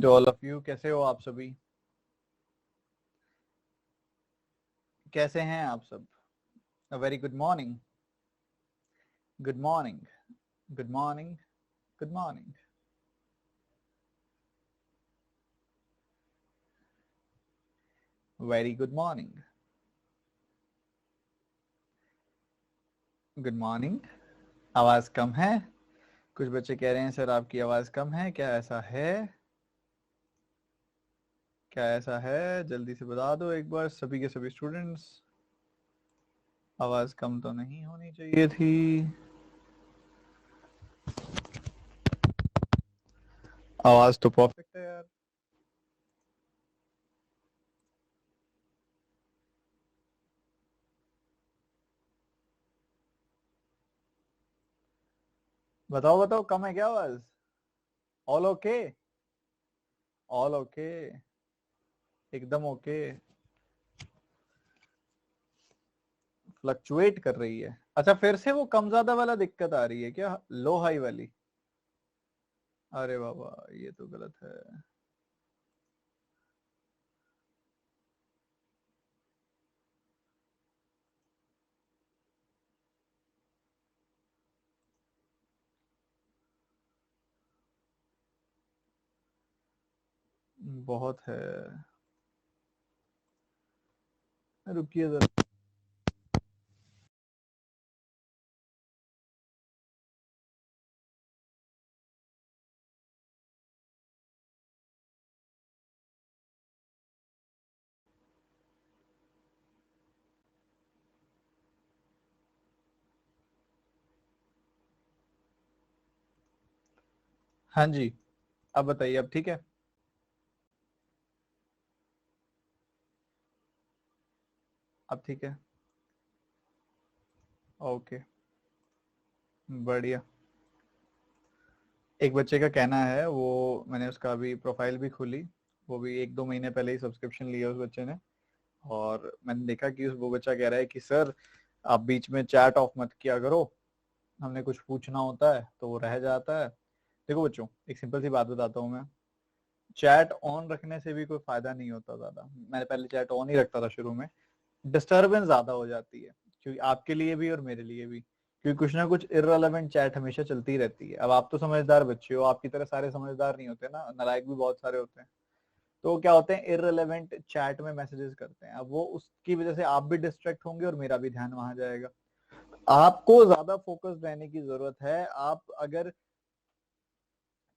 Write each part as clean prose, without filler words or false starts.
To all of you. कैसे हो आप सभी? कैसे हैं आप सब? A very good morning. Good morning. Good morning. Good morning. Very good morning. Good morning. आवाज कम है। कुछ बच्चे कह रहे हैं सर आपकी आवाज कम है। क्या ऐसा है? क्या ऐसा है? जल्दी से बता दो एक बार सभी के सभी स्टूडेंट्स। आवाज कम तो नहीं होनी चाहिए थी। आवाज तो परफेक्ट है यार। बताओ बताओ, कम है क्या आवाज? All okay? All okay? एकदम ओके? फ्लक्चुएट कर रही है? अच्छा, फिर से वो कम ज्यादा वाला दिक्कत आ रही है क्या? लो हाई वाली? अरे बाबा, ये तो गलत है। बहुत है। रुकिए जरा। हाँ जी। अब बताइए, अब ठीक है? अब ठीक है? ओके। बढ़िया। एक बच्चे का कहना है, वो मैंने उसका अभी प्रोफाइल भी खोली। वो भी 1-2 महीने पहले ही सब्सक्रिप्शन लिया उस बच्चे ने। और मैंने देखा कि वो बच्चा कह रहा है कि सर आप बीच में चैट ऑफ मत किया करो, हमने कुछ पूछना होता है तो वो रह जाता है। देखो बच्चों, एक सिंपल सी बात बताता हूँ मैं। चैट ऑन रखने से भी कोई फायदा नहीं होता ज्यादा। मैंने पहले चैट ऑन ही रखता था शुरू में। डिस्टर्बेंस ज्यादा हो जाती है, क्योंकि आपके लिए भी और मेरे लिए भी। क्योंकि कुछ ना कुछ इररेलेवेंट चैट हमेशा चलती रहती है। अब आप तो समझदार बच्चे हो, आपकी तरह सारे समझदार नहीं होते ना, नालायक भी बहुत सारे होते हैं। तो क्या होते हैं, इररेलेवेंट चैट में मैसेजेस करते हैं। अब वो उसकी वजह से आप भी डिस्ट्रैक्ट होंगे और मेरा भी ध्यान वहां जाएगा। आपको ज्यादा फोकस्ड रहने की जरूरत है। आप अगर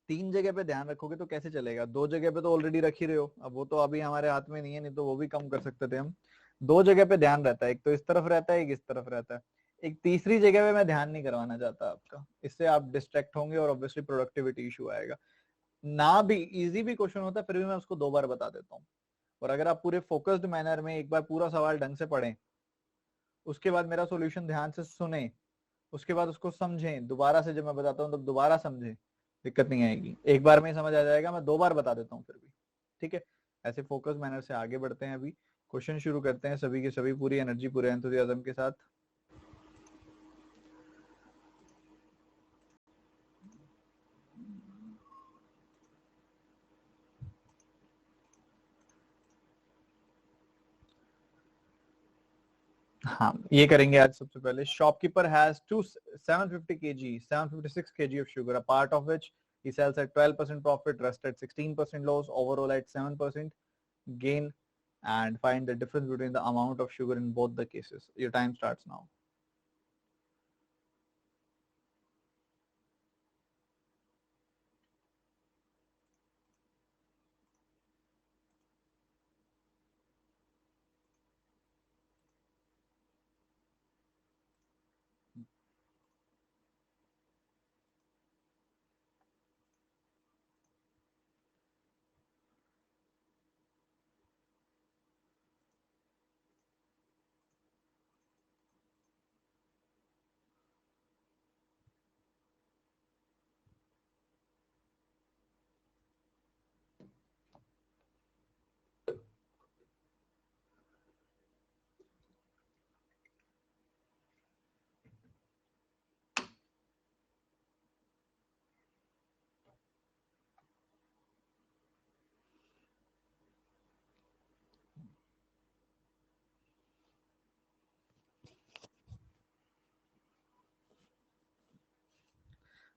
3 जगह पे ध्यान रखोगे तो कैसे चलेगा? 2 जगह पे तो ऑलरेडी रख ही रहे हो। अब वो तो अभी हमारे हाथ में नहीं है, नहीं तो वो भी कम कर सकते थे हम। 2 जगह पे ध्यान रहता है, एक तो इस तरफ रहता है, एक इस तरफ रहता है। एक तीसरी जगह पे मैं ध्यान नहीं करवाना चाहता आपका। इससे आप डिस्ट्रैक्ट होंगे और ऑब्वियसली प्रोडक्टिविटी इशू आएगा। ना भी इजी भी क्वेश्चन होता है फिर भी मैं उसको 2 बार बता देता हूँ। और अगर आप पूरे फोकस्ड मैनर में एक बार पूरा सवाल ढंग से पढ़ें, उसके बाद मेरा सॉल्यूशन ध्यान से सुने, उसके बाद उसको समझें, दोबारा से जब मैं बताता हूँ तब दोबारा समझें, दिक्कत नहीं आएगी। एक बार में ही समझ आ जाएगा, मैं 2 बार बता देता हूँ फिर भी। ठीक है? ऐसे फोकस मैनर से आगे बढ़ते हैं। अभी क्वेश्चन शुरू करते हैं, सभी के सभी पूरी एनर्जी पूरे एंथुसियाज्म के साथ। हाँ, ये करेंगे आज। सबसे पहले, shopkeeper has to 750 kg 756 kg of sugar, a part of which he sells at 12% profit, rest at 16% loss, overall at 7% gain, and find the difference between the amount of sugar in both the cases. Your time starts now.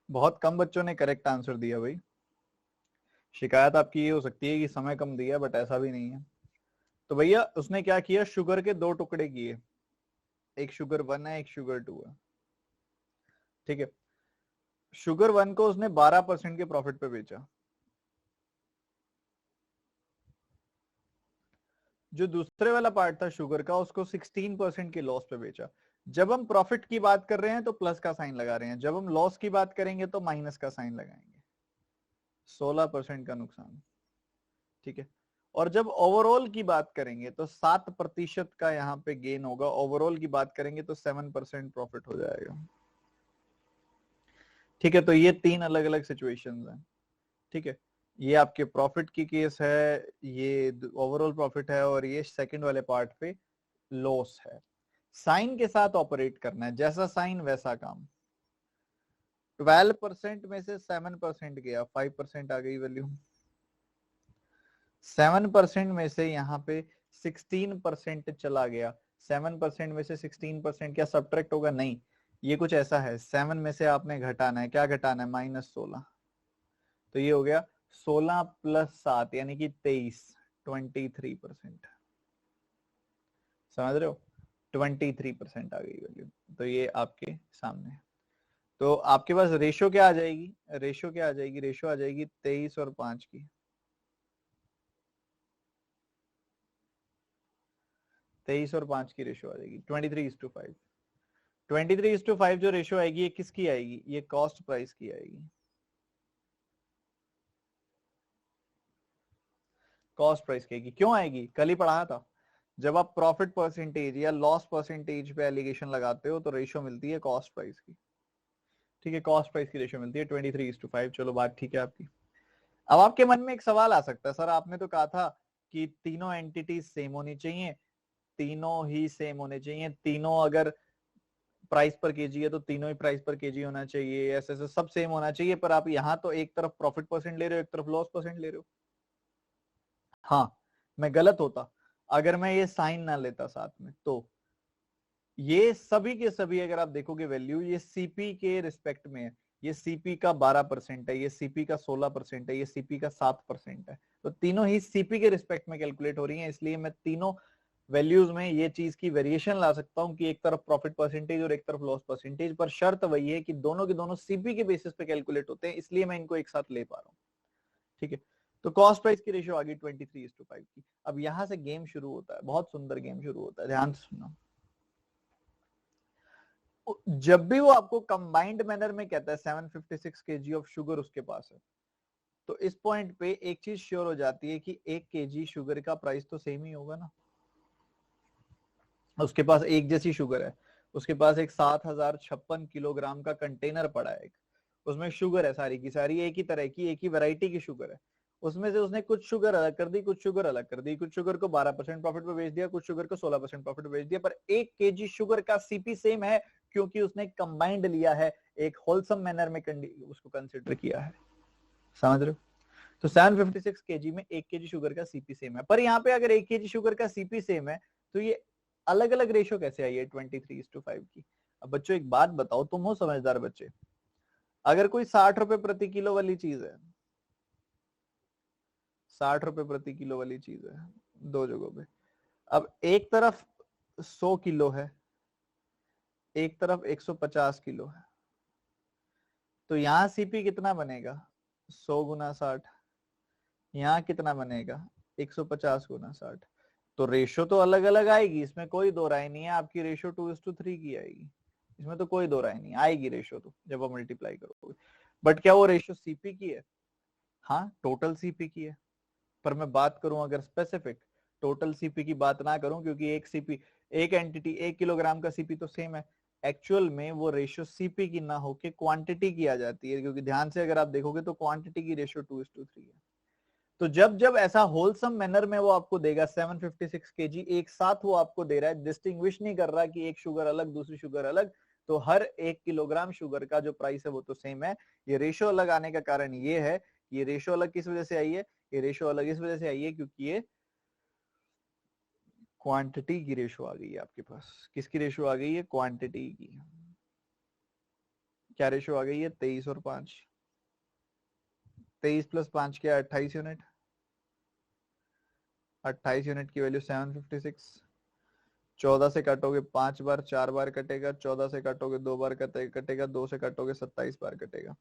बहुत कम बच्चों ने correct answer दिया भाई। शिकायत आपकी ये हो सकती है कि समय कम दिया, बट ऐसा भी नहीं है। तो भैया उसने क्या किया, शुगर के 2 टुकड़े किए, एक शुगर 1 है, एक शुगर 2 है। ठीक है, शुगर 1 को उसने 12% के प्रॉफिट पे बेचा, जो दूसरे वाला पार्ट था शुगर का उसको 16% के लॉस पे बेचा। जब हम प्रॉफिट की बात कर रहे हैं तो प्लस का साइन लगा रहे हैं, जब हम लॉस की बात करेंगे तो माइनस का साइन लगाएंगे। 16% का नुकसान। ठीक है, और जब ओवरऑल की बात करेंगे तो 7% का यहाँ पे गेन होगा। ओवरऑल की बात करेंगे तो 7% प्रॉफिट हो जाएगा। ठीक है, तो ये 3 अलग अलग सिचुएशंस हैं। ठीक है, ये आपके प्रॉफिट की केस है, ये ओवरऑल प्रॉफिट है, और ये सेकंड वाले पार्ट पे लॉस है। साइन के साथ ऑपरेट करना है, जैसा साइन वैसा काम। 12% में से 7% गया, 5% आ गई वैल्यू। 7% में से यहाँ पे 16% चला गया। 7% में से 16% क्या सब्ट्रैक्ट होगा? नहीं, ये कुछ ऐसा है, 7 में से आपने घटाना है। क्या घटाना है? -16। तो ये हो गया 16 + 7 यानी कि 23, 23%। समझ रहे हो? 23% आ गई वैल्यू। तो ये आपके सामने है। तो आपके पास रेशो क्या आ जाएगी? रेशो क्या आ जाएगी? रेशो आ जाएगी 23 और 5 की। 23 और 5 की रेशो आ जाएगी 23:5। 23:5 जो रेशो आएगी ये किसकी आएगी? ये कॉस्ट प्राइस की आएगी। कॉस्ट प्राइस की आएगी। क्यों आएगी? कल ही पढ़ा था, जब आप प्रॉफिट परसेंटेज या लॉस परसेंटेज पे एलिगेशन लगाते हो तो रेशो मिलती है कॉस्ट प्राइस की। ठीक है, कॉस्ट प्राइस की रेशो मिलती है 23:5। चलो बात ठीक है आपकी। अब आपके मन में एक सवाल आ सकता है, सर आपने तो कहा था कि तीनों एंटिटीज सेम होनी चाहिए, तीनों ही सेम होने चाहिए, तीनों अगर प्राइस पर केजी है तो तीनों ही प्राइस पर केजी होना चाहिए, ऐसे ऐसे सब सेम होना चाहिए, पर आप यहाँ तो एक तरफ प्रॉफिट परसेंट ले रहे हो, एक तरफ लॉस परसेंट ले रहे हो। हाँ, मैं गलत होता अगर मैं ये साइन ना लेता साथ में। तो ये सभी के सभी अगर आप देखोगे वैल्यू, ये सीपी के रिस्पेक्ट में है। ये सीपी का 12% है, ये सीपी का 16% है, ये सीपी का 7% है। तो तीनों ही सीपी के रिस्पेक्ट में कैलकुलेट हो रही हैं, इसलिए मैं तीनों वैल्यूज में ये चीज की वेरिएशन ला सकता हूं कि एक तरफ प्रॉफिट परसेंटेज और एक तरफ लॉस परसेंटेज, पर शर्त वही है कि दोनों के दोनों सीपी के बेसिस पे कैलकुलेट होते हैं, इसलिए मैं इनको एक साथ ले पा रहा हूँ। ठीक है, तो कॉस्ट प्राइस की रेशियो आ गई 23:5 की। अब यहां से गेम शुरू होता है, बहुत सुंदर गेम शुरू होता है, ध्यान से सुनो। जब भी वो आपको कंबाइंड मैनर में कहता है 756 केजी ऑफ शुगर उसके पास है, तो इस पॉइंट पे एक चीज श्योर हो जाती है कि 1 केजी शुगर का प्राइस तो सेम ही होगा ना। उसके पास एक जैसी शुगर है, उसके पास एक 7056 किलोग्राम का कंटेनर पड़ा है, उसमें शुगर है सारी की सारी एक ही तरह की, एक ही वैरायटी की शुगर है। उसमें से उसने कुछ शुगर अलग कर दी, कुछ शुगर अलग कर दी, कुछ शुगर को 12% प्रॉफिट पे बेच दिया, कुछ शुगर को 16% प्रॉफिट पे बेच दिया, पर 1 केजी शुगर का सीपी सेम है, क्योंकि उसने कंबाइंड लिया है, एक होलसम मैनर में उसको कंसिडर किया है। समझ रहे हो? तो 756 केजी में 1 केजी शुगर का सीपी सेम है, पर यहाँ पे अगर 1 केजी शुगर का सीपी सेम है तो ये अलग अलग रेशो कैसे आई है 23:5 की? अब बच्चों एक बात बताओ, तुम हो समझदार बच्चे, अगर कोई 60 रुपए प्रति किलो वाली चीज है, 60 रुपए प्रति किलो वाली चीज है दो जगहों पे, अब एक तरफ 100 किलो है, एक तरफ 150 किलो है, तो यहाँ सीपी कितना बनेगा? 100 गुना 60। यहाँ कितना बनेगा? 150 गुना 60। तो रेशो तो अलग अलग आएगी, इसमें कोई दो राय नहीं है, आपकी रेशो 2:3 की आएगी, इसमें तो कोई दो राय नहीं आएगी रेशो, तो जब आप मल्टीप्लाई करोगे। बट क्या वो रेशो सीपी की है? हाँ, टोटल सीपी की है। पर मैं बात करूं अगर स्पेसिफिक, टोटल सीपी की बात ना करूं, क्योंकि एक सीपी, एक एंटिटी 1 किलोग्राम का सीपी तो सेम है, एक्चुअल में वो रेशियो सीपी की ना होके क्वांटिटी की आ जाती है, क्योंकि ध्यान से अगर आप देखोगे तो क्वांटिटी की रेशियो 2:3 है। तो जब जब ऐसा होलसम मैनर में वो आपको देगा 756 केजी एक साथ वो आपको दे रहा है, डिस्टिंग्विश नहीं कर रहा कि एक शुगर अलग दूसरी शुगर अलग, तो हर 1 किलोग्राम शुगर का जो प्राइस है वो तो सेम है। ये रेशो अलग आने का कारण ये है, ये रेशो अलग किस वजह से आई है? ये रेशो अलग इस वजह से आई है क्योंकि ये क्वांटिटी की रेशो आ गई है आपके पास। किसकी रेशो आ गई है? क्वांटिटी की। क्या रेशियो आ गई है? 23 और 5। 23 प्लस 5 क्या? 28 यूनिट। 28 यूनिट की वैल्यू 756। 14 से काटोगे 5 बार, 4 बार कटेगा। 14 से काटोगे 2 बार कटेगा। 2 से काटोगे 27 बार कटेगा।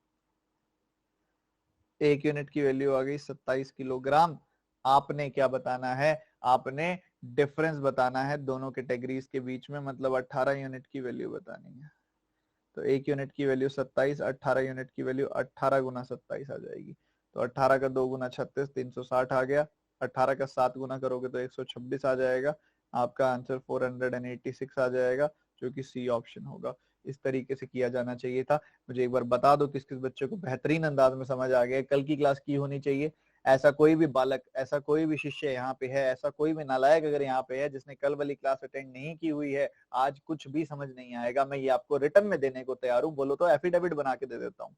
1 यूनिट की वैल्यू आ गई 27 किलोग्राम। आपने क्या बताना है? आपने डिफरेंस बताना है दोनों कैटेगरीज के बीच में, मतलब 18 यूनिट की वैल्यू बतानी है। तो 1 यूनिट की वैल्यू 27, 18 यूनिट की वैल्यू 18 गुना 27 आ जाएगी। तो 18 का 2 गुना 36, 360 आ गया। 18 का 7 गुना करोगे तो 126 आ जाएगा। आपका आंसर 486 आ जाएगा, जो कि सी ऑप्शन होगा। इस तरीके से किया जाना चाहिए था। मुझे एक बार बता दो किस किस बच्चे को बेहतरीन अंदाज में समझ आ गया। कल की क्लास की होनी चाहिए। ऐसा कोई भी बालक, ऐसा कोई भी शिष्य यहाँ पे है, ऐसा कोई भी नालायक अगर यहाँ पे है जिसने कल वाली क्लास अटेंड नहीं की हुई है, आज कुछ भी समझ नहीं आएगा। मैं ये आपको रिटर्न में देने को तैयार हूँ, बोलो तो एफिडेविट बना के दे देता हूँ।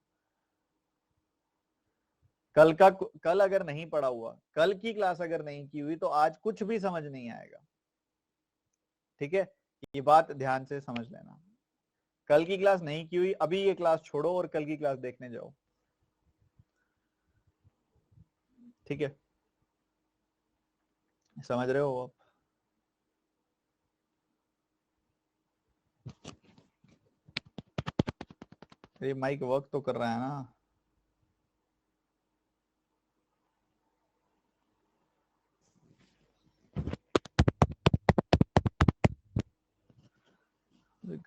कल अगर नहीं पढ़ा हुआ, कल की क्लास अगर नहीं की हुई, तो आज कुछ भी समझ नहीं आएगा। ठीक है, ये बात ध्यान से समझ लेना। कल की क्लास नहीं की हुई, अभी ये क्लास छोड़ो और कल की क्लास देखने जाओ। ठीक है, समझ रहे हो आप? ये माइक वर्क तो कर रहा है ना?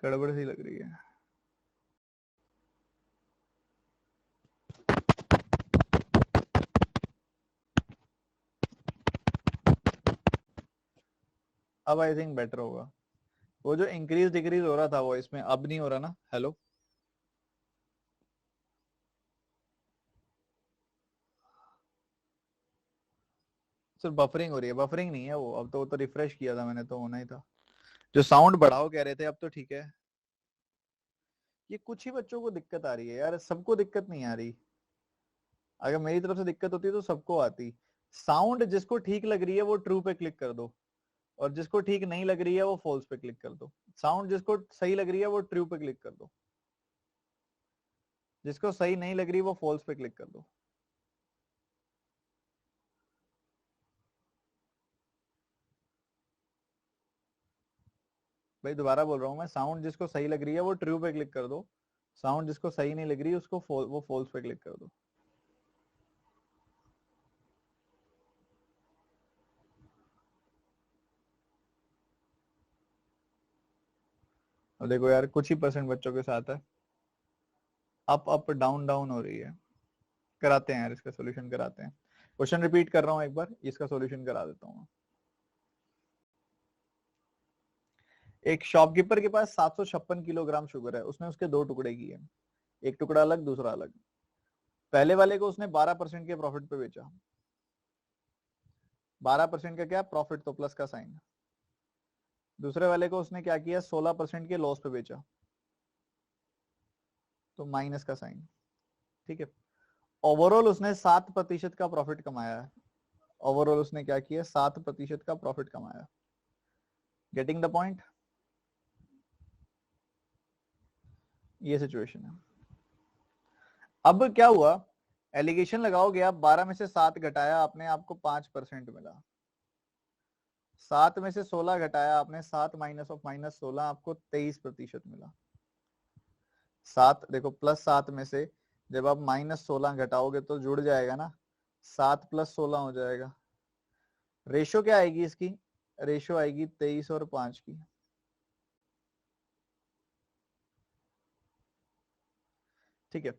गड़बड़ सी लग रही है। अब आई थिंक बेटर होगा। वो जो इंक्रीज डिक्रीज हो रहा था वो इसमें अब नहीं हो रहा ना? हेलो, सिर्फ बफरिंग हो रही है। बफरिंग नहीं है वो, अब तो वो तो रिफ्रेश किया था मैंने, तो होना ही था। जो साउंड बढ़ाओ कह रहे थे, अब तो ठीक है। ये कुछ ही बच्चों को दिक्कत आ रही है यार, सबको दिक्कत नहीं आ रही। अगर मेरी तरफ से दिक्कत होती तो सबको आती। साउंड जिसको ठीक लग रही है वो ट्रू पे क्लिक कर दो, और जिसको ठीक नहीं लग रही है वो फॉल्स पे क्लिक कर दो। साउंड जिसको सही लग रही है वो ट्रू पे क्लिक कर दो, जिसको सही नहीं लग रही वो फॉल्स पे क्लिक कर दो। भाई दोबारा बोल रहा हूँ मैं, साउंड जिसको सही लग रही है वो ट्रू पे क्लिक कर दो। साउंड जिसको सही नहीं लग रही उसको वो फॉल्स पे क्लिक कर दो। अब देखो यार, कुछ ही परसेंट बच्चों के साथ है, अप अप डाउन डाउन हो रही है। कराते हैं यार, इसका सोल्यूशन कराते हैं। क्वेश्चन रिपीट कर रहा हूँ एक बार, इसका सोल्यूशन करा देता हूँ। एक शॉपकीपर के पास 756 किलोग्राम शुगर है। उसने उसके 2 टुकड़े किए, एक टुकड़ा अलग दूसरा अलग। पहले वाले को उसने 12% के प्रॉफिट पे बेचा। 12% का क्या प्रॉफिट, तो प्लस का साइन। दूसरे वाले को उसने क्या किया, 16% के लॉस पे बेचा, तो माइनस का साइन। ठीक है, ओवरऑल उसने 7% का प्रॉफिट कमाया है। ओवरऑल उसने क्या किया, 7% का प्रॉफिट कमाया। Getting the point? ये सिचुएशन है। अब क्या हुआ, एलिगेशन लगाओगे आप, 12 में से 7 घटाया आपने, आपको 5% मिला। 7 में से 16 घटाया आपने, 7 माइनस ऑफ माइनस 16, आपको 23% मिला। 7 देखो, प्लस 7 में से जब आप माइनस 16 घटाओगे तो जुड़ जाएगा ना, 7 प्लस 16 हो जाएगा। रेशो क्या आएगी इसकी? रेशो आएगी 23 और 5 की। ठीक है,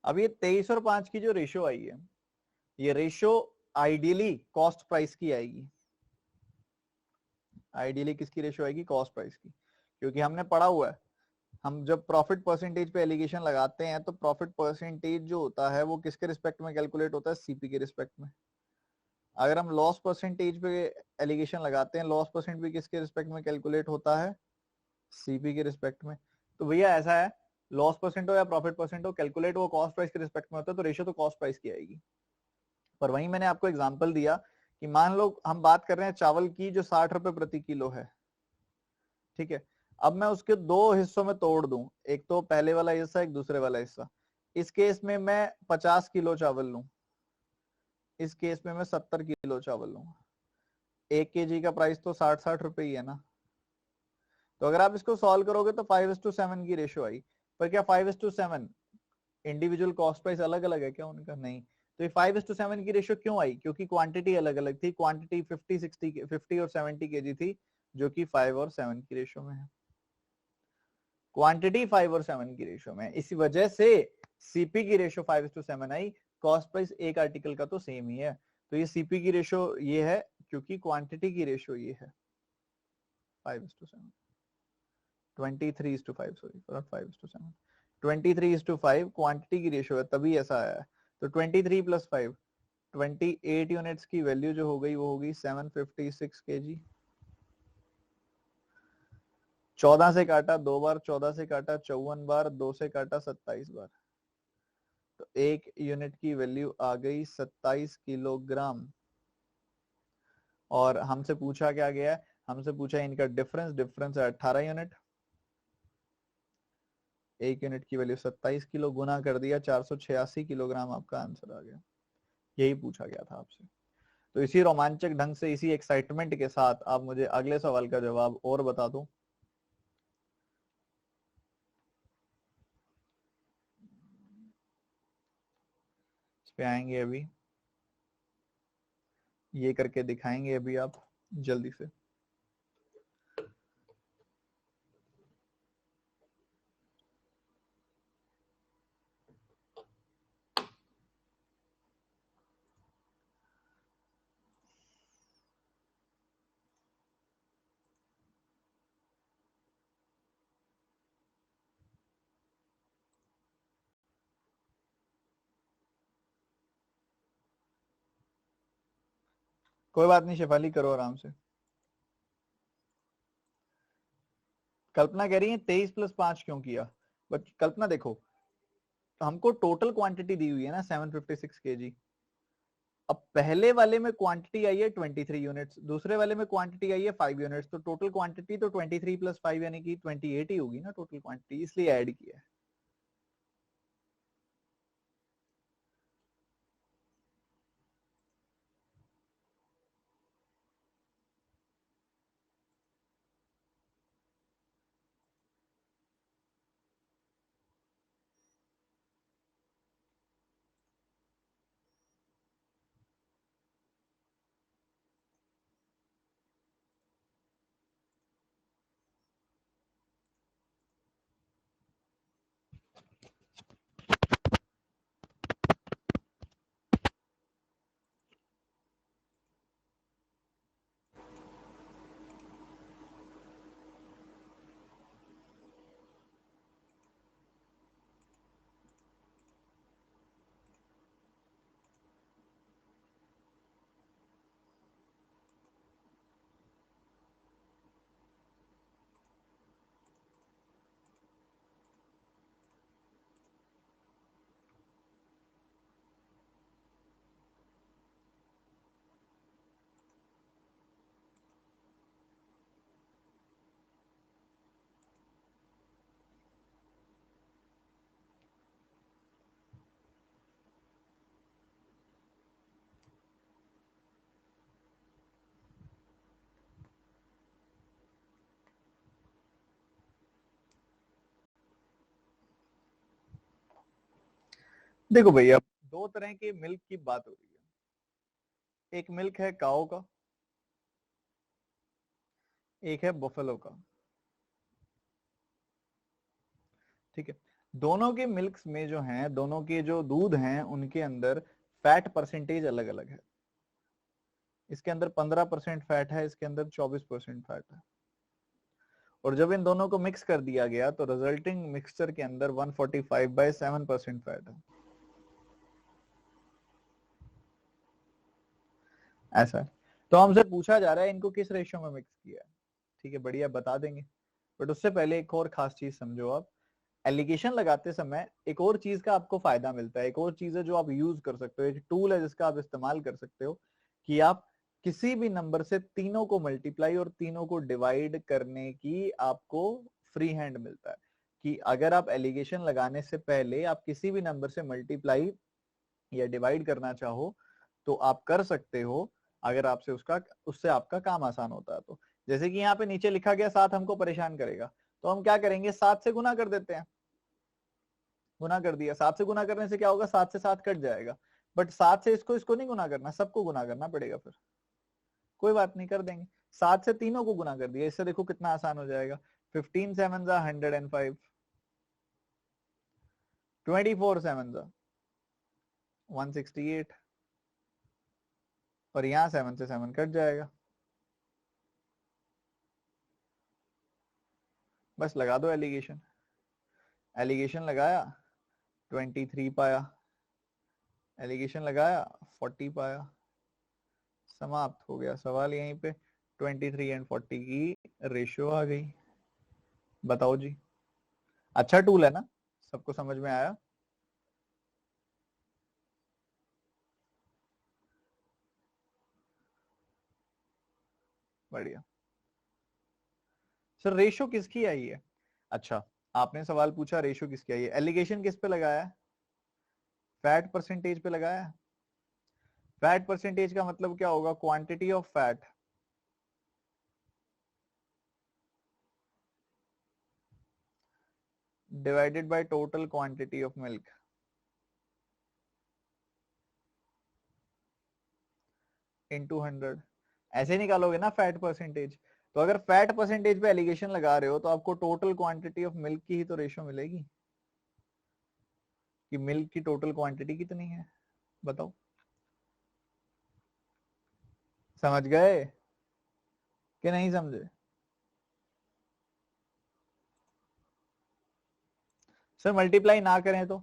अब ये 23 और 5 की जो रेशो आई है, ये रेशो आइडियली कॉस्ट प्राइस की आएगी। आइडियली किसकी रेशो आएगी? कॉस्ट प्राइस की। क्योंकि हमने पढ़ा हुआ है, हम जब प्रॉफिट परसेंटेज पे एलिगेशन लगाते हैं तो प्रॉफिट परसेंटेज जो होता है वो किसके रिस्पेक्ट में कैलकुलेट होता है? सीपी के रिस्पेक्ट में। अगर हम लॉस परसेंटेज पे एलिगेशन लगाते हैं, लॉस परसेंट भी किसके रिस्पेक्ट में कैलकुलेट होता है? सीपी के रिस्पेक्ट में। तो भैया ऐसा है, लॉस परसेंट हो या प्रॉफिट परसेंट हो, कैलकुलेट वो कॉस्ट प्राइस के रिस्पेक्ट में होता है, तो रेशियो तो कॉस्ट प्राइस की आएगी। पर वहीं मैंने आपको एग्जांपल दिया कि मान लो हम बात कर रहे हैं चावल की जो 60 रुपए प्रति किलो है। ठीक है, अब मैं उसके दो हिस्सों में तोड़ दूं, एक तो पहले वाला हिस्सा, एक दूसरे वाला हिस्सा। इस केस में मैं 50 किलो चावल लूं, इस केस में मैं 70 किलो चावल लूंगा। 1 kg का प्राइस तो 60-60 रुपए ही है ना। तो अगर आप इसको सॉल्व करोगे तो 5:7 की रेशो आई। पर क्या 5:7 इंडिविजुअल कॉस्ट प्राइस अलग अलग है क्या उनका? नहीं। तो ये 5:7 की रेशो क्यों आई? क्योंकि क्वांटिटी अलग अलग थी। क्वांटिटी 50 और 70 केजी थी, जो कि 5 और 7 की रेशो में है। क्वांटिटी 5 और 7 की रेशो में है, इसी वजह से सीपी की रेशो 5:7 आई। कॉस्ट प्राइस एक आर्टिकल का तो सेम ही है, तो ये सीपी की रेशो ये है, क्योंकि क्वांटिटी की रेशो ये है 5:7। 23:5, सॉरी, 5:7, 23:5 क्वांटिटी की रेशो है, तभी ऐसा आया है। तो 23 + 5, 28 यूनिट्स की वैल्यू जो हो गई वो होगी 756 kg। 14 से काटा 2 बार, 14 से काटा 54 बार, 2 से काटा 27 बार, तो 1 यूनिट की वैल्यू आ गई 27 किलोग्राम। और हमसे पूछा क्या गया है? हमसे पूछा इनका डिफरेंस, डिफरेंस है 18 यूनिट। 1 यूनिट की वैल्यू 27 किलो, गुना कर दिया 486 किलोग्राम, आपका आंसर आ गया। यही पूछा गया था आपसे। तो इसी रोमांचक ढंग से, इसी एक्साइटमेंट के साथ आप मुझे अगले सवाल का जवाब और बता दो। इस पे आएंगे अभी, ये करके दिखाएंगे अभी आप जल्दी से। कोई बात नहीं शेफाली, करो आराम से। कल्पना कह रही है 23 + 5 क्यों किया? बट कल्पना देखो, हमको टोटल क्वांटिटी दी हुई है ना 756 kg। अब पहले वाले में क्वांटिटी आई है 23 यूनिट्स, दूसरे वाले में क्वांटिटी आई है 5 यूनिट्स, तो टोटल क्वांटिटी तो 23 + 5 यानी कि 28 ही होगी ना टोटल क्वांटिटी, इसलिए ऐड किया है। देखो भैया, दो तरह के मिल्क की बात हो रही है। एक मिल्क है काओ का, एक है बफेलो का। ठीक है, दोनों के मिल्क्स में जो है, दोनों के जो दूध हैं उनके अंदर फैट परसेंटेज अलग अलग है। इसके अंदर 15% फैट है, इसके अंदर 24% फैट है। और जब इन दोनों को मिक्स कर दिया गया तो रिजल्टिंग मिक्सचर के अंदर 145/7% फैट है। ऐसा है। तो हमसे पूछा जा रहा है इनको किस रेशियो में मिक्स किया है। ठीक है, बढ़िया, बता देंगे। बट उससे पहले एक और खास चीज समझो आप। एलिगेशन लगाते समय एक और चीज का आपको फायदा मिलता है, एक और चीज है जो आप यूज कर सकते हो, एक टूल है जिसका आप इस्तेमाल कर सकते हो कि आप किसी भी नंबर से तीनों को मल्टीप्लाई और तीनों को डिवाइड करने की आपको फ्री हैंड मिलता है कि अगर आप एलिगेशन लगाने से पहले आप किसी भी नंबर से मल्टीप्लाई या डिवाइड करना चाहो तो आप कर सकते हो, अगर आपसे उससे आपका काम आसान होता है तो। जैसे कि यहाँ पे नीचे लिखा गया 7 हमको परेशान करेगा, तो हम क्या करेंगे, 7 से गुना कर देते हैं। गुना कर दिया, 7 से गुना करने से क्या होगा, 7 से 7 कट जाएगा। बट 7 से इसको इसको नहीं गुना करना, सबको गुना करना पड़ेगा फिर। कोई बात नहीं, कर देंगे। 7 से तीनों को गुना कर दिया, इससे देखो कितना आसान हो जाएगा। 15 7 जा 105, 24 7 जा 168, और यहाँ 7 से 7 कट जाएगा। बस लगा दो एलिगेशन। एलिगेशन लगाया 23 पाया, एलिगेशन लगाया 40 पाया, समाप्त हो गया सवाल यहीं पे। 23 एंड 40 की रेशियो आ गई। बताओ जी, अच्छा टूल है ना, सबको समझ में आया? बढ़िया। सर रेशियो किसकी आई है? अच्छा, आपने सवाल पूछा रेशियो किसकी आई है, एलिगेशन किस पे लगाया है? फैट परसेंटेज पे लगाया है। फैट परसेंटेज का मतलब क्या होगा, quantity of fat divided by total quantity of milk into 100। ऐसे निकालोगे ना फैट परसेंटेज। तो अगर फैट परसेंटेज पे एलिगेशन लगा रहे हो तो आपको टोटल क्वांटिटी ऑफ मिल्क की ही तो रेशियो मिलेगी कि मिल्क की टोटल क्वांटिटी कितनी है। बताओ, समझ गए कि नहीं समझे? सर मल्टीप्लाई ना करें तो,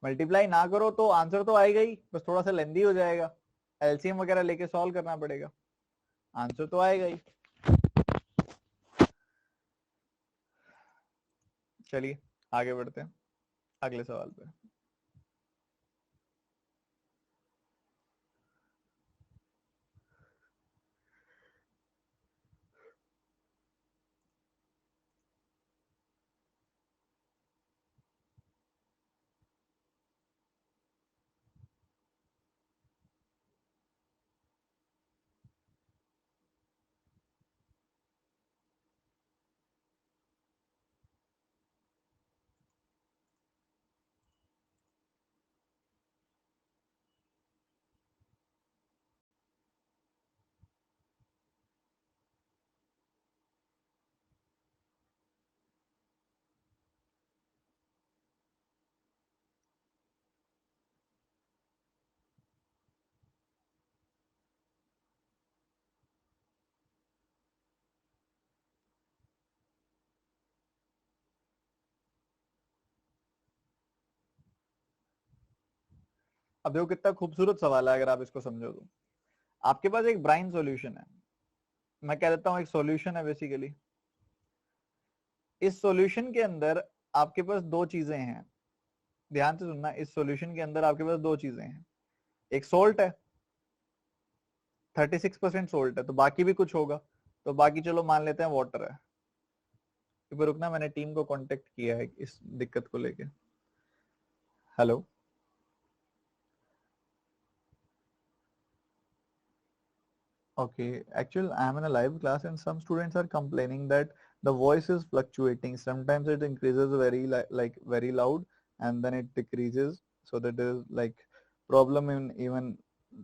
मल्टीप्लाई ना करो तो आंसर तो आएगा ही, बस थोड़ा सा लेंदी हो जाएगा, एलसीएम वगैरह लेके सॉल्व करना पड़ेगा, आंसर तो आएगा ही। चलिए आगे बढ़ते हैं अगले सवाल पे। अब देखो कितना खूबसूरत सवाल है, अगर आप इसको समझो तो। आपके पास एक ब्राइन सॉल्यूशन है, मैं कह देता हूं एक सॉल्यूशन है बेसिकली। इस सॉल्यूशन के अंदर आपके पास दो चीजें हैं, ध्यान से सुनना, इस सॉल्यूशन के अंदर आपके पास दो चीजें हैं। एक सोल्ट है, 36% सोल्ट है, तो बाकी भी कुछ होगा, तो बाकी चलो मान लेते हैं वाटर है। एक बार रुकना, मैंने टीम को कांटेक्ट किया है इस दिक्कत को लेके। Hello. Okay, actually, I am in a live class and some students are complaining that the voice is fluctuating. Sometimes it increases very like very loud and then it decreases. So that there is like problem in even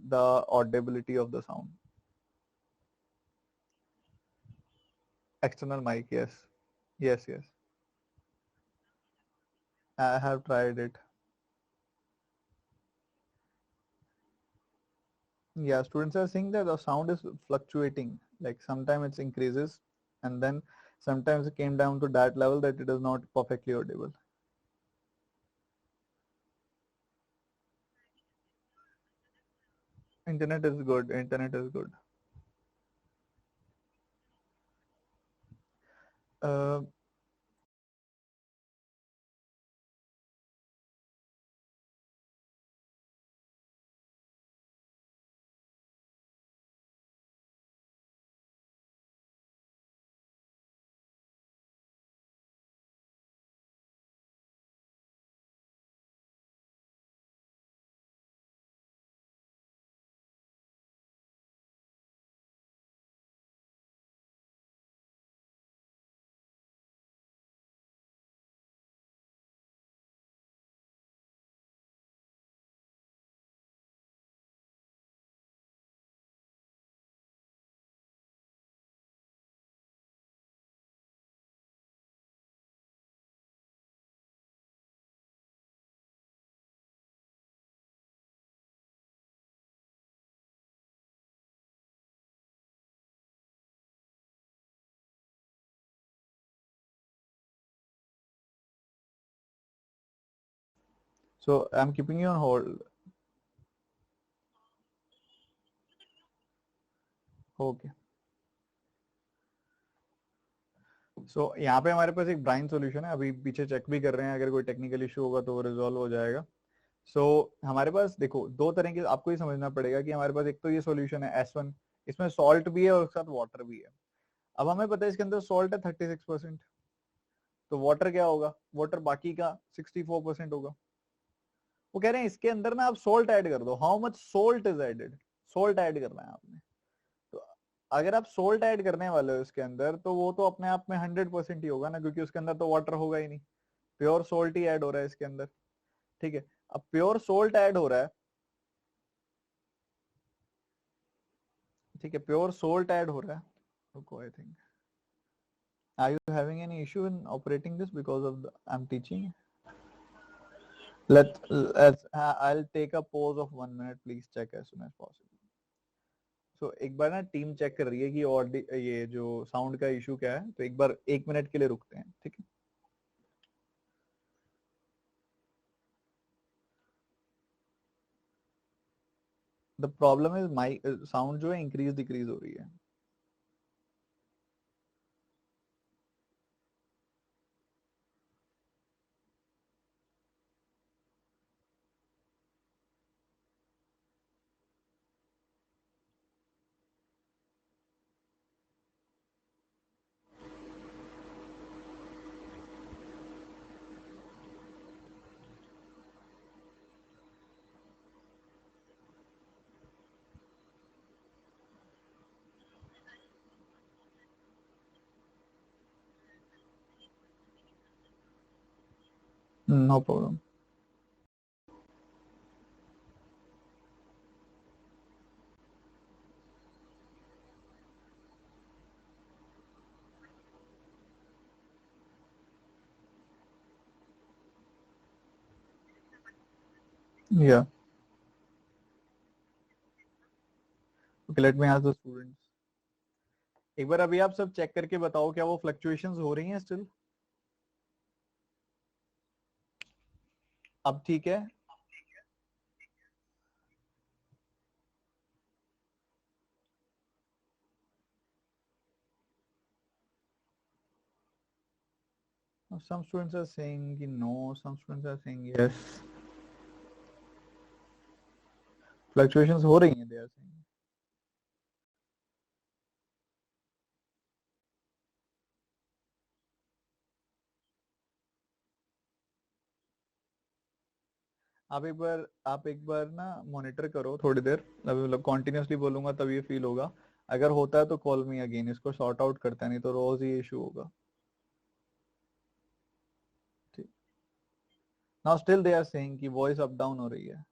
the audibility of the sound. External mic, yes. Yes, yes. I have tried it. Yeah, students are saying that the sound is fluctuating. Like sometimes it increases and then sometimes it came down to that level that it is not perfectly audible. Internet is good. Internet is good. Uh, So I'm keeping you on hold. Okay. So यहाँ पे हमारे पास एक brine solution है, अभी पीछे check भी कर रहे हैं, अगर कोई टेक्निकल इशू होगा तो वो रिजॉल्व हो जाएगा। हमारे पास देखो दो तरह के, आपको ये समझना पड़ेगा कि हमारे पास एक तो ये सॉल्यूशन है S1, इसमें सॉल्ट भी है और उसके साथ वाटर भी है। अब हमें पता है इसके अंदर सॉल्ट है 36%, तो वाटर क्या होगा, वाटर बाकी का 64% होगा। वो कह रहे हैं इसके अंदर ना आप सोल्ट ऐड कर दो, how much salt is added, salt add करना है आपने। तो अगर आप सोल्ट ऐड करने वाले हो इसके अंदर तो वो तो अपने आप में 100% ही होगा ना, क्योंकि उसके अंदर तो वाटर होगा ही नहीं, प्योर सोल्ट ही ऐड हो रहा है इसके अंदर। ठीक है, अब प्योर सोल्ट ऐड हो रहा है, ठीक है, प्योर सोल्ट ऐड हो रहा है। रुको, I think are you having any issue in operating this because of I'm teaching? I'll take a pause of 1 minute, please check as soon as possible. एक बार ना टीम चेक कर रही है कि और ये जो साउंड का इशू क्या है, तो एक बार 1 मिनट के लिए रुकते हैं, ठीक है। The problem is mic sound जो है इंक्रीज डिक्रीज हो रही है। No problem. या okay, let me ask the students. एक बार अभी आप सब चेक करके बताओ क्या वो फ्लक्चुएशंस हो रही हैं स्टिल? अब ठीक है? Some students are saying no, some students are saying yes. Fluctuations हो रही हैं, they are saying. आप एक बार ना मॉनिटर करो थोड़ी देर, अभी मतलब कॉन्टिन्यूसली बोलूंगा तब ये फील होगा। अगर होता है तो कॉल मी अगेन, इसको सॉर्ट आउट करता है, नहीं तो रोज ही इशू होगा। ठीक, now still they are saying कि वॉइस अप डाउन हो रही है।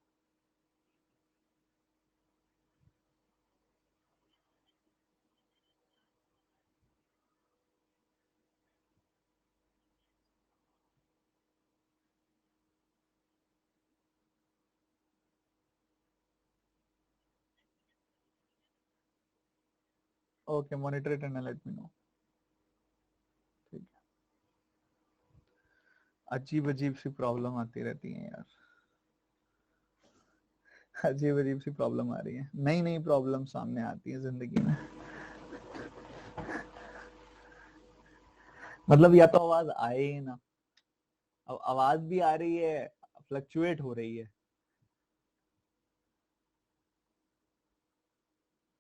Okay, monitor it and let me know. ठीक है, अजीब अजीब सी प्रॉब्लम आती रहती है यार, अजीब अजीब सी प्रॉब्लम आ रही है, नई नई प्रॉब्लम सामने आती है जिंदगी में। मतलब या तो आवाज आए ही ना, अब आवाज भी आ रही है, फ्लक्चुएट हो रही है।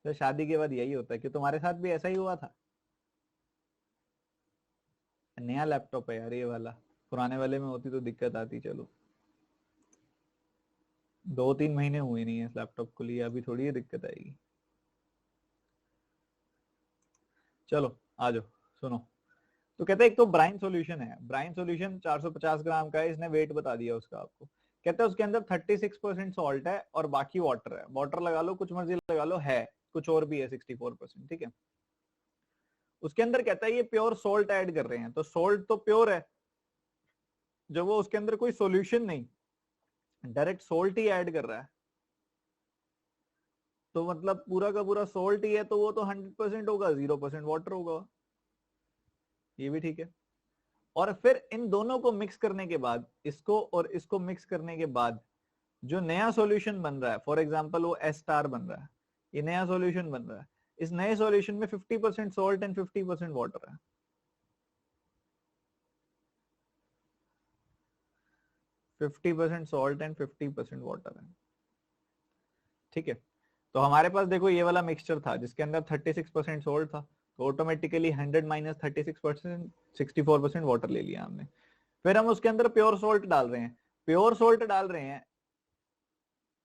तो शादी के बाद यही होता है कि तुम्हारे साथ भी ऐसा ही हुआ था? नया लैपटॉप है यार ये वाला, पुराने वाले में होती तो दिक्कत आती। चलो 2-3 महीने हुए नहीं है इस लैपटॉप को लिए, अभी थोड़ी ये दिक्कत आएगी। चलो आ जाओ, सुनो। तो कहते हैं एक तो ब्राइन सॉल्यूशन है, ब्राइन सॉल्यूशन 450 ग्राम का है, इसने वेट बता दिया उसका आपको। कहते हैं उसके अंदर 36% सॉल्ट है और बाकी वाटर है, वाटर लगा लो कुछ मर्जी लगा लो, है कुछ और भी है 64%, ठीक है। उसके अंदर कहता है ये प्योर सोल्ट ऐड कर रहे हैं, तो सोल्ट तो प्योर है, जब वो उसके अंदर कोई सॉल्यूशन नहीं, डायरेक्ट सोल्ट ही ऐड कर रहा है, तो मतलब पूरा का पूरा सोल्ट ही है, तो वो तो 100% होगा, 0% वाटर होगा। ये भी ठीक है। और फिर इन दोनों को मिक्स करने के बाद, इसको और इसको मिक्स करने के बाद जो नया सॉल्यूशन बन रहा है, फॉर एग्जांपल वो एस स्टार बन रहा है, ये नया सॉल्यूशन बन रहा है, इस नए सॉल्यूशन में 50% सॉल्ट एंड 50% वाटर है। 50% सॉल्ट एंड 50% वाटर है, ठीक है। तो हमारे पास देखो ये वाला मिक्सचर था जिसके अंदर 36% सॉल्ट था, तो ऑटोमेटिकली 100 माइनस 36% 64% वाटर ले लिया हमने। फिर हम उसके अंदर प्योर सॉल्ट डाल रहे हैं, प्योर सॉल्ट डाल रहे हैं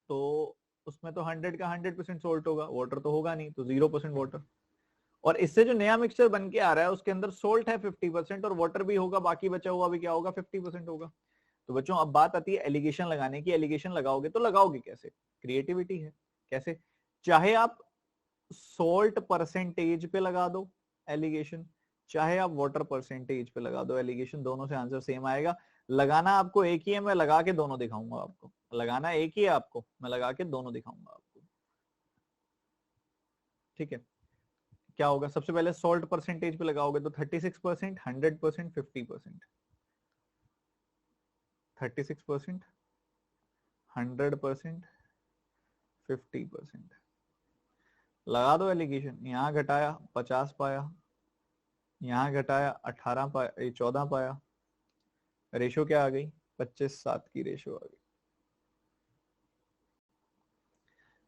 तो उसमें तो 100 का 100% सॉल्ट होगा, वाटर तो होगा नहीं, तो 0% वाटर। और इससे जो नया मिक्सचर बन के आ रहा है उसके अंदर सॉल्ट है 50% और वाटर भी होगा, बाकी बचा हुआ भी क्या होगा, 50% होगा। तो बच्चों अब बात आती है एलिगेशन लगाने की। एलिगेशन लगाओगे तो लगाओगे कैसे, क्रिएटिविटी है। कैसे, चाहे आप सॉल्ट परसेंटेज पे लगा दो एलिगेशन, चाहे आप वाटर परसेंटेज पे लगा दो एलिगेशन, दोनों से आंसर सेम आएगा। लगाना आपको एक ही है, मैं लगा के दोनों दिखाऊंगा आपको। लगाना एक ही है आपको, मैं लगा के दोनों दिखाऊंगा आपको, ठीक है। क्या होगा, सबसे पहले सॉल्ट परसेंटेज पे लगाओगे तो 36%, 100%, 50%। 36%, 100%, 50%। लगा दो एलिगेशन। यहाँ घटाया 50 पाया, यहाँ घटाया 18 पाया, 14 पाया, रेशो क्या आ गई, 25:7 की रेशो आ गई।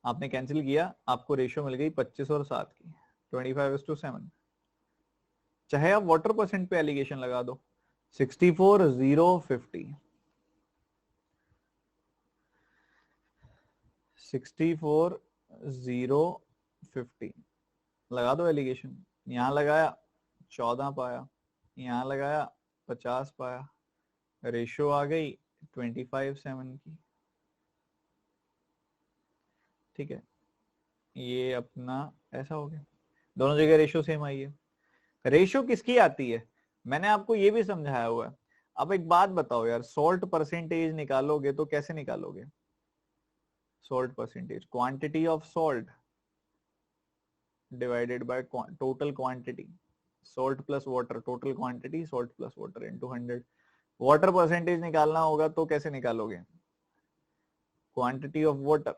आपने कैंसिल किया, आपको रेशो मिल गई 25 और 7 की, 25:7। चाहे आप वाटर परसेंट पे एलिगेशन लगा दो, 64, 0, 50, 64, 0, 50 लगा दो एलिगेशन। यहाँ लगाया 14 पाया, यहाँ लगाया 50 पाया, रेशो आ गई 25:7 की, ठीक है। ये अपना ऐसा हो गया, दोनों जगह रेशो सेम आई है। रेशो किसकी आती है, मैंने आपको ये भी समझाया हुआ है। अब एक बात बताओ यार, सॉल्ट परसेंटेज निकालोगे तो कैसे निकालोगे, salt percentage, quantity of salt divided by total quantity, salt plus water, total quantity salt plus water into 100। Water percentage निकालना होगा तो कैसे निकालोगे, quantity of water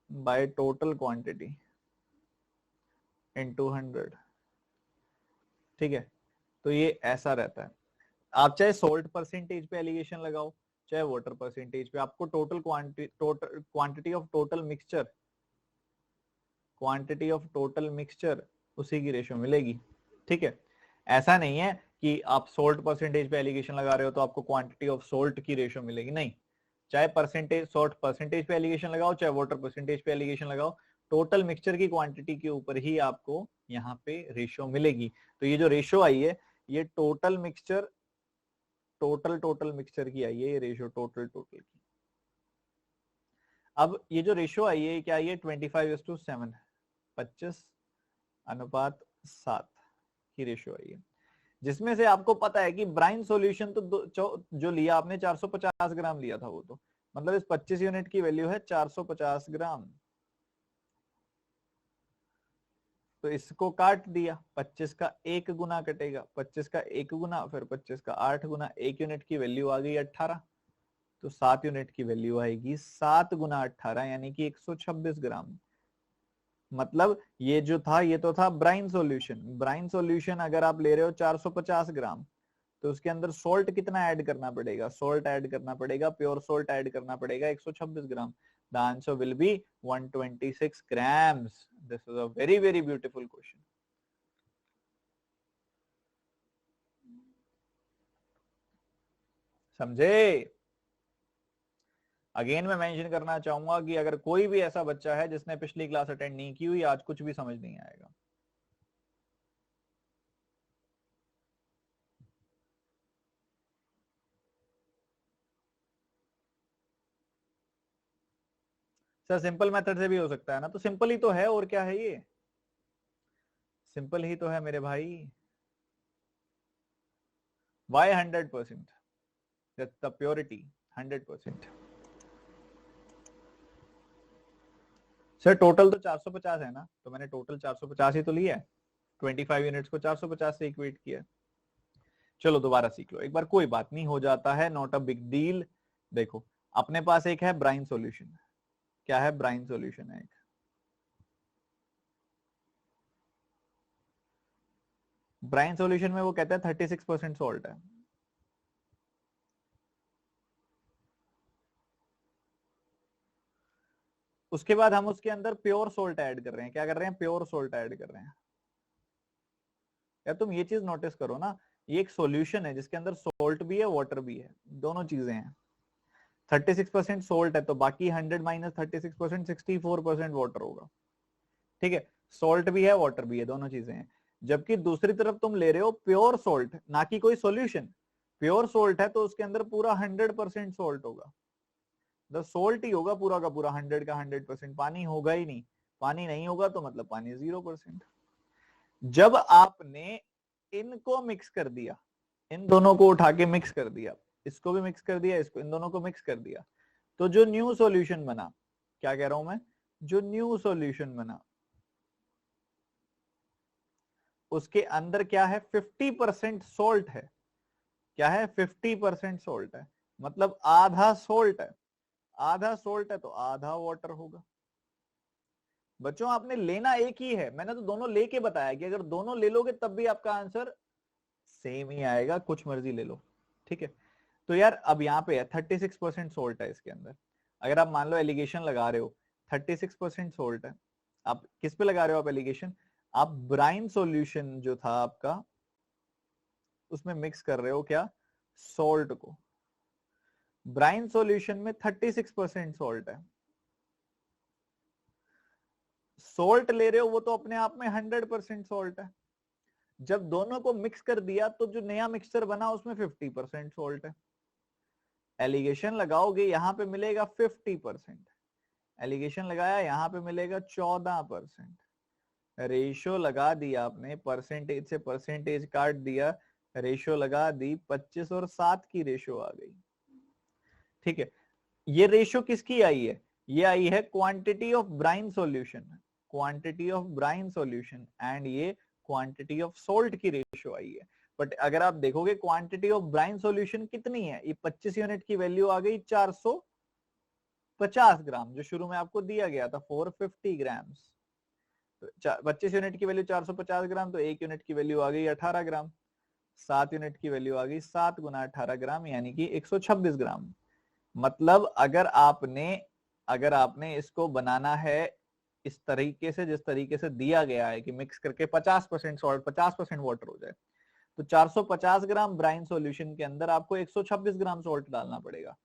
by total quantity into 100, ठीक है। तो ये ऐसा रहता है। आप चाहे सोल्ट परसेंटेज पे एलिगेशन लगाओ, चाहे वाटर परसेंटेज पे, आपको total quantity of total mixture, quantity of total mixture उसी की रेशो मिलेगी, ठीक है। ऐसा नहीं है कि आप सोल्ट परसेंटेज पे एलिगेशन लगा रहे हो तो आपको क्वांटिटी ऑफ सोल्ट की रेशो मिलेगी, नहीं। चाहे परसेंटेज सोल्ट परसेंटेज पे एलिगेशन लगाओ, चाहे वाटर परसेंटेज पे एलिगेशन लगाओ, टोटल मिक्सचर की क्वांटिटी के ऊपर ही आपको यहाँ पे रेशो मिलेगी। तो ये जो रेशो आई है, ये टोटल मिक्सचर, टोटल मिक्सचर की आई है ये रेशो, टोटल की। अब ये जो रेशो आई है क्या आई है, 25:7, 25:7 की रेशो आई है, जिसमें से आपको पता है कि ब्राइन सॉल्यूशन तो जो लिया आपने 450 ग्राम लिया था, वो तो मतलब इस 25 यूनिट की वैल्यू है 450 ग्राम। तो इसको काट दिया, 25 का 1 गुना कटेगा, 25 का 1 गुना, फिर 25 का 8 गुना, 1 यूनिट की वैल्यू आ गई 18, तो 7 यूनिट की वैल्यू आएगी 7 गुना 18 यानी कि 126 ग्राम। मतलब ये जो था ये तो था ब्राइन सॉल्यूशन। ब्राइन सॉल्यूशन अगर आप ले रहे हो 450 ग्राम, तो उसके अंदर सोल्ट कितना ऐड करना पड़ेगा, सोल्ट ऐड करना पड़ेगा, प्योर सोल्ट ऐड करना पड़ेगा 126 gram. The answer will be 126 grams. This is a very very beautiful question. समझे? अगेन मैं मेंशन करना चाहूंगा कि अगर कोई भी ऐसा बच्चा है जिसने पिछली क्लास अटेंड नहीं की हुई, आज कुछ भी समझ नहीं आएगा। सर सिंपल मेथड से भी हो सकता है ना, तो सिंपल ही तो है, और क्या है, ये सिंपल ही तो है मेरे भाई। Y 100%, the purity 100%। Sir total तो 450 है ना, तो मैंने टोटल 450 ही तो लिया है, 25 यूनिट्स को 450 से इक्वेट किया। चलो दोबारा सीख लो एक बार, कोई बात नहीं, हो जाता है, नॉट अ बिग डील। देखो अपने पास एक है ब्राइन सॉल्यूशन। क्या है? ब्राइन सॉल्यूशन है एक। ब्राइन सॉल्यूशन में वो कहते हैं 36% सॉल्ट है। उसके बाद हम उसके अंदर प्योर सोल्ट ऐड कर रहे हैं। क्या कर रहे हैं? प्योर सोल्ट ऐड कर रहे हैं। या तुम ये चीज नोटिस करो ना, ये एक सॉल्यूशन है जिसके अंदर सोल्ट भी है, वाटर भी है, दोनों चीजें हैं। 36% सोल्ट है तो बाकी 100 माइनस 36% 64% वाटर होगा। ठीक है, सोल्ट भी है, वाटर भी है, दोनों चीजें हैं। जबकि दूसरी तरफ तुम ले रहे हो प्योर सोल्ट, ना कि कोई सॉल्यूशन। प्योर सोल्ट है तो उसके अंदर पूरा 100% सोल्ट होगा। द सोल्ट ही होगा पूरा का पूरा, 100 का 100%। पानी होगा ही नहीं। पानी नहीं होगा तो मतलब पानी 0%। जब आपने इनको मिक्स कर दिया, इन दोनों को उठा के मिक्स कर दिया, इसको भी मिक्स कर दिया, इसको, इन दोनों को मिक्स कर दिया, तो जो न्यू सॉल्यूशन बना, क्या कह रहा हूं मैं, जो न्यू सॉल्यूशन बना उसके अंदर क्या है? 50% सोल्ट है। क्या है? 50% सोल्ट है, मतलब आधा सोल्ट है। आधा सोल्ट है तो आधा वाटर होगा। बच्चों आपने लेना एक ही है, मैंने तो दोनों लेके बताया कि अगर दोनों ले लोगे तब भी आपका आंसर सेम ही आएगा, कुछ मर्जी ले लो। ठीक है, तो यार अब यहाँ पे है 36% सोल्ट है इसके अंदर। अगर आप मान लो एलिगेशन लगा रहे हो, 36% सोल्ट है, आप किस पे लगा रहे हो? आप एलिगेशन, आप ब्राइन सॉल्यूशन जो था आपका उसमें मिक्स कर रहे हो क्या? सोल्ट को। ब्राइन सॉल्यूशन में 36% सोल्ट है, सोल्ट ले रहे हो वो तो अपने आप में 100% सोल्ट है। जब दोनों को मिक्स कर दिया तो जो नया मिक्सचर बना उसमें 50% सोल्ट है। एलिगेशन लगाओगे यहां पे मिलेगा 50%, एलिगेशन लगाया यहां पे मिलेगा 14%। रेशो लगा दिया आपने, परसेंटेज से परसेंटेज काट दिया, रेशो लगा दी, 25 और 7 की रेशो आ गई। ठीक है, ये रेशो किसकी आई है? ये आई है quantity of brine solution, quantity of brine solution, and ये क्वांटिटी ऑफ सोल्ट की रेशो आई है। बट अगर आप देखोगे क्वांटिटी ऑफ ब्राइन सॉल्यूशन कितनी है, ये 25 यूनिट की वैल्यू आ गई 450 ग्राम, जो शुरू में आपको दिया गया था 450 ग्राम्स। 25 यूनिट की वैल्यू 450 ग्राम, तो 1 यूनिट की वैल्यू आ गई 18 ग्राम। 7 यूनिट की वैल्यू आ गई 7 गुना 18 ग्राम, यानी कि 126 ग्राम। मतलब अगर आपने इसको बनाना है इस तरीके से, जिस तरीके से दिया गया है कि मिक्स करके 50% सॉल्ट 50% वाटर हो जाए, तो 450 ग्राम ब्राइन सॉल्यूशन के अंदर आपको 126 ग्राम सॉल्ट डालना पड़ेगा।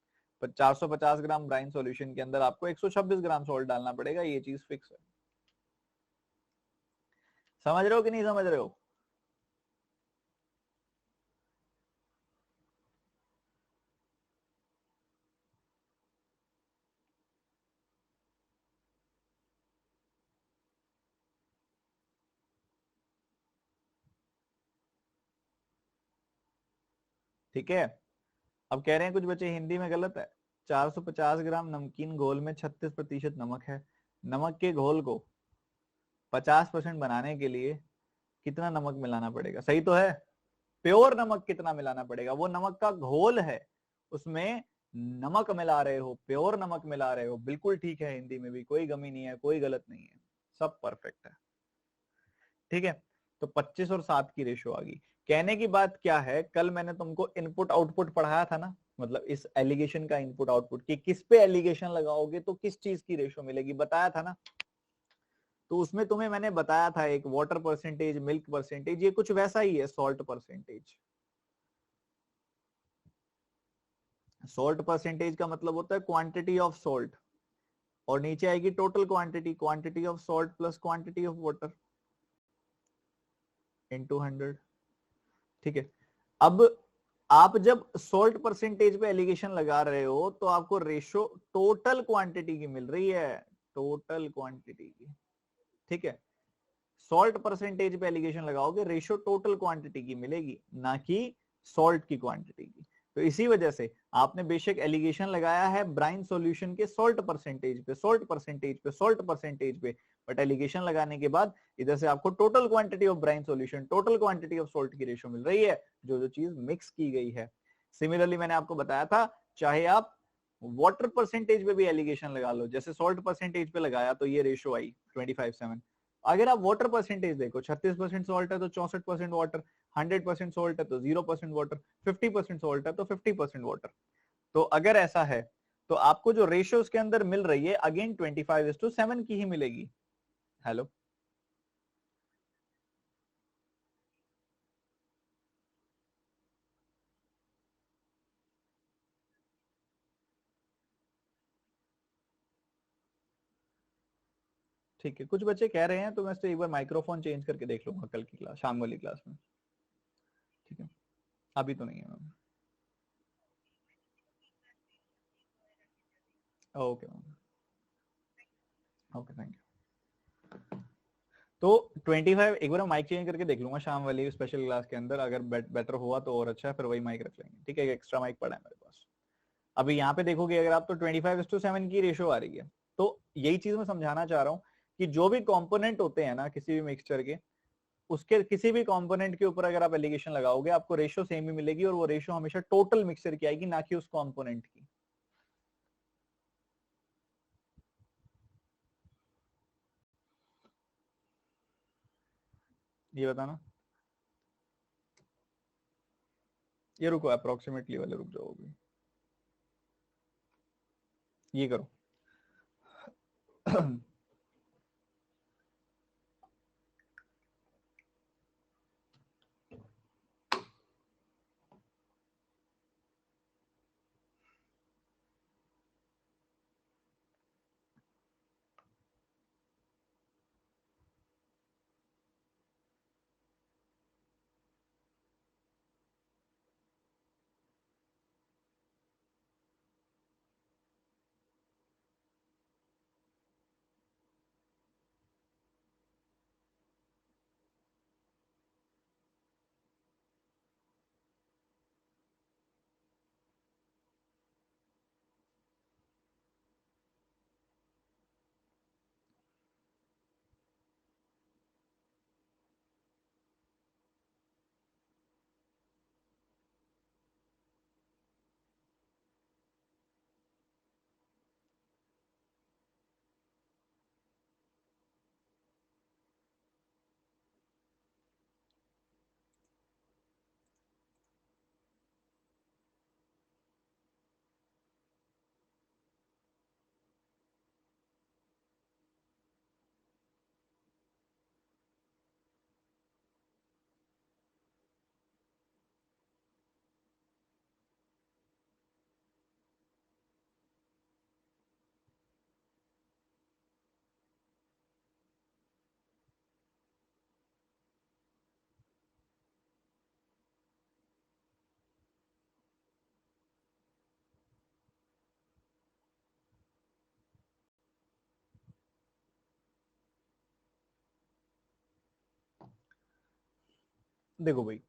पर 450 ग्राम ब्राइन सॉल्यूशन के अंदर आपको 126 ग्राम सॉल्ट डालना पड़ेगा, ये चीज फिक्स है। समझ रहे हो कि नहीं समझ रहे हो? ठीक है, अब कह रहे हैं कुछ बच्चे हिंदी में गलत है। 450 ग्राम नमकीन घोल में 36% नमक है। नमक के घोल को 50% बनाने के लिए कितना नमक मिलाना पड़ेगा? सही तो है? प्योर नमक कितना मिलाना पड़ेगा? वो नमक का घोल है, उसमें नमक मिला रहे हो, प्योर नमक मिला रहे हो, बिल्कुल ठीक है, हिंदी में भी कोई गमी नहीं है, कोई गलत नहीं है, सब परफेक्ट है। ठीक है, तो 25 और 7 की रेशो आ गई। कहने की बात क्या है, कल मैंने तुमको इनपुट आउटपुट पढ़ाया था ना, मतलब इस एलिगेशन का इनपुट आउटपुट कि किस पे एलिगेशन लगाओगे तो किस चीज की रेशो मिलेगी, बताया था ना। तो उसमें तुम्हें मैंने बताया था एक वाटर परसेंटेज, मिल्क परसेंटेज, ये कुछ वैसा ही है सॉल्ट परसेंटेज। सॉल्ट परसेंटेज का मतलब होता है क्वांटिटी ऑफ सॉल्ट, और नीचे आएगी total quantity, quantity of salt plus quantity of water into 100। ठीक है, अब आप जब सॉल्ट परसेंटेज पे एलिगेशन लगा रहे हो तो आपको रेशो टोटल क्वांटिटी की मिल रही है, टोटल क्वांटिटी की। ठीक है, सॉल्ट परसेंटेज पे एलिगेशन लगाओगे रेशो टोटल क्वांटिटी की मिलेगी, ना कि सॉल्ट की क्वांटिटी की। तो इसी वजह से आपने बेशक एलिगेशन लगाया है ब्राइन सॉल्यूशन के सॉल्ट परसेंटेज पे, सॉल्ट परसेंटेज पे, सॉल्ट परसेंटेज पे, बट एलिगेशन लगाने के बाद इधर से आपको total quantity of brine solution, total quantity of salt की रेशियो मिल रही है, जो जो चीज मिक्स की गई है। सिमिलरली मैंने आपको बताया था, चाहे आप वाटर परसेंटेज पे भी एलिगेशन लगा लो, जैसे सॉल्ट परसेंटेज पे लगाया तो ये रेशियो आई 25:7। अगर आप वाटर परसेंटेज देखो, 36% सॉल्ट है तो 64% वाटर, 100% सॉल्ट है तो 0% वाटर, 50% सॉल्ट है तो 50% वाटर। तो अगर ऐसा है तो आपको जो रेशियो उसके अंदर मिल रही है अगेन 25:7 की ही मिलेगी। हेलो, ठीक है, कुछ बच्चे कह रहे हैं तो मैं इससे एक बार माइक्रोफोन चेंज करके देख लूंगा कल की क्लास, शाम वाली क्लास में। ठीक है, अभी तो नहीं है ma'am. Okay ma'am, okay thank you. तो 25 एक बार माइक चेंज करके देख लूंगा शाम वाली स्पेशल क्लास के अंदर, अगर बेटर हुआ तो और अच्छा है, फिर वही माइक रख लेंगे। ठीक है, एक्स्ट्रा माइक पड़ा है मेरे पास। अभी यहाँ पे देखोगे अगर आप, तो 25:7 की रेशियो आ रही है। तो यही चीज मैं समझाना चाह रहा हूँ कि जो भी कंपोनेंट होते हैं ना किसी भी मिक्सचर के, उसके किसी भी कंपोनेंट के ऊपर अगर आप एलिगेशन लगाओगे आपको रेशियो सेम ही मिलेगी, और वो रेशियो हमेशा टोटल मिक्सचर की आएगी, ना कि उस कंपोनेंट की। ये बताना, ये रुको, अप्रोक्सीमेटली वाले रुक जाओगे, ये करो। देखो भाई,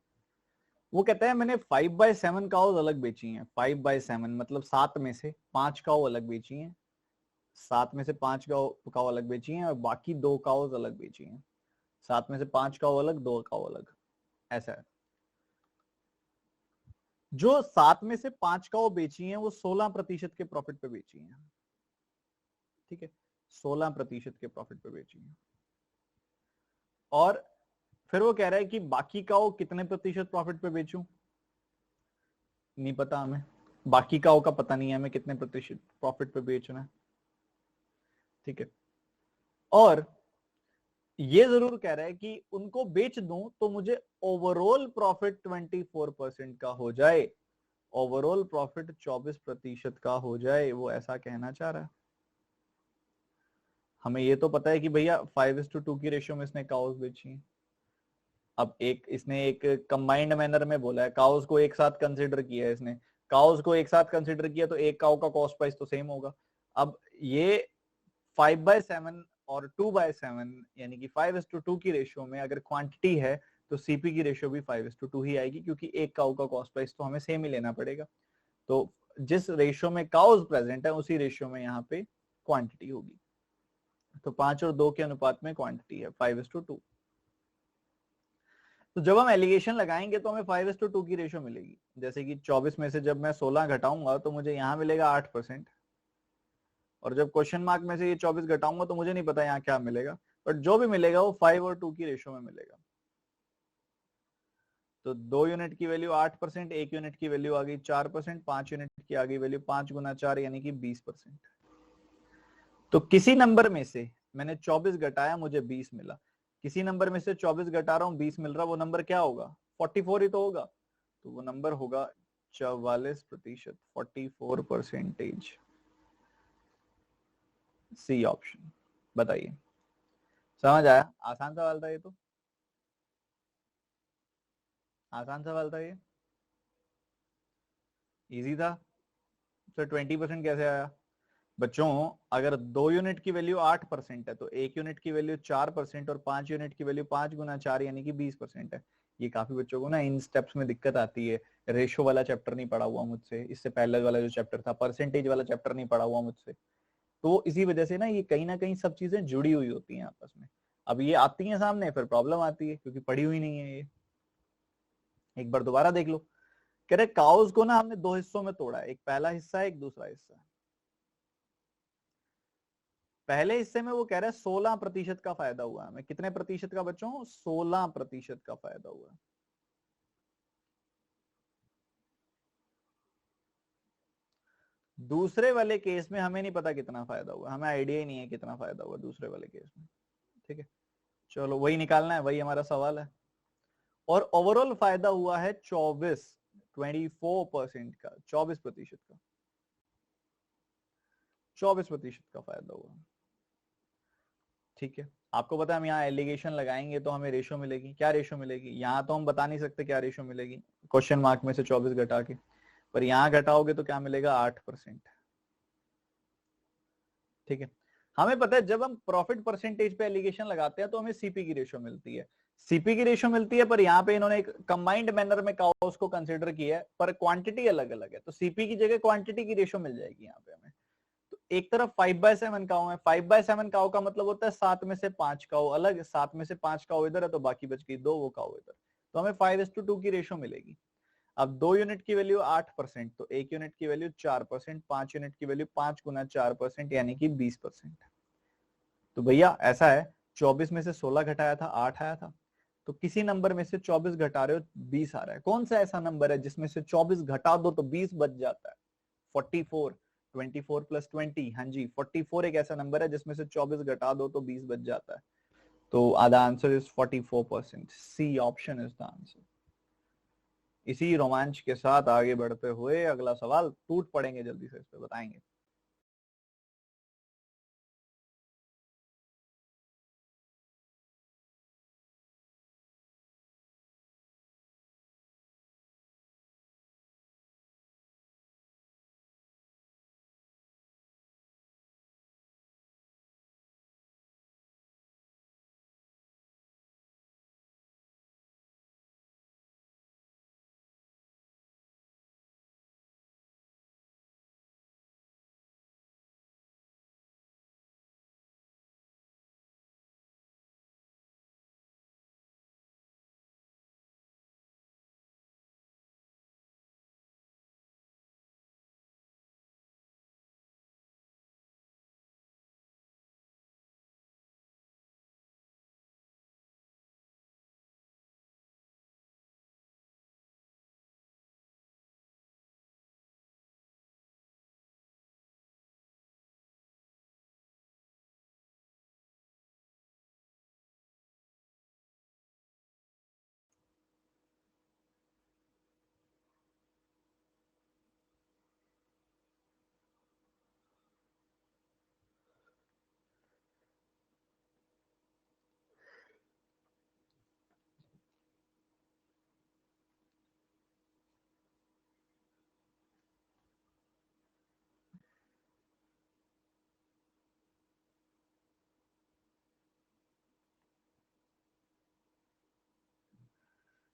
वो कहता है मैंने 5/7 काउज अलग बेची हैं। 5/7 मतलब 7 में से 5 काउ अलग बेची हैं, 7 में से 5 काउ अलग बेची हैं, और बाकी 2 काउज अलग बेची हैं। 7 में से 5 काउ अलग, 2 काउ अलग, ऐसा है। जो 7 में से 5 काउ बेची हैं वो 16% के प्रॉफिट पे बेची हैं। ठीक है, 16% के प्रॉफिट पे बेची हैं। और फिर वो कह रहा है कि बाकी काउ कितने प्रतिशत प्रॉफिट पे बेचूं, नहीं पता हमें, बाकी काउ का पता नहीं है हमें कितने प्रतिशत प्रॉफिट पे बेचना है। ठीक है, और ये जरूर कह रहा है कि उनको बेच दूं तो मुझे ओवरऑल प्रॉफिट 24% का हो जाए, ओवरऑल प्रॉफिट 24% का हो जाए, वो ऐसा कहना चाह रहा है। हमें ये तो पता है कि भैया 5:2 की रेशियो में इसने काउस बेची है। अब एक इसने एक कंबाइंड मैनर में बोला है, काउस को एक साथ कंसिडर किया है इसने, काउस को एक साथ कंसिडर किया तो एक काउ का कॉस्ट प्राइस तो सेम होगा। अब ये 5/7 और 2/7 यानी कि 5:2 की रेशियो में अगर क्वांटिटी है तो सीपी की रेशियो भी 5:2 ही आएगी, क्योंकि एक काउ का कॉस्ट प्राइस तो हमें सेम ही लेना पड़ेगा। तो जिस रेशियो में काउज प्रेजेंट है उसी रेशियो में यहाँ पे क्वांटिटी होगी। तो 5 और 2 के अनुपात में क्वांटिटी है 5:2। तो जब हम एलिगेशन लगाएंगे तो हमें 5:2 की रेशो मिलेगी। जैसे कि 24 में से जब मैं 16 घटाऊंगा तो मुझे यहाँ मिलेगा 8%, और जब क्वेश्चन मार्क में से ये 24 घटाऊंगा तो मुझे नहीं पता यहाँ क्या मिलेगा, बट जो भी मिलेगा वो 5 और 2 की रेशो में मिलेगा। तो 2 यूनिट की वैल्यू 8%, 1 यूनिट की वैल्यू आ गई 4%, 5 यूनिट की आ गई वैल्यू 5 गुना 4 यानी कि 20%। तो किसी नंबर में से मैंने 24 घटाया, मुझे 20 मिला। किसी नंबर में से 24 घटा रहा हूँ 20 मिल रहा, वो नंबर क्या होगा? 44 ही तो होगा। तो वो नंबर होगा 44%, 44%। C option. बताइए, समझ आया? आसान सवाल था ये, तो आसान सवाल था ये, इजी था। तो 20% कैसे आया? बच्चों, अगर 2 यूनिट की वैल्यू 8% है तो 1 यूनिट की वैल्यू 4% और 5 यूनिट की वैल्यू 5 गुना 4 यानी कि 20% है। ये काफी बच्चों को ना इन स्टेप्स में दिक्कत आती है। रेशो वाला चैप्टर नहीं पढ़ा हुआ मुझसे, इससे पहले वाला जो चैप्टर था परसेंटेज वाला चैप्टर नहीं पढ़ा हुआ मुझसे, तो इसी वजह से ना ये कहीं ना कहीं सब चीजें जुड़ी हुई होती हैं आपस में। अब ये आती है सामने फिर प्रॉब्लम आती है क्योंकि पढ़ी हुई नहीं है ये। एक बार दोबारा देख लो। कह रहे काउस को ना हमने 2 हिस्सों में तोड़ा है, एक पहला हिस्सा है, एक दूसरा हिस्सा है। पहले हिस्से में वो कह रहा है 16% का फायदा हुआ हमें। कितने प्रतिशत का बच्चों? 16% का फायदा हुआ। दूसरे वाले केस में हमें नहीं पता कितना फायदा हुआ, हमें आइडिया ही नहीं है कितना फायदा हुआ दूसरे वाले केस में। ठीक है, चलो वही निकालना है, वही हमारा सवाल है। और ओवरऑल फायदा हुआ है 24% का, 24% का, 24% का फायदा हुआ। ठीक है, आपको पता है हम यहाँ एलिगेशन लगाएंगे तो हमें रेशो मिलेगी। क्या रेशो मिलेगी? यहाँ तो हम बता नहीं सकते क्या रेशो मिलेगी क्वेश्चन मार्क में से 24 घटा के, पर यहाँ घटाओगे तो क्या मिलेगा? 8%। ठीक है, हमें पता है जब हम प्रॉफिट परसेंटेज पे एलिगेशन लगाते हैं तो हमें सीपी की रेशो मिलती है। सीपी की रेशो मिलती है, पर यहाँ पे इन्होंने एक कंबाइंड मैनर में काउस को कंसिडर किया है, पर क्वांटिटी अलग अलग है, तो सीपी की जगह क्वांटिटी की रेशो मिल जाएगी यहाँ पे हमें। तो एक तरफ 5/7 काउ है, 5/7 काउ का मतलब होता है 7 में से 5 काउ अलग, 7 में से 5 काउ इधर है तो बाकी बच गई 2 वो काउ इधर, तो हमें 5:2 की रेशो मिलेगी। अब 2 यूनिट की वैल्यू 8%, तो 1 यूनिट की वैल्यू 4%, 5 यूनिट की वैल्यू 5 गुना 4% यानी कि 20%। तो भैया ऐसा है, 24 में से 16 घटाया था 8 आया था, तो किसी नंबर में से 24 घटा रहे हो 20 आ रहा है। कौन सा ऐसा नंबर है जिसमें से 24 घटा दो तो 20 बच जाता है? 44, 24 + 20, हाँ जी 44 एक ऐसा नंबर है जिसमें से 24 घटा दो तो 20 बच जाता है। तो the answer is 44%। C option is the answer. इसी रोमांच के साथ आगे बढ़ते हुए अगला सवाल टूट पड़ेंगे जल्दी से, इस पे बताएंगे।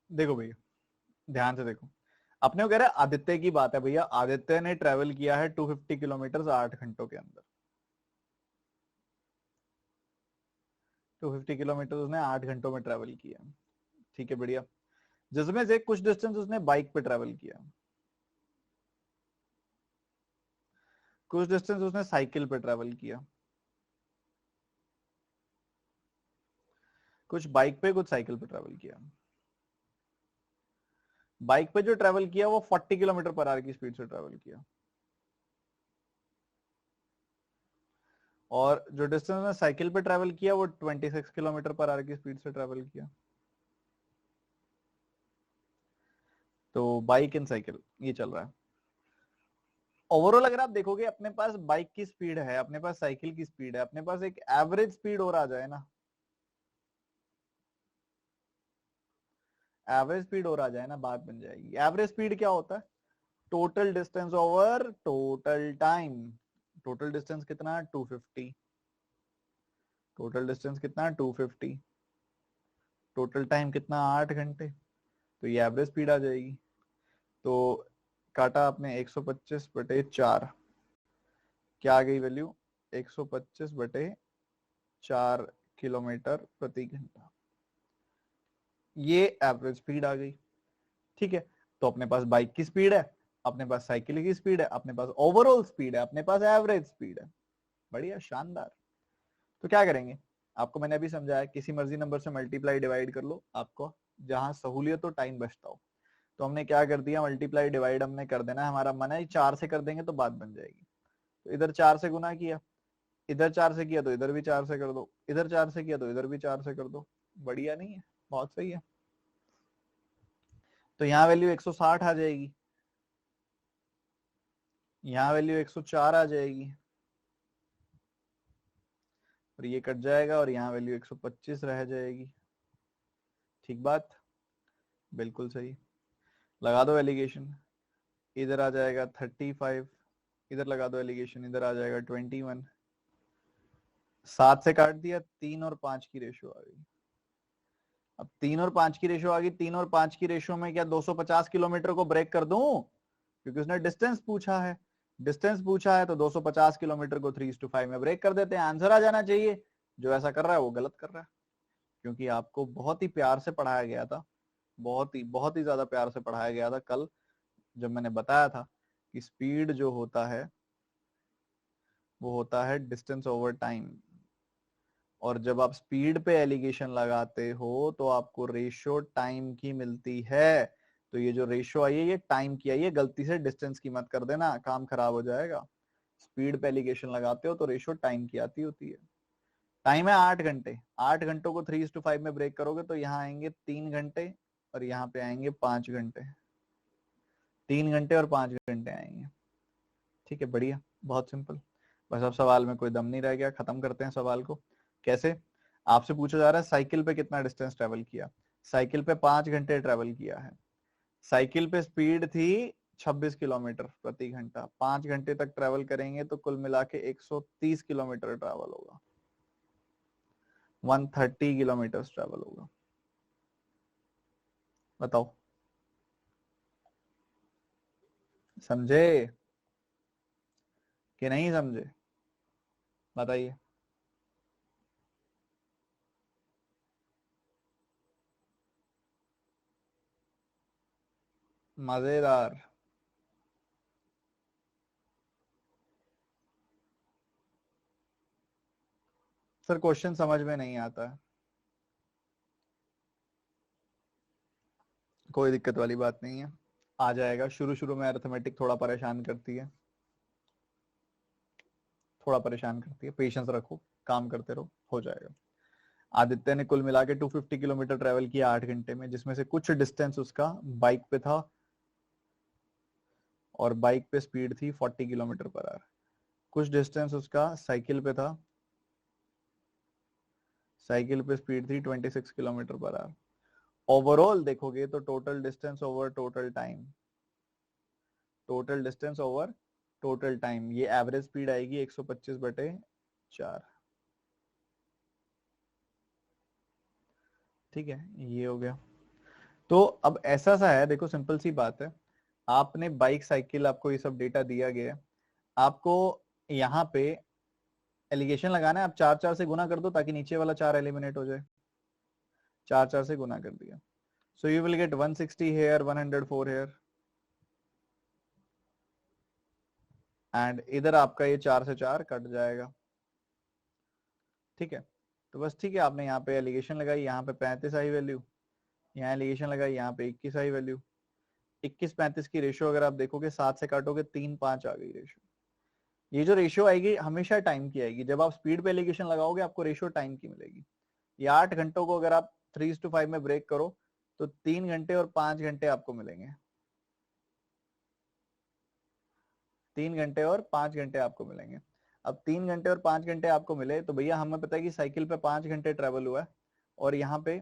देखो भैया, ध्यान से देखो, अपने को कह रहा है आदित्य की बात है। भैया आदित्य ने ट्रेवल किया है 250 किलोमीटर 8 घंटों के अंदर। 250 किलोमीटर उसने 8 घंटों में ट्रेवल किया। ठीक है, बढ़िया। जिसमें से कुछ डिस्टेंस उसने बाइक पे ट्रेवल किया, कुछ डिस्टेंस उसने साइकिल पे ट्रेवल किया, कुछ बाइक पे कुछ साइकिल पे ट्रेवल किया। बाइक पे जो ट्रेवल किया वो 40 किलोमीटर पर आवर की स्पीड से ट्रेवल किया, और जो डिस्टेंस में साइकिल पे ट्रेवल किया वो 26 किलोमीटर पर आवर की स्पीड से ट्रेवल किया। तो बाइक एंड साइकिल ये चल रहा है। ओवरऑल अगर आप देखोगे अपने पास बाइक की स्पीड है, अपने पास साइकिल की स्पीड है, अपने पास एक एवरेज स्पीड और आ जाए ना, एवरेज स्पीड और आ जाए ना, बात बन जाएगी। एवरेज स्पीड क्या होता है? Total distance over total time. Total distance कितना? 250। टोटल डिस्टेंस कितना? 250। टोटल टाइम कितना? 8 घंटे। तो ये एवरेज स्पीड आ जाएगी। तो काटा आपने 125 बटे 4, क्या आ गई वैल्यू? 125 बटे 4 किलोमीटर प्रति घंटा। ये एवरेज स्पीड आ गई। ठीक है, तो अपने पास बाइक की स्पीड है, अपने पास साइकिल की स्पीड है, अपने पास ओवरऑल स्पीड है, अपने पास एवरेज स्पीड है। बढ़िया, शानदार। तो क्या करेंगे? आपको मैंने अभी समझाया, किसी मर्जी नंबर से मल्टीप्लाई डिवाइड कर लो, आपको जहां सहूलियत और टाइम बचता हो। तो हमने क्या कर दिया, मल्टीप्लाई डिवाइड हमने कर देना है, हमारा मन है 4 से कर देंगे तो बात बन जाएगी। तो इधर 4 से गुना किया, इधर 4 से किया तो इधर भी 4 से कर दो, इधर 4 से किया तो इधर भी 4 से कर दो। बढ़िया नहीं है? बहुत सही है। तो यहाँ वैल्यू 160 आ जाएगी, यहाँ वैल्यू 104 आ जाएगी, और ये कट जाएगा और यहाँ वैल्यू 125 रह जाएगी। ठीक बात? बिल्कुल सही। लगा दो एलिगेशन, इधर आ जाएगा 35, इधर लगा दो एलिगेशन, इधर आ जाएगा 21। 7 से काट दिया, 3 और 5 की रेशो आ गई। अब 3 और 5 की रेशो आ गई, 3 और 5 की रेशो में क्या 250 किलोमीटर को ब्रेक कर दूं? क्योंकि उसने डिस्टेंस पूछा है, डिस्टेंस पूछा है तो 250 किलोमीटर को 3:5 में ब्रेक कर देते हैं, आंसर आ जाना चाहिए। जो ऐसा कर रहा है वो गलत कर रहा है, क्योंकि आपको बहुत ही प्यार से पढ़ाया गया था, बहुत ही ज्यादा प्यार से पढ़ाया गया था कल, जब मैंने बताया था कि स्पीड जो होता है वो होता है डिस्टेंस ओवर टाइम, और जब आप स्पीड पे एलिगेशन लगाते हो तो आपको रेशियो टाइम की मिलती है। तो ये जो रेशियो आई है ये टाइम की आई है, गलती से डिस्टेंस की मत कर देना, काम खराब हो जाएगा। स्पीड पे एलिगेशन लगाते हो तो रेशियो टाइम की आती होती है। टाइम है 8 घंटे, 8 घंटों को 3:5 में ब्रेक करोगे तो यहाँ आएंगे 3 घंटे और यहाँ पे आएंगे 5 घंटे, 3 घंटे और 5 घंटे आएंगे। ठीक है, बढ़िया, बहुत सिंपल। बस अब सवाल में कोई दम नहीं रह गया, खत्म करते हैं सवाल को। कैसे? आपसे पूछा जा रहा है साइकिल पे कितना डिस्टेंस ट्रेवल किया। साइकिल पे 5 घंटे ट्रेवल किया है, साइकिल पे स्पीड थी 26 किलोमीटर प्रति घंटा, 5 घंटे तक ट्रेवल करेंगे तो कुल मिला के 130 किलोमीटर ट्रेवल होगा, 130 किलोमीटर ट्रेवल होगा। बताओ, समझे कि नहीं समझे? बताइए। मजेदार। सर क्वेश्चन समझ में नहीं आता है, कोई दिक्कत वाली बात नहीं है, आ जाएगा। शुरू शुरू में अरिथमेटिक थोड़ा परेशान करती है, थोड़ा परेशान करती है, पेशेंस रखो, काम करते रहो, हो जाएगा। आदित्य ने कुल मिला के 250 किलोमीटर ट्रेवल किया 8 घंटे में, जिसमें से कुछ डिस्टेंस उसका बाइक पे था और बाइक पे स्पीड थी 40 किलोमीटर पर आवर, कुछ डिस्टेंस उसका साइकिल पे था, साइकिल पे स्पीड थी 26 किलोमीटर पर आवर। ओवरऑल देखोगे तो total distance over total time, total distance over total time, ये एवरेज स्पीड आएगी 125 बटे 4। ठीक है, ये हो गया। तो अब ऐसा सा है, देखो सिंपल सी बात है, आपने बाइक साइकिल, आपको ये सब डेटा दिया गया है, आपको यहाँ पे एलिगेशन लगाना है, आप 4 से गुना कर दो ताकि नीचे वाला 4 एलिमिनेट हो जाए। 4 से गुना कर दिया, so you will get 160 here, 104 here, and इधर आपका ये 4 से 4 कट जाएगा। ठीक है, तो बस ठीक है, आपने यहाँ पे एलिगेशन लगाई, यहाँ पे 35 आई वैल्यू, यहाँ एलिगेशन लगाई, यहाँ पे 21 आई वैल्यू। 21-35 की रेशियो अगर आप देखोगे, 7 से काटोगे 3-5 आ गई रेशियो। ये जो रेशियो आएगी हमेशा टाइम की आएगी, जब आप स्पीड पे एलिगेशन लगाओगे आपको रेशियो टाइम की मिलेगी। ये 8 घंटों को अगर आप 3:5 में ब्रेक करो तो 3 घंटे और 5 घंटे आपको मिलेंगे। 3 घंटे और 5 घंटे आपको मिलेंगे। अब 3 घंटे और 5 घंटे आपको मिले तो भैया हमें पता है कि साइकिल पे 5 घंटे ट्रेवल हुआ है, और यहाँ पे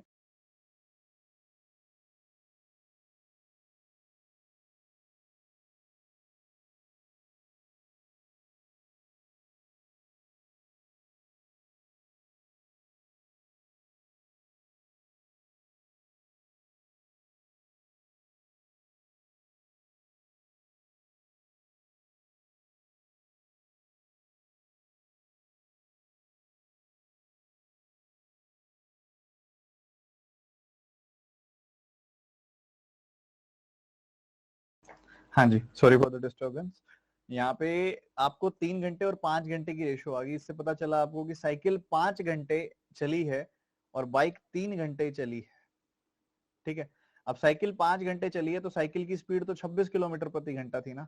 हाँ जी, सॉरी फॉर द डिस्टर्बेंस। यहाँ पे आपको 3 घंटे और 5 घंटे की रेशो आ गई। इससे पता चला आपको कि साइकिल 5 घंटे चली है और बाइक 3 घंटे चली है। ठीक है, अब साइकिल 5 घंटे चली है तो साइकिल की स्पीड तो 26 किलोमीटर प्रति घंटा थी ना।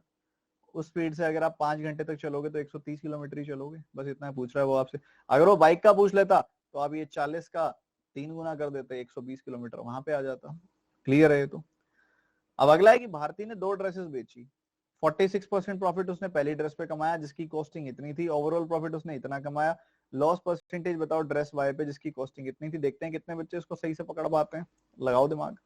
उस स्पीड से अगर आप 5 घंटे तक चलोगे तो 130 किलोमीटर ही चलोगे। बस इतना पूछ रहा है वो आपसे। अगर वो बाइक का पूछ लेता तो आप ये 40 का 3 गुना कर देते, 120 किलोमीटर वहां पे आ जाता। क्लियर है ये तो। अब अगला है कि भारती ने 2 ड्रेसेस बेची, 46% प्रॉफिट उसने पहली ड्रेस पे कमाया जिसकी कॉस्टिंग इतनी थी, ओवरऑल प्रॉफिट उसने इतना कमाया। लॉस परसेंटेज बताओ ड्रेस वाई पे जिसकी कॉस्टिंग इतनी थी। देखते हैं कितने बच्चे इसको सही से पकड़ पाते हैं, लगाओ दिमाग।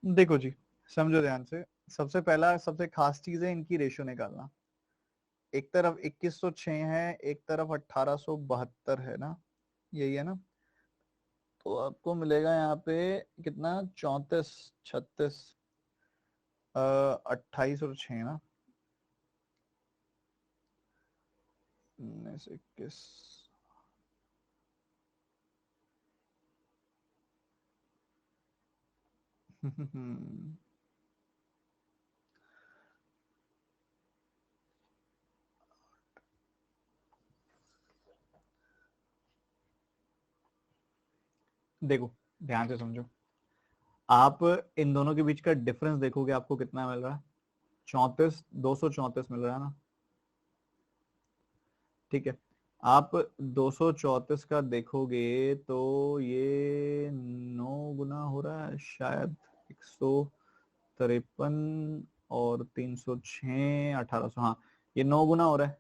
देखो जी, समझो ध्यान से। सबसे पहला सबसे खास चीज है इनकी रेशियो निकालना। एक तरफ 2106 है, एक तरफ 1872 है ना, यही है ना। तो आपको मिलेगा यहाँ पे कितना, 34, 36, 28 और 6 ना, 19, 21। देखो ध्यान से समझो, आप इन दोनों के बीच का डिफरेंस देखोगे आपको कितना मिल रहा है, 34, 234 मिल रहा है ना। ठीक है, आप 234 का देखोगे तो ये 9 गुना हो रहा है शायद, 153 और 306, 1800, हाँ ये 9 गुना हो रहा है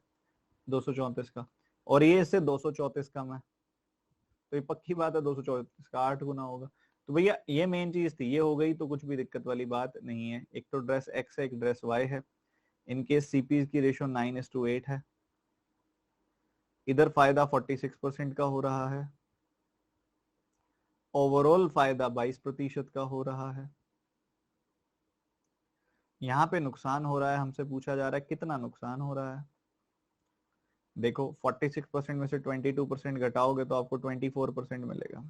234 का, और ये इससे 234 कम है, तो ये पक्की बात है 234 का 8 गुना होगा। तो भैया ये मेन चीज थी, ये हो गई तो कुछ भी दिक्कत वाली बात नहीं है। एक तो ड्रेस एक्स है, एक ड्रेस वाई है, इनके सीपी की रेशियो 9:8 है। इधर फायदा 46% का हो रहा है, ओवरऑल फायदा 22% का हो रहा है। यहाँ पे नुकसान हो रहा है, हमसे पूछा जा रहा है कितना नुकसान हो रहा है। देखो 46% में से 22% घटाओगे तो आपको 24% मिलेगा।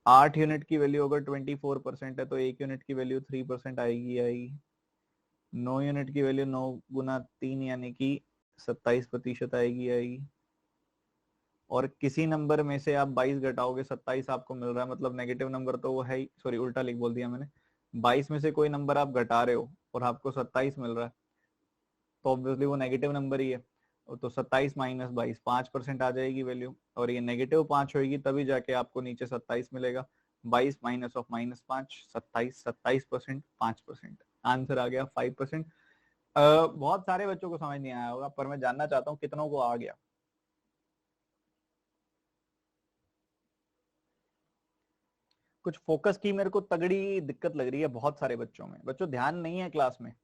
8 यूनिट की वैल्यू अगर 24% है तो 1 यूनिट की वैल्यू 3% आएगी। 9 यूनिट की वैल्यू 9 गुना 3 यानी कि 27% आएगी। और किसी नंबर में से आप 22 घटाओगे 27 आपको मिल रहा है, मतलब नेगेटिव नंबर तो वो है ही, सॉरी उल्टा लिख बोल दिया मैंने। 22 में से कोई नंबर आप घटा रहे हो और आपको 27 मिल रहा है तो ऑब्वियसली वो नेगेटिव नंबर ही है। तो 27 माइनस 22 5% आ जाएगी वैल्यू, और ये -5 होगी तभी जाके आपको नीचे 27 मिलेगा। 22 माइनस ऑफ -5 27, 27% 5%, आंसर आ गया 5%। बहुत सारे बच्चों को समझ नहीं आया होगा, पर मैं जानना चाहता हूँ कितनों को आ गया। कुछ फोकस की मेरे को तगड़ी दिक्कत लग रही है बहुत सारे बच्चों में, बच्चों ध्यान नहीं है क्लास में,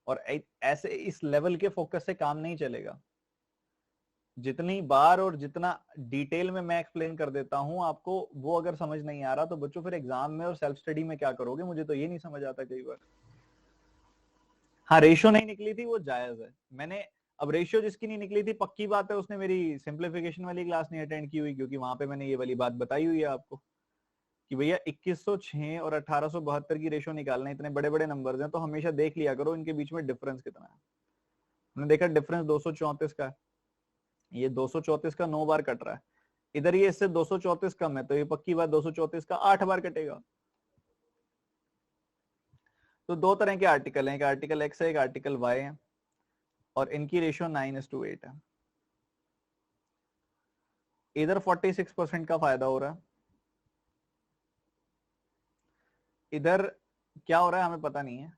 और ऐसे इस लेवल के फोकस से काम नहीं चलेगा। जितनी बार और जितना डिटेल में मैं एक्सप्लेन कर देता हूं आपको, वो अगर समझ नहीं आ रहा तो बच्चों फिर एग्जाम में और सेल्फ स्टडी में क्या करोगे, मुझे तो ये नहीं समझ आता कई बार। हाँ रेशियो नहीं निकली थी वो जायज है, मैंने अब रेशियो जिसकी नहीं निकली थी पक्की बात है उसने मेरी सिंप्लीफिकेशन वाली क्लास नहीं अटेंड की हुई, क्योंकि वहां पे मैंने ये वाली बात बताई हुई है आपको कि भैया 2106 और 1872 की रेशियो निकालना है, इतने बड़े बड़े नंबर्स हैं तो हमेशा देख लिया करो इनके बीच में डिफरेंस कितना है। हमने देखा डिफरेंस 234 का है, ये 234 का 9 बार कट रहा है, इधर ये इससे 234 कम है तो ये पक्की बात 234 का 8 बार कटेगा। तो दो तरह के आर्टिकल हैं, एक आर्टिकल एक्स है एक आर्टिकल वाई है, और इनकी रेशियो 9:8 है। इधर 46% का फायदा हो रहा है, इधर क्या हो रहा है हमें पता नहीं है।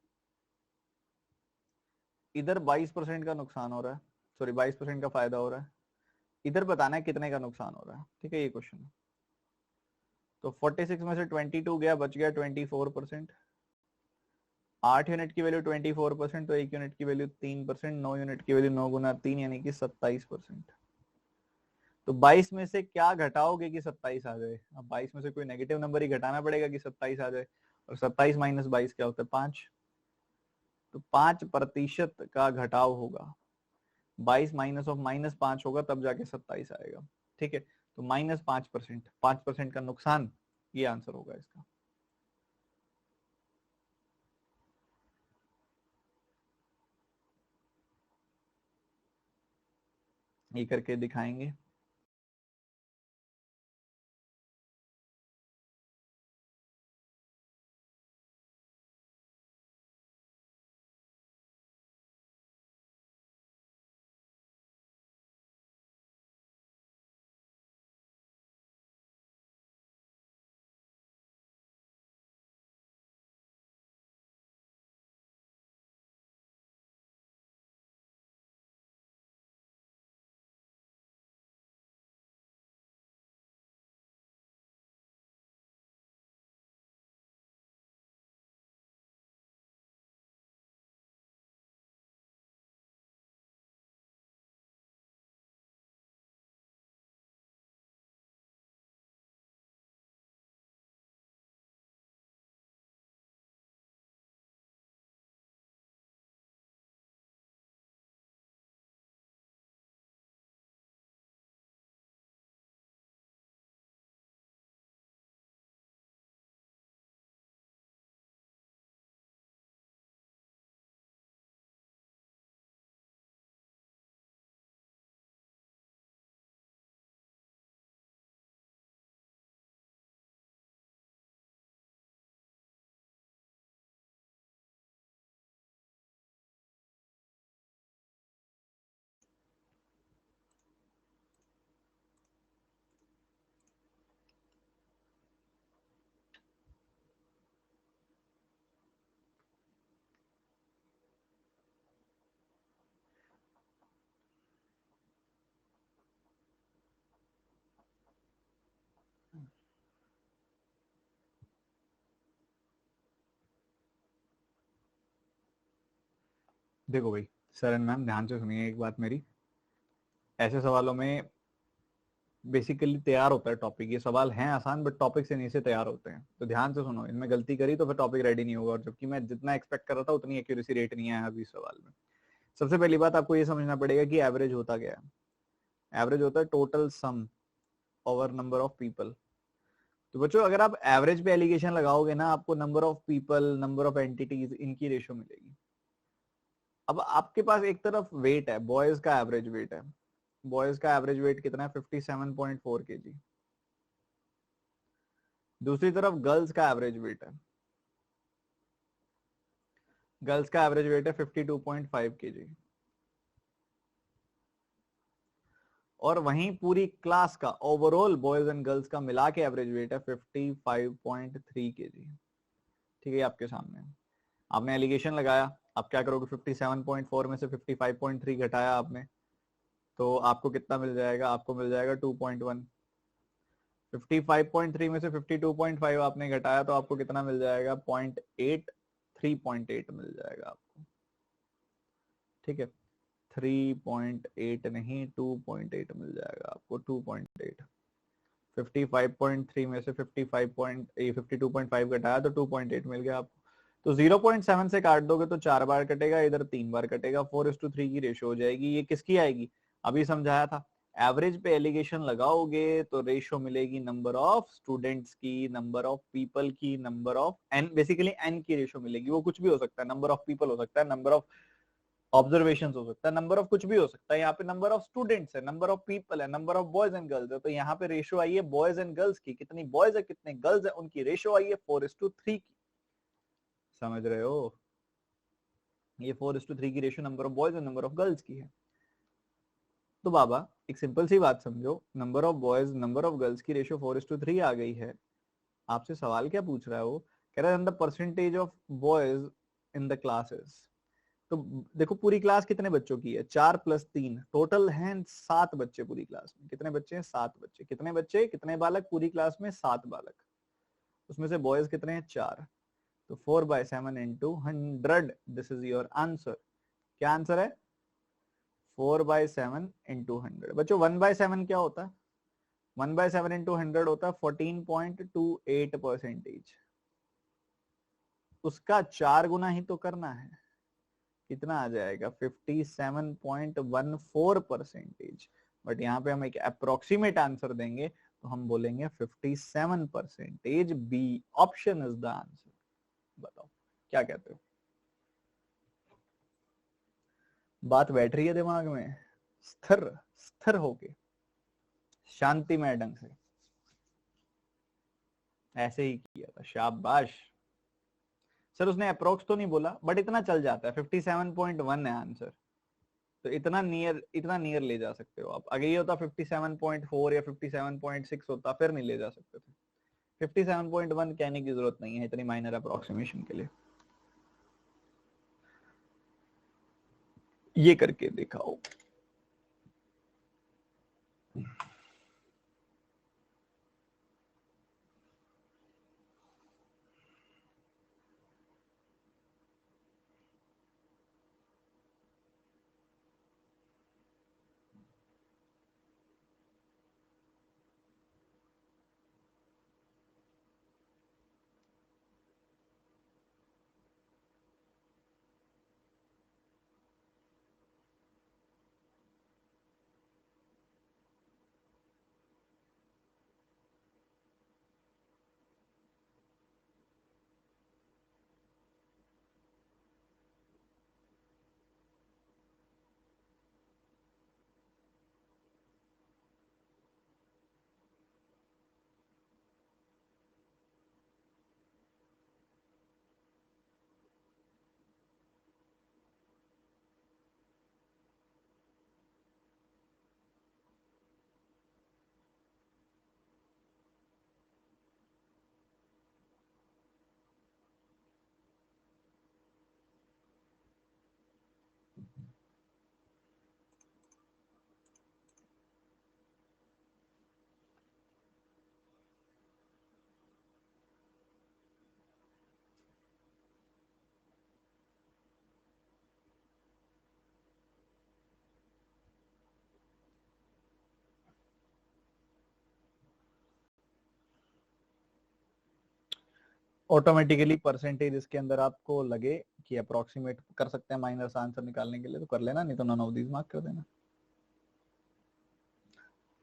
इधर 22% का नुकसान हो रहा है, सॉरी 22% का फायदा हो रहा है, इधर बताना है कितने का नुकसान हो रहा है, ठीक है ये क्वेश्चन है। तो 46 में से 22 गया, बच गया 24%। 8 यूनिट की वैल्यू 24%, तो 1 यूनिट की वैल्यू 3%, 9 यूनिट की वैल्यू 9 गुना 3 यानी कि 27%। तो 22 में से क्या घटाओगे कि 27 आ जाए, अब 22 में से कोई नेगेटिव नंबर ही घटाना पड़ेगा कि 27 आ जाए, और 27 माइनस 22 क्या होता है 5, तो 5% का घटाव होगा। 22 माइनस ऑफ -5 होगा तब जाके 27 आएगा, ठीक है। तो -5%, 5% का नुकसान, ये आंसर होगा इसका। ये करके दिखाएंगे। देखो भाई सर एंड मैम ध्यान से सुनिए एक बात मेरी। ऐसे सवालों में बेसिकली तैयार होता है टॉपिक। ये सवाल हैं आसान बट टॉपिक से नहीं से तैयार होते हैं, तो ध्यान से सुनो। इनमें गलती करी तो फिर टॉपिक रेडी नहीं होगा, और जबकि मैं जितना एक्सपेक्ट कर रहा था उतनी एक्यूरेसी रेट नहीं आया अभी इस सवाल में। सबसे पहली बात आपको ये समझना पड़ेगा कि एवरेज होता क्या है। एवरेज होता है total sum over number of people. तो बच्चों अगर आप एवरेज पे एलिगेशन लगाओगे ना, आपको number of people, number of entities, इनकी रेशो मिलेगी। अब आपके पास एक तरफ वेट है, बॉयज का एवरेज वेट है। बॉयज का एवरेज वेट कितना है? 57.4 kg। दूसरी तरफ गर्ल्स का एवरेज वेट है। गर्ल्स का एवरेज वेट है 52.5 kg। और वहीं पूरी क्लास का ओवरऑल बॉयज एंड गर्ल्स का मिला के एवरेज वेट है 55.3 kg। ठीक है, आपके सामने आपने एलिगेशन लगाया। आप क्या करोगे? 57.4 में से 55.3 घटाया आपने, तो आपको कितना मिल जाएगा? आपको मिल जाएगा 2.1। 55.3 में से 52.5 आपने घटाया तो आपको कितना मिल जाएगा? 0.8। 3.8 मिल जाएगा आपको। ठीक है, 3.8 नहीं 2.8 मिल जाएगा आपको। 2.8। 55.3 में से 52.5 घटाया तो 2.8 मिल गया आपको। तो 0.7 से काट दोगे तो 4 बार कटेगा, इधर 3 बार कटेगा। 4:3 की रेशो हो जाएगी। ये किसकी आएगी? अभी समझाया था। एवरेज पे एलिगेशन लगाओगे तो रेशो मिलेगी नंबर ऑफ स्टूडेंट्स की, नंबर ऑफ पीपल की, number of N, basically N की रेशो मिलेगी। वो कुछ भी हो सकता है, नंबर ऑफ पीपल हो सकता है, नंबर ऑफ ऑब्जर्वेशन हो सकता है, नंबर ऑफ कुछ भी हो सकता है। यहाँ पे नंबर ऑफ स्टूडेंट्स है, नंबर ऑफ पीपल है, number of boys and girls है। तो यहाँ पे रेशियो आई है बॉयज एंड गर्ल्स की। कितनी बॉयज है कितने गर्ल्स है, उनकी रेशियो आई है 4:3 की। समझ रहे हो? ये 4:3 की ratio number of boys and number of girls की है। तो बाबा एक सिंपल सी बात समझो, number of boys number of girls की रेशियो 4:3 आ गई है। आपसे सवाल क्या पूछ रहा है वो? कह रहा है the percentage of boys in the classes. तो देखो पूरी क्लास कितने बच्चों की है? 4+3 टोटल हैं 7 बच्चे पूरी क्लास में। कितने बच्चे हैं? 7 बच्चे। कितने बच्चे, कितने बालक पूरी क्लास में? 7 बालक। उसमें से बॉयज कितने हैं? 4। तो 4/7 into 100, this is your answer. क्या आंसर है? 4/7 इंटू 100। बच्चों 1/7 क्या होता है? 1/7 इंटू 100 होता है 14.28%। उसका 4 गुना ही तो करना है। कितना आ जाएगा? 57.14%। बट यहाँ पे हम एक अप्रोक्सीमेट आंसर देंगे तो हम बोलेंगे 57%। B option is the answer. बताओ क्या कहते हो? बात बैठ रही है दिमाग में? स्थिर स्थिर होके शांतिमय ढंग से। ऐसे ही किया था, शाबाश। सर उसने अप्रोक्स तो नहीं बोला बट इतना चल जाता है। 57.1 है आंसर। तो इतना नियर ले जा सकते हो आप। अगर ये होता 57.4 या 57.6 होता फिर नहीं ले जा सकते थे। 57.1 कहने की जरूरत नहीं है इतनी माइनर अप्रोक्सीमेशन के लिए। ये करके दिखाओ। ऑटोमेटिकली परसेंटेज इसके अंदर आपको लगे कि अप्रोक्सीमेट कर सकते हैं माइनस आंसर निकालने के लिए तो कर लेना, नहीं तो नन ऑफ दीज मार्क कर देना।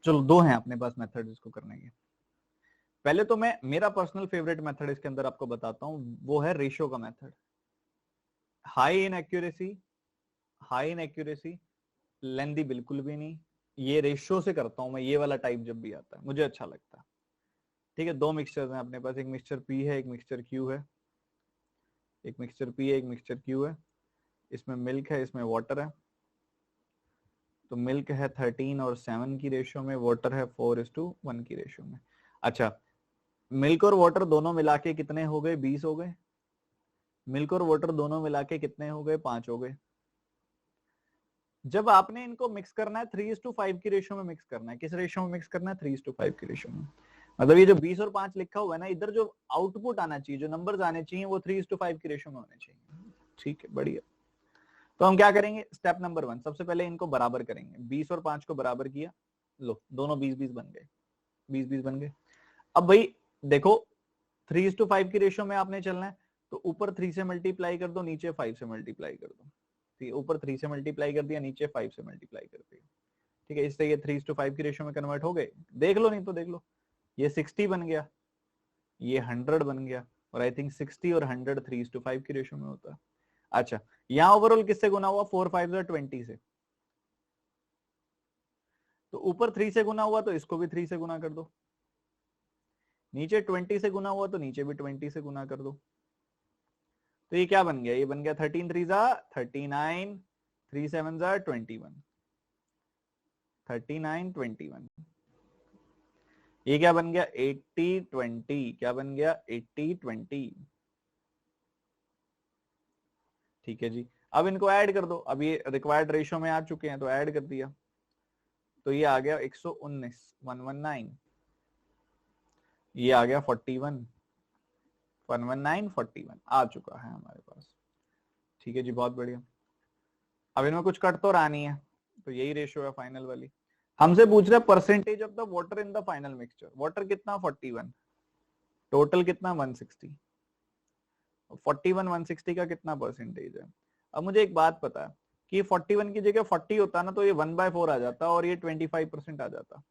चलो दो हैं अपने पास मेथड इसको करने के। पहले तो मैं मेरा पर्सनल फेवरेट मेथड इसके अंदर आपको बताता हूं, वो है रेशियो का मेथड। हाई इन एक्यूरेसी, लेंदी बिल्कुल भी नहीं। ये रेशियो से करता हूं मैं, ये वाला टाइप जब भी आता है मुझे अच्छा लगता है। ठीक है, दो मिक्सचर्स हैं अपने पास, एक मिक्सचर पी है, एक मिक्सचर क्यू है। एक मिक्सचर पी है, एक मिक्सचर क्यू है। इसमें मिल्क है, इसमें वाटर है। तो मिल्क है 13 और 7 की रेशियो में, वाटर है 4:1 की रेशियो में। अच्छा, मिल्क और वाटर दोनों मिला के कितने हो गए? 20 हो गए। मिल्क और वाटर दोनों मिला के कितने हो गए? 5 हो गए। जब आपने इनको मिक्स करना है 3:5 की रेशियो में मिक्स करना है। किस रेशियो में मिक्स करना है? 3:5 की रेशियो में। मतलब ये जो 20 और 5 लिखा हुआ है ना, इधर जो आउटपुट आना चाहिए, जो नंबर्स आने चाहिए, वो 3:5 की रेशियो में होने चाहिए। ठीक है, बढ़िया। तो हम क्या करेंगे? स्टेप नंबर 1, सबसे पहले इनको बराबर करेंगे। 20 और 5 को बराबर किया, लो दोनों 20-20 बन गए, 20-20 बन गए। अब भाई देखो 3:5 की रेशियो में आपने चलना है, तो ऊपर 3 से मल्टीप्लाई कर दो, नीचे 5 से मल्टीप्लाई कर दो। ठीक है, ऊपर 3 से मल्टीप्लाई कर दिया, नीचे 5 से मल्टीप्लाई कर दिया। ठीक है, इससे ये 3:5 की रेशियो में कन्वर्ट हो गए। देख लो, नहीं तो देख लो, ये 60 बन गया, ये 100 बन गया। और आई थिंक 60 और 100 3:5 की रेशियो में होता है। अच्छा, यहां ओवरऑल किससे गुना हुआ? 4 5 20 से। तो ऊपर 3 से गुना हुआ तो इसको भी 3 से गुना कर दो, नीचे 20 से गुना हुआ तो नीचे भी 20 से गुना कर दो। तो ये क्या बन गया? ये बन गया 13 3 39, 3 7 21, 39 21। ये क्या बन गया? 80 20। क्या बन गया? 80 20। ठीक है जी, अब इनको ऐड कर दो। अब ये रिक्वायर्ड रेशियो में आ चुके हैं तो ऐड कर दिया, तो ये आ गया 119 119। ये आ गया 41 119 41 आ चुका है हमारे पास। ठीक है जी, बहुत बढ़िया। अब इनमें कुछ कट तो रहा नहीं है, तो यही रेशियो है फाइनल वाली। हमसे पूछ रहे percentage of the water in the final mixture. Water कितना? 41, टोटल कितना? 160। 41 160 का कितना परसेंटेज है? अब मुझे एक बात पता है कि 41 की जगह 40 होता ना तो ये 1/4 आ जाता और ये 25% आ जाता।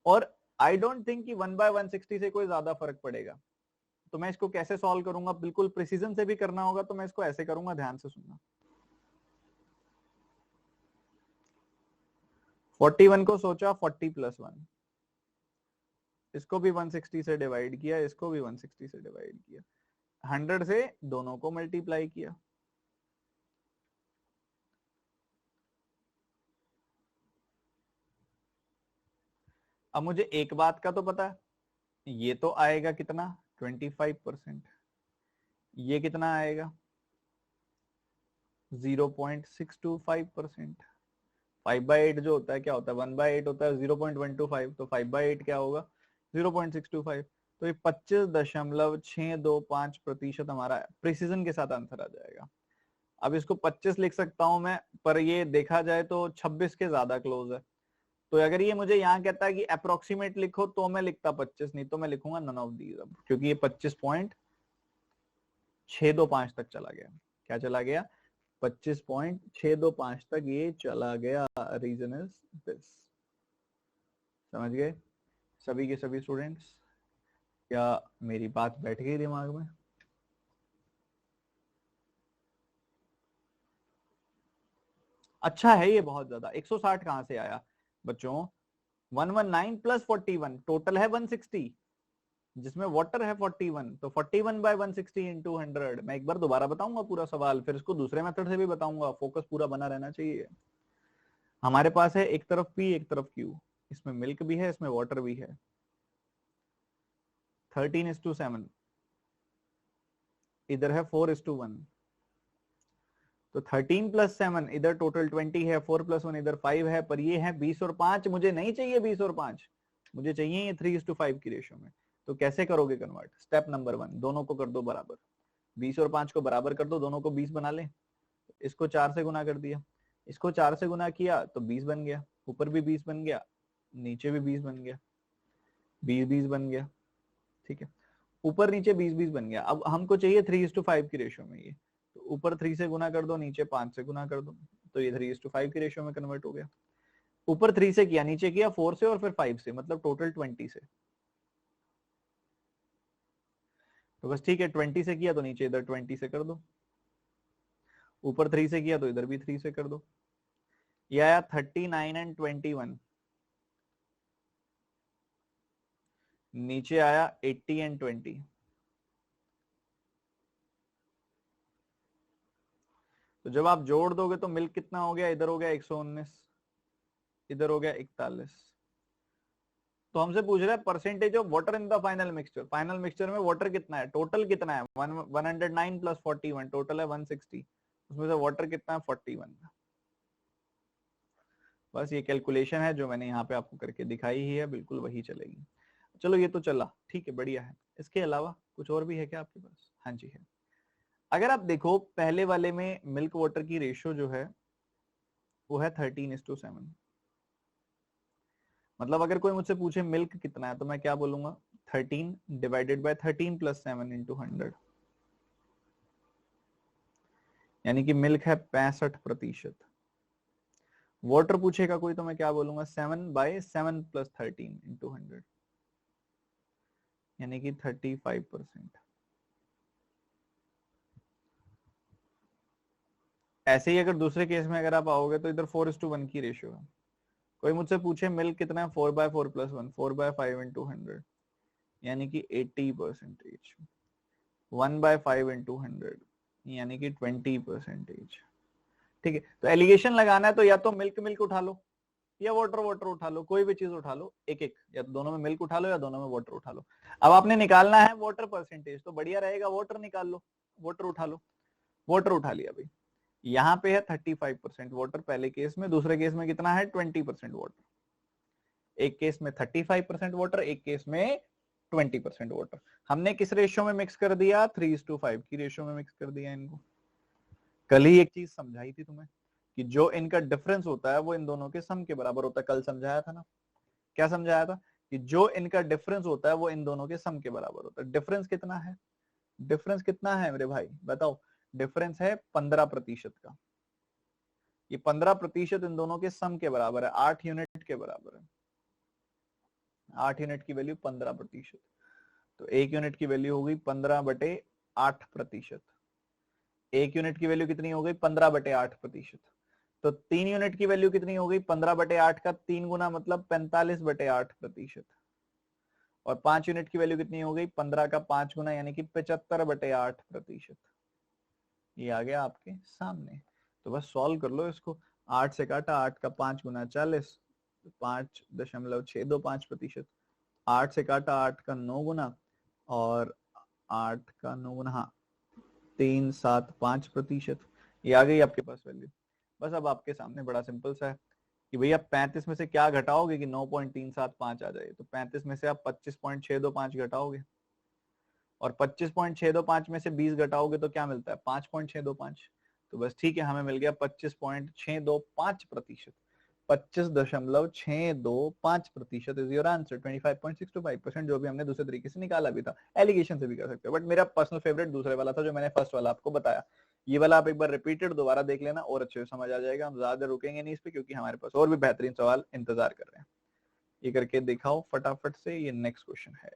और आई डोंट थिंक कि 1/160 से कोई ज्यादा फर्क पड़ेगा। तो मैं इसको कैसे सॉल्व करूंगा? बिल्कुल प्रिसीजन से भी करना होगा, तो मैं इसको ऐसे करूंगा, ध्यान से सुनना। 41 को सोचा 40 + 1, इसको भी 160 से डिवाइड किया, इसको भी 160 से डिवाइड किया, 100 से दोनों को मल्टीप्लाई किया। अब मुझे एक बात का तो पता है, ये तो आएगा कितना? 25%। ये कितना आएगा? 0.625%। 5/8 जो होता है क्या होता है? 1/8 होता है 0.125, तो 5/8 क्या होगा? 0.625। तो ये 25.625% हमारा प्रिसीजन के साथ आंसर आ जाएगा। अब इसको 25 लिख सकता हूं मैं, पर ये देखा जाए तो 26 के ज्यादा क्लोज है। तो अगर ये मुझे यहाँ कहता है कि अप्रोक्सीमेट लिखो तो मैं लिखता 25, नहीं तो मैं लिखूंगा नन ऑफ दीज। अब क्योंकि ये 25.625 तक चला गया। क्या चला गया? 25.625 तक ये चला गया। Reason is this. समझ गए सभी के सभी स्टूडेंट्स? क्या मेरी बात बैठ गई दिमाग में? अच्छा है ये बहुत ज्यादा। 160 कहां से आया बच्चों? 119 + 41 टोटल है 160, जिसमें वाटर है 41। तो 41/160 × 100। मैं एक बार दोबारा बताऊंगा पूरा सवाल, फिर इसको दूसरे मेथड से भी बताऊंगा, फोकस पूरा बना रहना चाहिए। हमारे पास है एक तरफ P एक तरफ Q, इसमें मिल्क भी है, इसमें वाटर भी है। 13:7, इधर है 4:1। तो 13 + 7, इधर टोटल 20 है, 4 + 1 इधर 5 है, पर ये है 20 और 5। मुझे नहीं चाहिए 20 और 5, मुझे चाहिए ये 3:5 की रेशियो में। तो कैसे करोगे कन्वर्ट? स्टेप नंबर 1, दोनों को कर दो बराबर। 20 और 5 को बराबर कर दो, दोनों को 20 बना ले। इसको 4 से गुना कर दिया, इसको 4 से गुना किया तो 20 बन गया, ऊपर भी 20 बन गया, नीचे भी 20 बन गया, 20 20 बन गया। ठीक है, ऊपर नीचे 20-20 बन गया। अब हमको चाहिए 3:5 की रेशियो में ये, तो ऊपर 3 से गुना कर दो, नीचे 5 से गुना कर दो, तो ये 3:5 की रेशियो में कन्वर्ट हो गया। ऊपर 3 से किया, नीचे किया 4 से और फिर 5 से, मतलब टोटल 20 से। तो बस ठीक है, 20 से किया तो नीचे इधर 20 से कर दो, ऊपर 3 से किया तो इधर भी 3 से कर दो। ये आया 39 एंड 21, नीचे आया 80 एंड 20। तो जब आप जोड़ दोगे तो मिल्क कितना हो गया, इधर हो गया 119, इधर हो गया 41। तो हमसे पूछ रहा है percentage of water in the final mixture. Final mixture में वाटर कितना है, टोटल कितना है, 109 प्लस 41, टोटल है 160, उसमें से वाटर कितना है 41। बस ये कैलकुलेशन है जो मैंने यहाँ पे आपको करके दिखाई ही है, बिल्कुल वही चलेगी। चलो ये तो चला, ठीक है, बढ़िया है। इसके अलावा कुछ और भी है क्या आपके पास? हाँ जी है। अगर आप देखो पहले वाले में मिल्क वाटर की रेशियो जो है वो है 13:7। मतलब अगर कोई मुझसे पूछे मिल्क कितना है तो मैं क्या बोलूंगा, 13 डिवाइडेड बाय 13 प्लस 7 इंटू 100, यानी कि मिल्क है 65%। वाटर पूछेगा कोई तो मैं क्या बोलूंगा, 7/7 प्लस 13 इंटू 100, यानी कि 35%। ऐसे ही अगर दूसरे केस में अगर आप आओगे तो इधर 4:1 की रेशियो है। कोई मुझसे पूछे मिल्क कितना है, 4/4 प्लस 1, 4/5 इंटू 100, यानी कि 80%। 1/5 इंटू 100, यानी कि 20%। ठीक है, तो एलिगेशन लगाना है तो या तो मिल्क मिल्क उठा लो या वाटर वाटर उठा लो, कोई भी चीज उठा लो एक एक, या तो दोनों में मिल्क उठा लो या दोनों में वाटर उठा लो। अब आपने निकालना है वाटर परसेंटेज, तो बढ़िया रहेगा वाटर निकाल लो, वाटर उठा लो। वाटर उठा लिया भाई, यहाँ पे है 35% वाटर पहले केस में, दूसरे केस में कितना है 20% वाटर। एक केस में 35% वाटर, एक केस में 20% वाटर। हमने किस रेशियो में मिक्स कर दिया, 3:5 की रेशियो में मिक्स कर दिया इनको। कल ही एक चीज समझाई थी तुम्हें कि जो इनका डिफरेंस होता है वो इन दोनों के सम के बराबर होता है, कल समझाया था ना। क्या समझाया था कि जो इनका डिफरेंस होता है वो इन दोनों के सम के बराबर होता है। डिफरेंस कितना है, डिफरेंस कितना है मेरे भाई बताओ, डिफरेंस है 15% का। ये 15% इन दोनों के सम के बराबर है, 8 यूनिट के बराबर है। 8 यूनिट की वैल्यू 15%, तो 1 यूनिट की वैल्यू होगी 15/8%। 1 यूनिट की वैल्यू कितनी हो गई, 15/8%। तो 3 यूनिट की वैल्यू कितनी हो गई, 15/8 का 3 गुना, मतलब 45/8%। और 5 यूनिट की वैल्यू कितनी हो गई, 15 का 5 गुना, यानी कि 75/8%। ये आ गया आपके सामने। तो बस सॉल्व कर लो इसको। 8 से काटा, 8 का 5 गुना 40, 5.625%। 8 से काटा, 8 का 9 गुना, और 8 का 9 गुना, हाँ 375%। ये आ गई आपके पास वैल्यू। बस अब आपके सामने बड़ा सिंपल सा है कि भैया 35 में से क्या घटाओगे कि 9.375 आ जाए, तो 35 में से आप 25.625 घटाओगे, और 25.625 में से 20 घटाओगे तो क्या मिलता है, 5.625। तो बस ठीक है, हमें मिल गया 25.625%। 25.625% इज योर आंसर। 25.625%, जो भी हमने दूसरे तरीके से निकाला भी था, एलिगेशन से भी कर सकते हो, बट मेरा पर्सनल फेवरेट दूसरे वाला था जो मैंने फर्स्ट वाला आपको बताया। ये वाला आप एक बार रिपीटेड दोबारा देख लेना और अच्छे से समझ आ जाएगा। हम ज्यादा रुकेंगे नहीं इस पे, क्योंकि हमारे पास और भी बेहतरीन सवाल इंतजार कर रहे हैं। ये करके दिखाओ फटाफट से। ये नेक्स्ट क्वेश्चन है।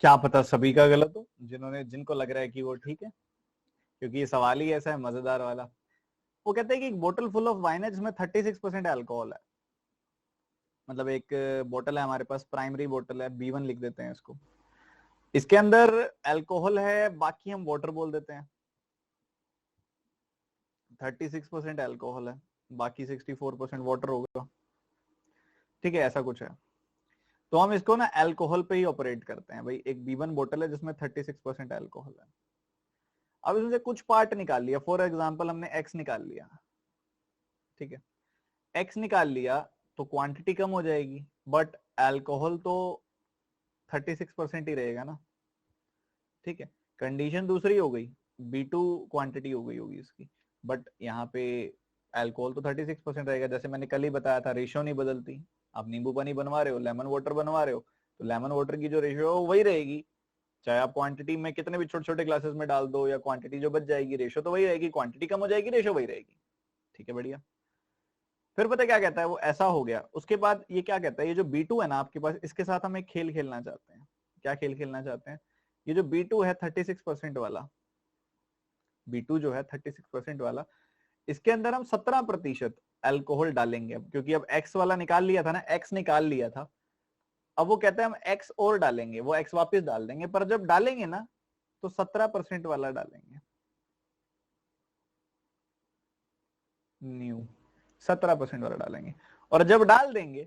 क्या पता सभी का गलत हो, जिनको लग रहा है कि वो ठीक है, क्योंकि ये सवाल ही ऐसा है मजेदार वाला। वो कहते हैं कि एक बोतल फुल ऑफ वाइन है जिसमें 36% अल्कोहल है। मतलब एक बोतल है हमारे पास, प्राइमरी बोतल है, B1 लिख देते हैं इसको। इसके अंदर अल्कोहल है, बाकी हम वाटर बोल देते हैं। 36% अल्कोहल है, बाकी 64% वाटर होगा। ठीक है, ऐसा कुछ है। तो हम इसको ना अल्कोहल पे ही ऑपरेट करते हैं भाई। एक B1 बोतल है जिसमें 36% अल्कोहल है। अब इसमें से कुछ पार्ट निकाल लिया, फॉर एग्जाम्पल हमने एक्स निकाल लिया। ठीक है, एक्स निकाल लिया तो क्वांटिटी कम हो जाएगी, बट अल्कोहल तो 36% ही रहेगा ना। ठीक है, कंडीशन दूसरी हो गई, B2 क्वांटिटी हो गई होगी इसकी, बट यहाँ पे अल्कोहल तो 36% रहेगा। जैसे मैंने कल ही बताया था, रेशियो नहीं बदलती। आप नींबू पानी बनवा रहे हो, लेमन वाटर बनवा रहे हो, तो लेमन वाटर की जो रेशियो है वो वही रहेगी। चाहे आप क्वांटिटी में कितने भी छोटे छोटे ग्लासेस में डाल दो, या क्वांटिटी जो बच जाएगी, रेशियो तो वही रहेगी। क्वांटिटी कम हो जाएगी, रेशियो वही रहेगी। ठीक है, बढ़िया। फिर पता क्या कहता है वो, ऐसा हो गया। उसके बाद ये क्या कहता है, ये जो B2 है ना आपके पास, इसके साथ हम एक खेल खेलना चाहते हैं। क्या खेल खेलना चाहते हैं? ये जो B2 है 36% वाला, B2 जो है 36% वाला, इसके अंदर हम 17% अल्कोहल डालेंगे। अब क्योंकि अब एक्स वाला निकाल लिया था ना, एक्स निकाल लिया था, अब वो कहते हैं हम एक्स और डालेंगे। वो एक्स वापस डाल देंगे, पर जब डालेंगे ना तो 17% वाला डालेंगे, न्यू 17% वाला डालेंगे। और जब डाल देंगे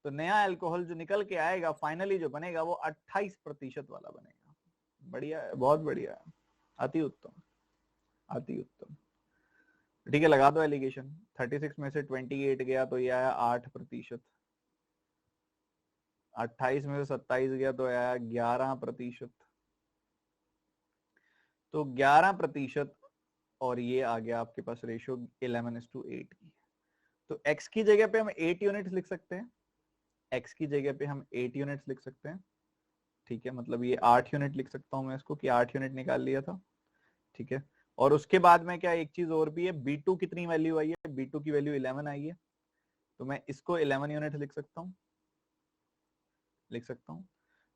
तो नया अल्कोहल जो निकल के आएगा, फाइनली जो बनेगा वो 28% वाला बनेगा। बढ़िया है, बहुत बढ़िया है, अति उत्तम, अति उत्तम। ठीक है, लगा दो एलिगेशन। 36 में से 28 गया तो ये आया 8%। 28 में से 27 गया तो आया 11%। तो 11%, और ये आ गया आपके पास रेशियो 11:8 की। तो x की जगह पे हम 8 यूनिट्स लिख सकते हैं। x की जगह पे हम 8 यूनिट्स लिख सकते हैं। ठीक है, मतलब ये 8 यूनिट लिख सकता हूं मैं इसको, कि 8 यूनिट निकाल लिया था। ठीक है, और उसके बाद में क्या, एक चीज और भी है, B2 कितनी वैल्यू आई है, B2 की वैल्यू 11 आई है, तो मैं इसको 11 यूनिट लिख सकता हूँ, लिख सकता हूँ।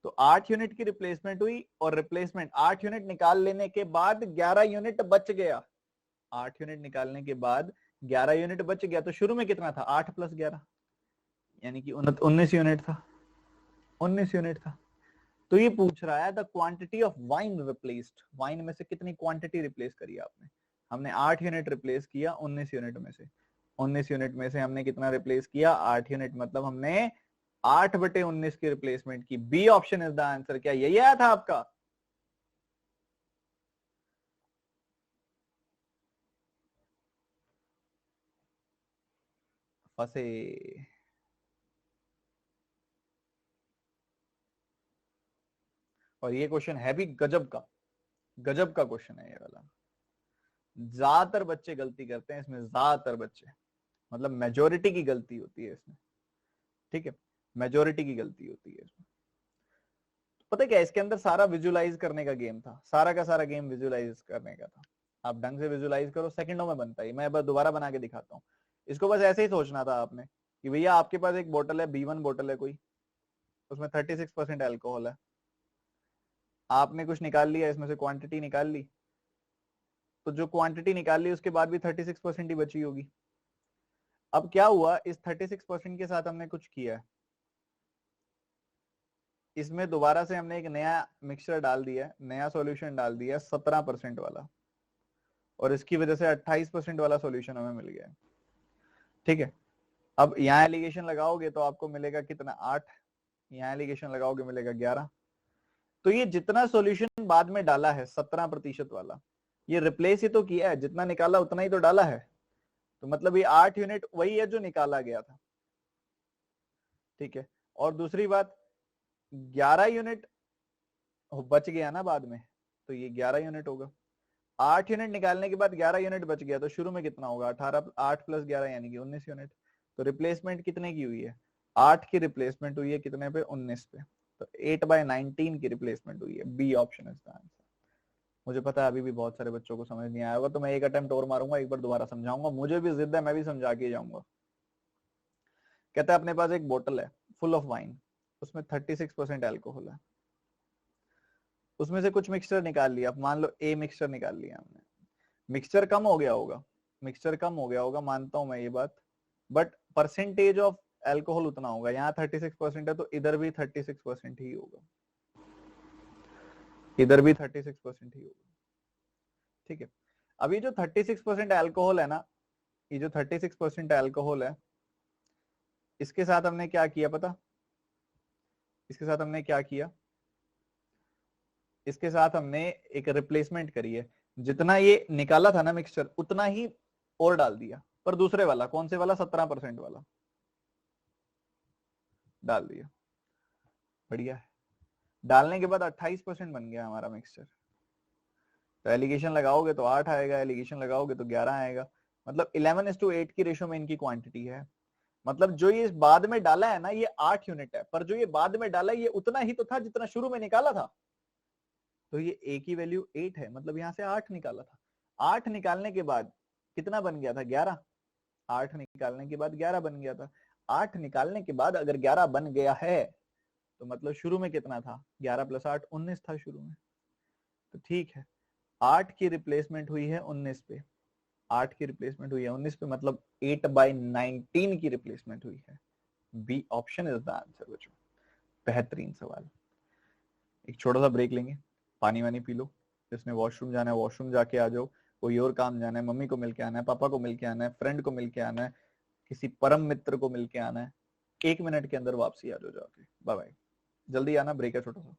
तो 8 यूनिट की रिप्लेसमेंट हुई, और रिप्लेसमेंट 8 यूनिट निकाल लेने के बाद 11 यूनिट बच गया। 8 यूनिट निकालने के बाद 11 यूनिट बच गया, तो शुरू में कितना था, 8 + 11, यानी कि 19 यूनिट था। 19 यूनिट था। तो ये पूछ रहा है the quantity of wine replaced, wine में से कितनी क्वांटिटी रिप्लेस करी आपने। हमने 8 यूनिट रिप्लेस किया 19 यूनिट में से। 19 यूनिट में से हमने कितना रिप्लेस किया, 8 यूनिट, मतलब हमने 8/19 की रिप्लेसमेंट की। B option is the answer. क्या यही आया था आपका? फंसे। और ये क्वेश्चन है भी गजब का, गजब का क्वेश्चन है ये वाला। ज्यादातर बच्चे गलती करते हैं इसमें, ज्यादातर बच्चे, मतलब मेजोरिटी की गलती होती है इसमें। ठीक है, मेजोरिटी की गलती होती है इसमें। पता है क्या, इसके अंदर सारा विजुलाइज करने का गेम था, सारा का सारा गेम विजुलाइज करने का था। आप ढंग से विजुलाइज करो, सेकंडों में बनता है। मैं बस दोबारा बना के दिखाता हूँ। इसको बस ऐसे ही सोचना था आपने, कि भैया आपके पास एक बोतल है, B1 बोतल है कोई, उसमें 36% अल्कोहल है। आपने कुछ निकाल लिया इसमें से, क्वांटिटी निकाल ली, तो जो क्वांटिटी निकाल ली उसके बाद भी 36% ही बची होगी। अब क्या हुआ, इस 36% के साथ हमने कुछ किया है, इसमें दोबारा से हमने एक नया मिक्सचर डाल दिया, नया सॉल्यूशन डाल दिया 17% वाला, और इसकी वजह से 28% वाला सॉल्यूशन हमें मिल गया। ठीक है, अब यहाँ एलिगेशन लगाओगे तो आपको मिलेगा कितना, 8। यहाँ एलिगेशन लगाओगे मिलेगा 11। तो ये जितना सॉल्यूशन बाद में डाला है 17% वाला, ये रिप्लेस ही तो किया है, जितना निकाला उतना ही तो डाला है। तो मतलब ये 8 यूनिट वही है जो निकाला गया था। ठीक है, और दूसरी बात, 11 यूनिट बच गया ना बाद में, तो ये 11 यूनिट होगा। 8 यूनिट निकालने के बाद 11 यूनिट बच गया, तो शुरू में कितना होगा, 18, 8 + 11 यानी कि 19 यूनिट। तो रिप्लेसमेंट कितने की हुई है, 8 की रिप्लेसमेंट हुई है कितने पे, 19 पे। तो 8/19 की रिप्लेसमेंट हुई है। B option is the answer. मुझे पता है अभी भी बहुत सारे बच्चों को समझ नहीं आया होगा, तो मैं एक अटेम्प्ट और मारूंगा, एक बार दोबारा समझाऊंगा। मुझे भी जिद है, मैं भी समझा के जाऊंगा। कहता है अपने पास एक बोतल है फुल ऑफ वाइन, उसमें 36% अल्कोहल है। उसमें से कुछ मिक्सचर निकाल लिया, मान लो ए मिक्सचर निकाल लिया हमने, मिक्सचर कम हो गया होगा, मिक्सचर कम हो गया होगा, मानता हूं मैं ये बात, बट परसेंटेज ऑफ एल्कोहल उतना होगा, यहाँ 36% है तो इधर भी 36% ही होगा, इधर भी 36% ही होगा। ठीक है, अब ये जो 36% एल्कोहल है ना, ये जो 36% एल्कोहल है, इसके साथ हमने क्या किया पता, इसके साथ हमने क्या किया, इसके साथ हमने एक रिप्लेसमेंट करी है, जितना ये निकाला था ना मिक्सचर उतना ही और डाल दिया, पर दूसरे वाला, कौन से वाला, 17% वाला डाल दिया। बढ़िया है, डालने के बाद 28% बन गया हमारा मिक्सचर। तो एलिगेशन लगाओगे तो 8 आएगा, एलिगेशन लगाओगे तो 11 आएगा, मतलब 11:8 की रेशो में इनकी क्वांटिटी है। मतलब जो ये बाद में डाला है ना ये 8 यूनिट है, पर जो ये बाद में डाला ये उतना ही तो था जितना शुरू में निकाला था, तो ये ए की वैल्यू 8 है, मतलब यहाँ से 8 निकाला था। 8 निकालने के बाद कितना बन गया था, 11। 8 निकालने के बाद 11 बन गया था। 8 निकालने के बाद अगर 11 बन गया है तो मतलब शुरू में कितना था, 11 + 8 19 था शुरू में। तो ठीक है, 8 की रिप्लेसमेंट हुई है 19 पे, 8 की रिप्लेसमेंट हुई है 19 पे, मतलब 8/19 की रिप्लेसमेंट हुई है। B option is the answer बच्चों। बेहतरीन सवाल। एक छोटा सा ब्रेक लेंगे, पानी वानी पी लो, जिसने वॉशरूम जाना है वॉशरूम जाके आ जाओ, कोई और काम जाना है, मम्मी को मिलके आना है, पापा को मिलके आना है, फ्रेंड को मिलके आना है, किसी परम मित्र को मिलके आना है, 1 मिनट के अंदर वापसी आ जाओ जाके। बाय बाय, जल्दी आना, ब्रेक है छोटा सा।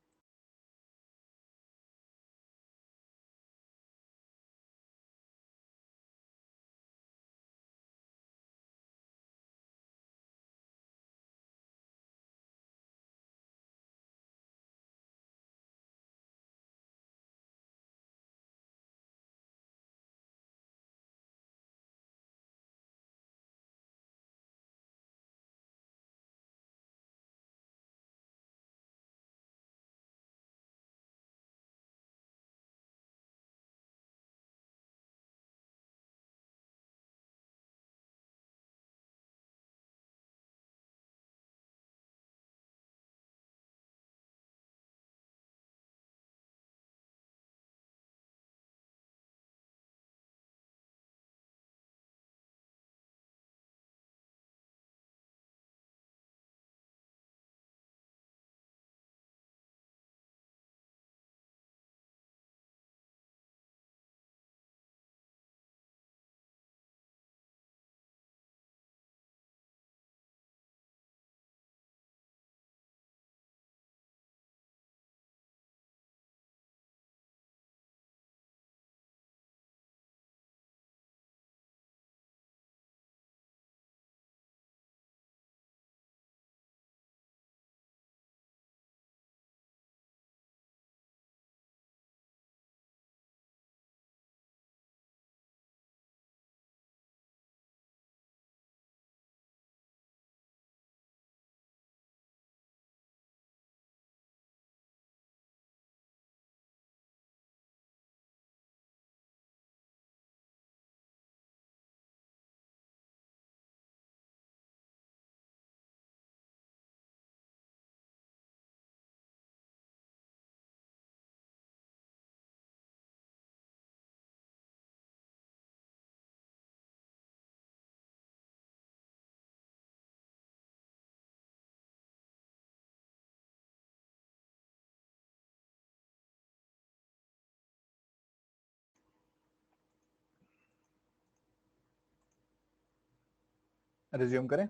रिज्यूम करें।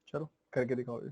चलो करके दिखाओ जी।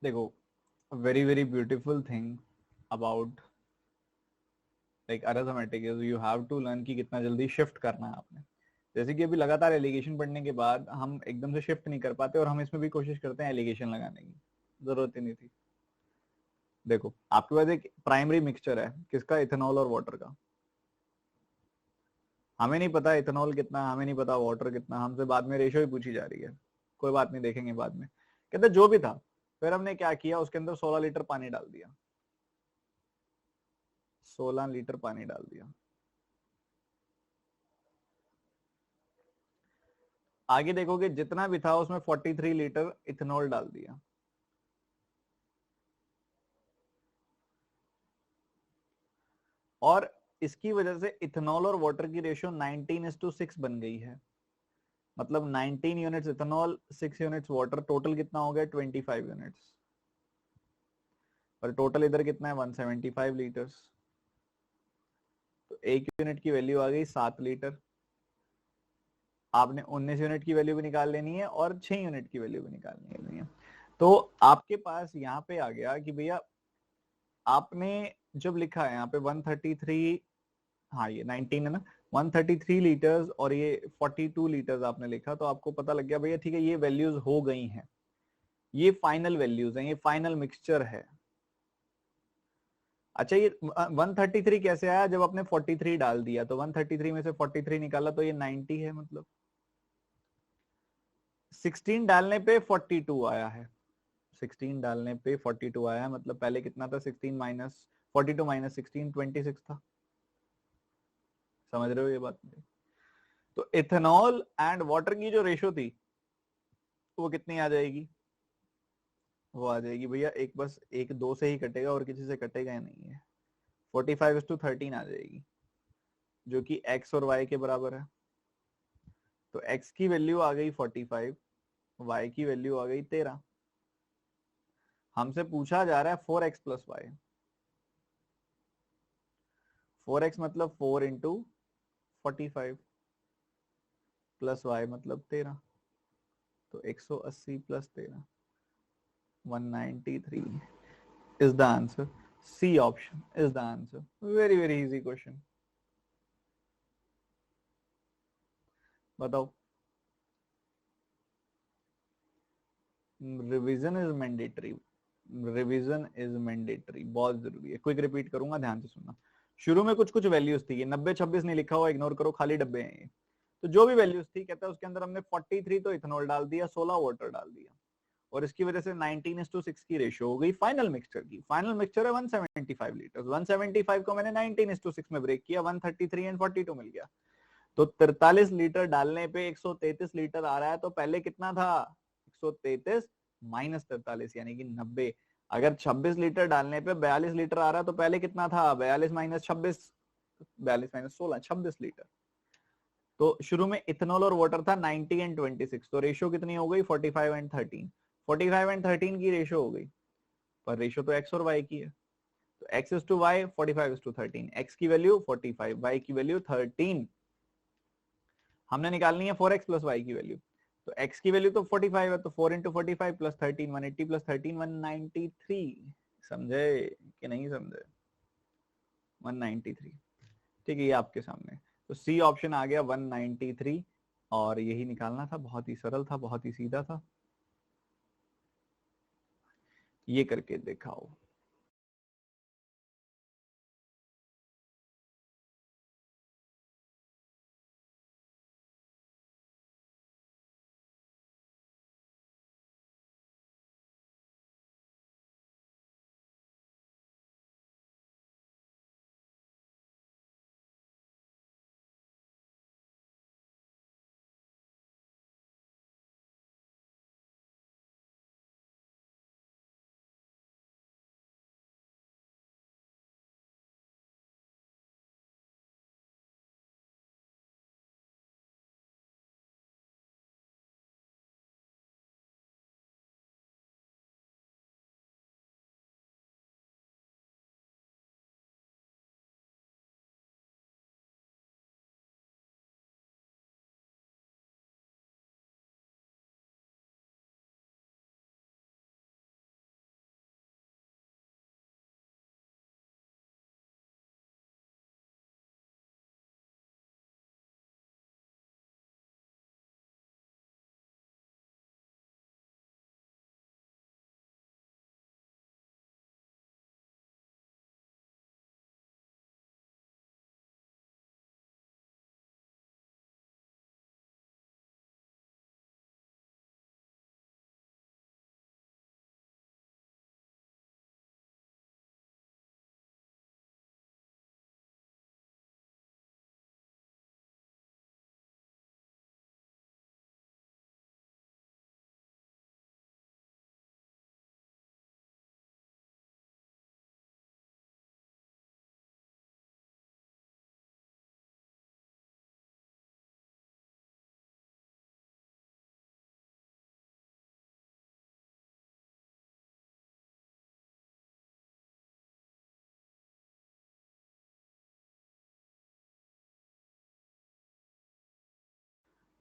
देखो, very very beautiful thing about like arithmetic is you have to learn कि कितना जल्दी शिफ्ट करना है आपने। जैसे कि अभी लगातार एलिगेशन पढ़ने के बाद हम एकदम से शिफ्ट नहीं कर पाते और हम इसमें भी कोशिश करते हैं एलिगेशन लगाने की, जरूरत ही नहीं थी। देखो आपके पास एक प्राइमरी मिक्सचर है, किसका? इथेनॉल और वाटर का। हमें नहीं पता इथेनॉल कितना, हमें नहीं पता वाटर कितना, हमसे बाद में रेशो ही पूछी जा रही है। कोई बात नहीं, देखेंगे बाद में। कहते जो भी था, फिर हमने क्या किया, उसके अंदर 16 लीटर पानी डाल दिया। 16 लीटर पानी डाल दिया। आगे देखोगे जितना भी था उसमें 43 लीटर इथेनॉल डाल दिया। और इसकी वजह से इथेनॉल और वाटर की रेशियो 19:6 बन गई है। मतलब 19 units ethanol, 6 units water, total कितना हो गया? 25 यूनिट्स। और टोटल इधर कितना है? 175 लीटर्स। तो एक यूनिट की वैल्यू आ गई 7 लीटर। आपने 19 यूनिट की वैल्यू भी निकाल लेनी है और 6 यूनिट की वैल्यू भी निकालनी है। तो आपके पास यहाँ पे आ गया कि भैया आपने जब लिखा है यहाँ पे 133, हाँ ये 19 है ना, 133 लीटर्स और ये 42 लीटर्स आपने लिखा, तो आपको पता लग गया भैया ठीक है ये वैल्यूज हो गई हैं, ये फाइनल वैल्यूज हैं, ये फाइनल मिक्सचर है। अच्छा ये 133 कैसे आया? जब आपने 43 डाल दिया तो 133 में से 43 निकाला तो ये 90 है। मतलब 16 डालने पे 42 आया है। 16 डालने पे 42 आया है, मतलब पहले कितना था? 16 माइनस 42 माइनस 16 26 था। समझ रहे हो ये बात? तो इथेनॉल एंड वाटर की जो रेशो थी वो कितनी आ जाएगी? वो आ जाएगी भैया, एक बस एक दो से ही कटेगा और किसी से कटेगा ही नहीं है। 45:13 आ जाएगी, जो कि x और y के बराबर है। तो x की वैल्यू आ गई 45, y की वैल्यू आ गई 13। हमसे पूछा जा रहा है 4x प्लस वाई। 4x मतलब 4 इंटू 45 प्लस वाई मतलब 13। तो 180 plus 13 193 is the answer. C option is the answer. Very very easy question. बताओ। Revision is mandatory. Revision is mandatory, बहुत जरूरी है। क्विक रिपीट करूंगा, ध्यान से सुनना। शुरू में कुछ कुछ वैल्यूज थी, ये 90-26 नहीं लिखा हुआ, इग्नोर करो, खाली डब्बे हैं ये। तो जो भी वैल्यूज थी, कहता है उसके अंदर हमने 43 तो इथेनॉल डाल दिया, 16 वाटर डाल दिया, और इसकी वजह से 19:6 की रेशियो हो गई फाइनल मिक्सचर की। फाइनल मिक्सचर है 175 लीटर, 175 को मैंने 19:6 में ब्रेक किया, 133 एंड 42 मिल गया। तो 43 लीटर डालने पे 133 लीटर आ रहा है, तो पहले कितना था? 133 माइनस 43 यानी कि 90। अगर 26 लीटर डालने पे 42 लीटर आ रहा है, तो पहले कितना था? 42 माइनस 26, 42 माइनस 16, 26 लीटर। तो शुरू में इथेनॉल और वाटर था 90 एंड 26, तो रेशियो कितनी हो गई? 45 एंड 13। 45 एंड 13 की रेशियो हो गई, पर रेशियो तो एक्स और वाई की है। तो x is to y 45:13, x की वैल्यू 45, वाई की वैल्यू 13। हमने निकालनी है 4x प्लस वाई की वैल्यू। तो x की वैल्यू तो 45 है, तो 4 इंटू 45 प्लस 13, 180 प्लस 13 193। समझे कि नहीं समझे? 193। ठीक है, ये आपके सामने। तो सी ऑप्शन आ गया 193, और यही निकालना था। बहुत ही सरल था, बहुत ही सीधा था। ये करके दिखाओ।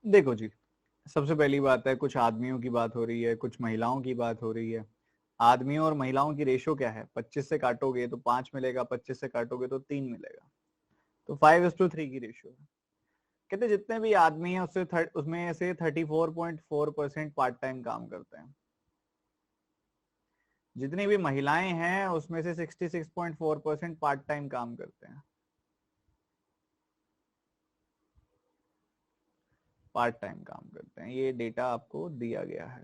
देखो जी, सबसे पहली बात है, कुछ आदमियों की बात हो रही है, कुछ महिलाओं की बात हो रही है। आदमियों और महिलाओं की रेशो क्या है? 25 से काटोगे तो 5 मिलेगा, 25 से काटोगे तो 3 मिलेगा, तो 5:3 की रेशियो है। कहते जितने भी आदमी हैं उसमें से 34.4% पार्ट टाइम काम करते हैं। जितनी भी महिलाएं हैं उसमें से 66.4% पार्ट टाइम काम करते हैं। पार्ट टाइम काम करते हैं, ये डेटा आपको दिया गया है।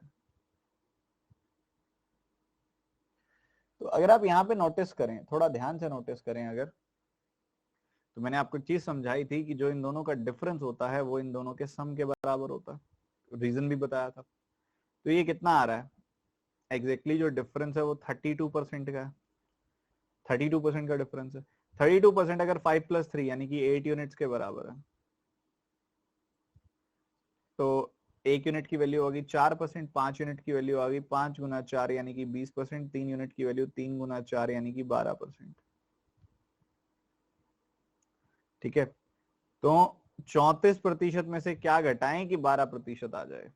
तो अगर आप यहाँ पे नोटिस करें, थोड़ा ध्यान से नोटिस करें अगर, तो मैंने आपको चीज समझाई थी कि जो इन दोनों का डिफरेंस होता है वो इन दोनों के सम के बराबर होता है, रीजन भी बताया था। तो ये कितना आ रहा है एग्जैक्टली? जो डिफरेंस है वो 32% का है। 32% का डिफरेंस है। 32% अगर 5+3 यानी कि 8 यूनिट्स के बराबर है, तो 1 यूनिट की वैल्यू होगी 4%, 5 यूनिट की वैल्यू आ गई 5 गुना 4 यानी कि 20%, 3 यूनिट की वैल्यू 3 गुना 4 यानी कि 12%। ठीक है, तो 34% में से क्या घटाएं कि 12% आ जाए?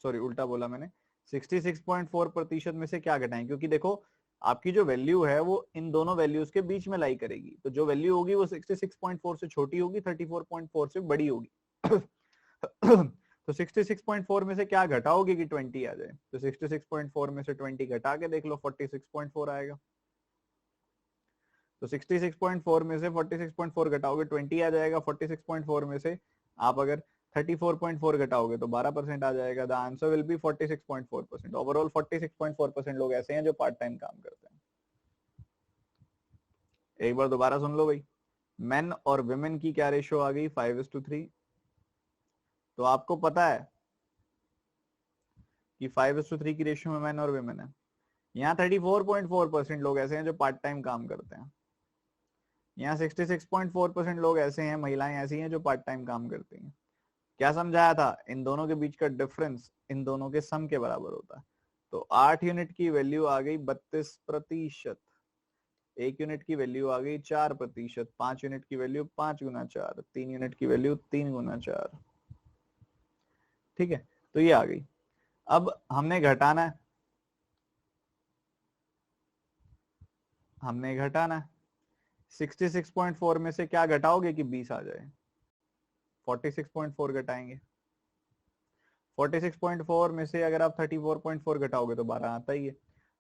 सॉरी, उल्टा बोला मैंने। 66.4% में से क्या घटाएं, क्योंकि देखो आपकी जो वैल्यू है वो इन दोनों वैल्यूज के बीच में लाई करेगी, तो जो वैल्यू होगी वो 66.4 से छोटी होगी, 34.4 से बड़ी होगी। तो 66.4 में से क्या घटाओगे कि 20 आ जाए? तो 66.4 में से 20 घटा के देख लो, 46.4 आएगा। तो 66.4 में से 46.4 घटाओगे 20 आ जाएगा। 46.4 में से आप अगर 34.4 घटाओगे तो 12% आ जाएगा। The answer will B 46.4%। Overall 46.4% लोग ऐसे हैं जो पार्ट टाइम काम करते हैं। एक बार दोबारा सुन लो भाई, मेन और वुमेन की क्या रेशियो आ गई? 5:3। तो आपको पता है कि 5:3 की रेशियो में मेन और वुमेन है। यहाँ 34.4% लोग ऐसे हैं जो पार्ट टाइम काम करते हैं। यहाँ 66.4% लोग ऐसे हैं, महिलाएं ऐसी हैं जो पार्ट टाइम काम करती हैं। क्या समझाया था? इन दोनों के बीच का डिफरेंस इन दोनों के सम के बराबर होता है। तो 8 यूनिट की वैल्यू आ गई 32%, 1 यूनिट की वैल्यू आ गई 4%, 5 यूनिट की वैल्यू 5 गुना 4, 3 यूनिट की वैल्यू 3 गुना 4। ठीक है, तो ये आ गई। अब हमने घटाना है, हमने घटाना है। 66.4 में से क्या घटाओगे कि 20 आ जाए? 46.4 घटाएंगे। 46.4 में से अगर आप 34.4 घटाओगे तो 12 आता ही है।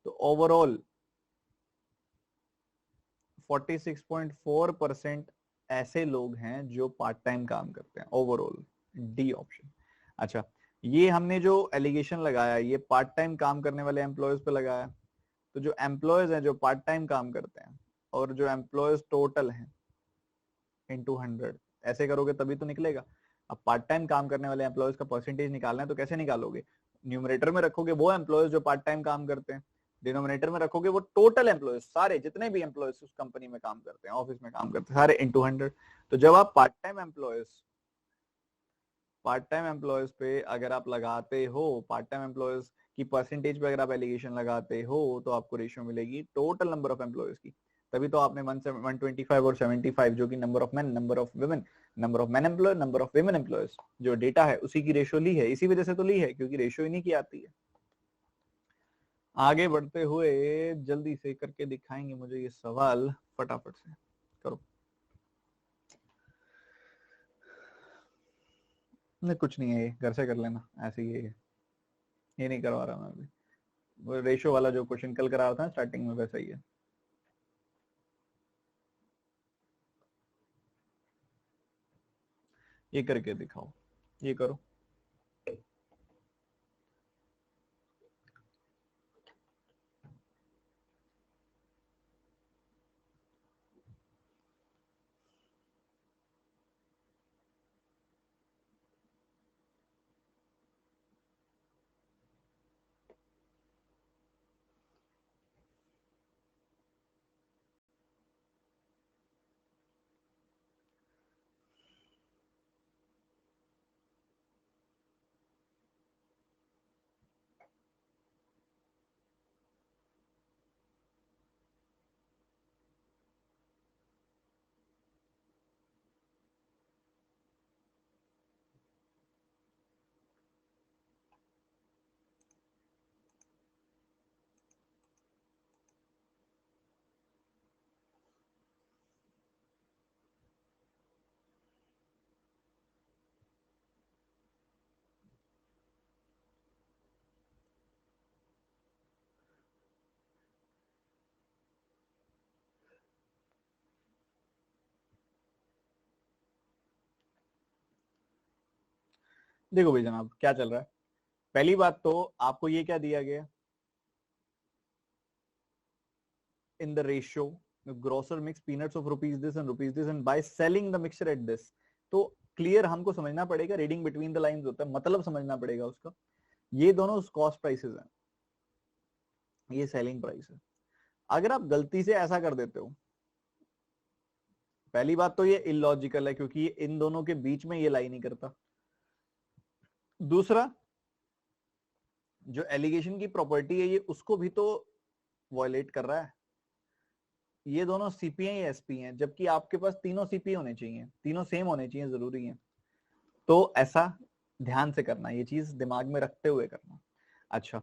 तो ओवरऑल 46.4% ऐसे लोग हैं जो पार्ट टाइम काम करते हैं ओवरऑल। D option. अच्छा, ये हमने जो एलिगेशन लगाया ये पार्ट टाइम काम करने वाले एम्प्लॉयज पे लगाया। तो जो एम्प्लॉयज हैं जो पार्ट टाइम काम करते हैं और जो एम्प्लॉयज टोटल हैं इंटू 100, ऐसे करोगे तभी तो निकलेगा। अब पार्ट टाइम काम करने वाले एम्प्लॉयज का परसेंटेज निकालना है तो कैसे निकालोगे? न्यूमरेटर में रखोगे वो एम्प्लॉयज जो पार्ट टाइम काम करते हैं, डिनोमिनेटर में रखोगे वो टोटल एम्प्लॉयज, सारे जितने भी एम्प्लॉयज उस कंपनी में काम करते हैं, ऑफिस में काम करते हैं, सारे इंटू 100। तो जब आप पार्ट टाइम एम्प्लॉयज पे अगर आप लगाते हो, पार्ट टाइम एम्प्लॉयज की परसेंटेज पे अगर आप एलिगेशन लगाते हो तो आपको रेशियो मिलेगी टोटल नंबर ऑफ एम्प्लॉयज की। तभी तो आपने 125 और 75 जो कि number of man, number of women, number of man employ, number of women employees जो डेटा है उसी की रेशियो ली है। इसी वजह से तो ली है क्योंकि रेशियो इन्हीं की आती है। आगे बढ़ते हुए जल्दी से करके दिखाएंगे मुझे ये सवाल, फटाफट से करो। नहीं कुछ नहीं है, ये घर से कर लेना, ऐसे ही है, ये नहीं करवा रहा मैं अभी। वो रेशो वाला जो क्वेश्चन कल करा रहा था स्टार्टिंग में वैसा ही है। ये करके दिखाओ, ये करो। देखो भाई जनाब क्या चल रहा है। पहली बात तो आपको ये क्या दिया गया, in the ratio grocer mix peanuts of rupees this and by selling the mixture at this. तो क्लियर हमको समझना पड़ेगा, रीडिंग बिटवीन द लाइंस होता है, मतलब समझना पड़ेगा उसका। ये दोनों कॉस्ट प्राइसेस हैं, ये सेलिंग प्राइस है। अगर आप गलती से ऐसा कर देते हो, पहली बात तो ये इलॉजिकल है क्योंकि ये इन दोनों के बीच में ये लाई नहीं करता। दूसरा, जो एलिगेशन की प्रॉपर्टी है ये उसको भी तो वॉयलेट कर रहा है। ये दोनों सीपी हैं, ये एसपी हैं, जबकि आपके पास तीनों सीपी होने चाहिए, तीनों सेम होने चाहिए, जरूरी है। तो ऐसा ध्यान से करना, ये चीज दिमाग में रखते हुए करना। अच्छा,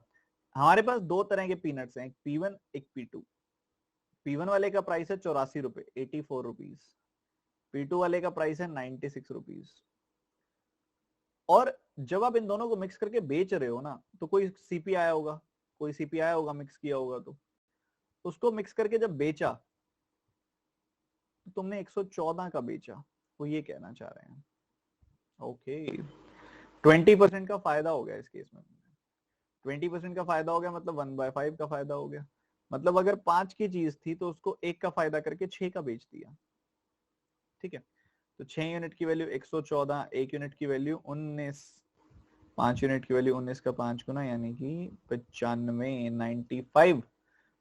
हमारे पास दो तरह के पीनट्स हैं, एक P1 एक P2। P1 वाले का प्राइस है 84 रुपए, 84 रुपीज। P2 वाले का प्राइस है 96 रुपीज। और जब आप इन दोनों को मिक्स करके बेच रहे हो ना, तो कोई सीपी आया होगा, कोई सीपी आया होगा मिक्स किया होगा, तो उसको मिक्स करके जब बेचा तो तुमने 114 का बेचा, वो ये कहना चाह रहे हैं। ओके, 20% का फायदा हो गया इस केस में। 20% का फायदा हो गया मतलब 1/5 का फायदा हो गया। मतलब अगर 5 की चीज थी तो उसको 1 का फायदा करके 6 का बेच दिया। ठीक है, तो 6 यूनिट की वैल्यू 114, 1 यूनिट की वैल्यू 19, 5 यूनिट की वैल्यू 19 का 5 गुना यानी कि 95, 95।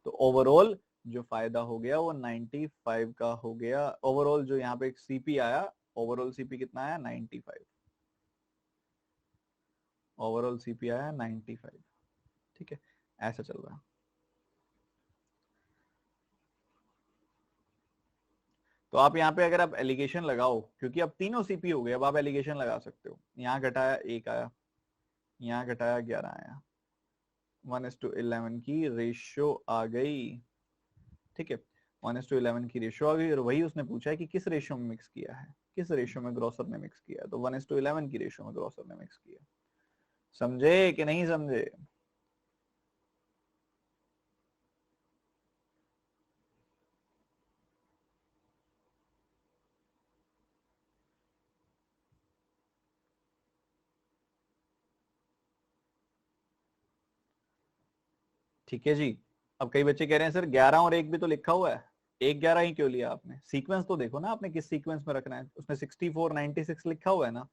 तो ओवरऑल जो फायदा हो गया वो 95 का हो गया। ओवरऑल जो यहाँ पे एक सीपी आया, ओवरऑल सीपी कितना आया, 95। ओवरऑल सीपी आया 95। ठीक है, ऐसा चल रहा है। तो आप यहाँ पे अगर आप एलिगेशन लगाओ, क्योंकि अब तीनों सीपी हो गए, अब आप एलिगेशन लगा सकते हो। यहाँ घटाया 1 आया, यहाँ घटाया 11 आया, 1:11 की रेशियो आ गई। ठीक है, 1:11 की रेशियो आ गई। और वही उसने पूछा है कि किस रेशियो में मिक्स किया है, किस रेशियो में ग्रोसर ने मिक्स किया है, तो 1:11 की रेशियो में ग्रोसर ने मिक्स किया। समझे कि नहीं समझे? ठीक है जी। अब कई बच्चे कह रहे हैं सर 11 और 1 भी तो लिखा हुआ है, 1 11 ही क्यों लिया आपने? सीक्वेंस तो देखो ना आपने किस सीक्वेंस में रखना है, उसमें 64 96 लिखा हुआ है ना,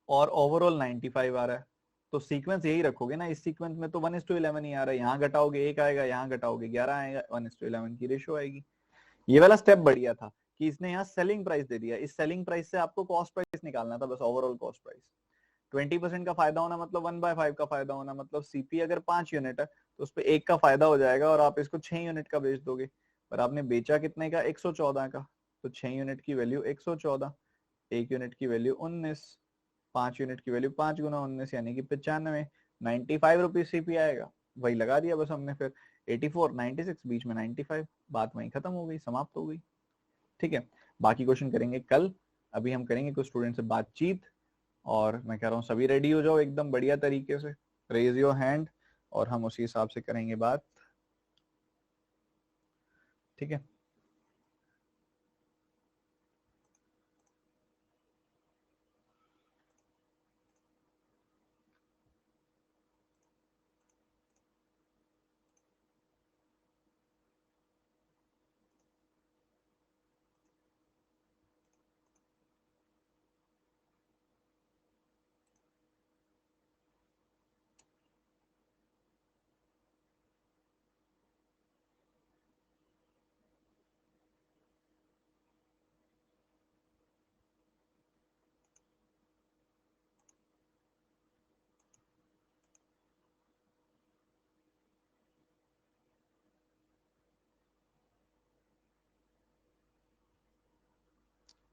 और ओवरऑल 95 आ रहा है। तो सीक्वेंस यही रखोगे ना, इस सीक्वेंस में तो 1:11 ही आ रहा है, यहाँ घटाओगे 1 आएगा, यहाँ घटाओगे 11 आएगा, 1:11 की रेशियो आएगी। ये वाला स्टेप बढ़िया था कि इसने यहाँ सेलिंग प्राइस दे दिया, इस सेलिंग प्राइस से आपको कॉस्ट प्राइस निकालना था, बस ओवरऑल कॉस्ट प्राइस। 20% का फायदा होना मतलब 1/5 का फायदा होना, मतलब सीपी अगर 5 यूनिट है तो उस पर 1 का फायदा हो जाएगा और आप इसको 6 यूनिट का बेच दोगे। पर आपने बेचा कितने का, 114 का, तो 6 यूनिट की वैल्यू 114, 1 यूनिट की वैल्यू 19, 5 यूनिट की वैल्यू 5 गुना 19 यानी कि 95, 95 रुपीज सीपी आएगा। वही लगा दिया बस हमने फिर, 84 96 बीच में 95, बात वहीं खत्म हो गई, समाप्त हो गई। ठीक है, बाकी क्वेश्चन करेंगे कल। अभी हम करेंगे कुछ स्टूडेंट से बातचीत, और मैं कह रहा हूँ सभी रेडी हो जाओ एकदम बढ़िया तरीके से, रेज योर हैंड, और हम उसी हिसाब से करेंगे बात। ठीक है,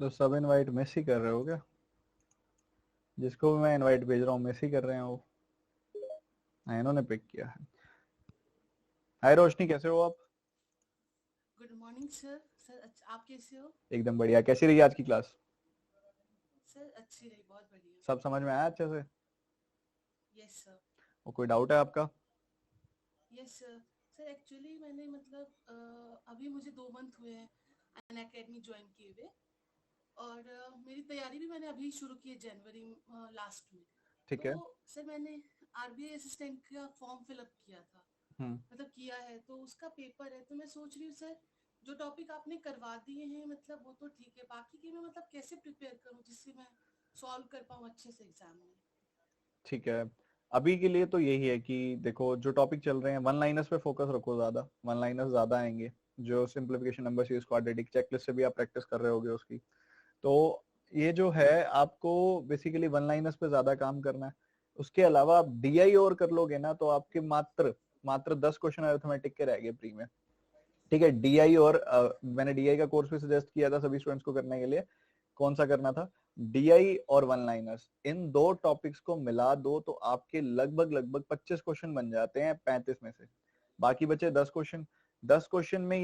तो सब इनवाइट मिस ही कर रहे हो क्या? जिसको भी मैं इनवाइट भेज रहा हूँ मिस ही कर रहे हैं वो। हाँ, इन्होंने पिक किया है। हाय रोशनी, कैसे हो आप? Good morning sir. सर आप कैसे हो? एकदम बढ़िया। कैसी रही आज की क्लास? सर अच्छी रही, बहुत बढ़िया। सब समझ में आया अच्छे से? Yes sir. और कोई डाउट है आपका? Yes sir. सर एक्चुअली मैंने मतलब अभी मुझे 2 मंथ हुए हैं अन अकेडमी ज्वाइन किए हुए, और मेरी तैयारी भी मैंने अभी शुरू की है जनवरी लास्ट में। ठीक तो है। सर मैंने आरबीआई असिस्टेंट का फॉर्म फिलअप किया था, हम्म। मतलब किया है, तो उसका पेपर है। तो मैं सोच रही हूँ सर, जो टॉपिक आपने करवा दिए हैं मतलब वो तो ठीक है, बाकी की मैं मतलब कैसे प्रिपेयर करूँ जिससे मैं सॉल्व कर पाऊँ अच्छे से एग्जाम में। ठीक है, अभी के लिए तो यही है कि देखो जो टॉपिक चल रहे हैं वन लाइनर्स पे फोकस रखो, ज्यादा वन लाइनर्स ज्यादा आएंगे। जो simplification, number series, quadratic, checklist से भी आप प्रैक्टिस कर रहे होगे उसकी। तो ये जो है आपको बेसिकली वन लाइनर्स पे ज्यादा काम करना है। उसके अलावा आप डीआई और कर लोगे ना तो आपके मात्र मात्र 10 क्वेश्चन अरिथमेटिक के रह गए प्री में। ठीक है, डीआई और मैंने डीआई का कोर्स भी सजेस्ट किया था सभी स्टूडेंट्स को करने के लिए। कौन सा करना था? डीआई और वन लाइनर्स, इन दो टॉपिक्स को मिला दो तो आपके लगभग लगभग 25 क्वेश्चन बन जाते हैं 35 में से। बाकी बचे 10 क्वेश्चन। 10 क्वेश्चन में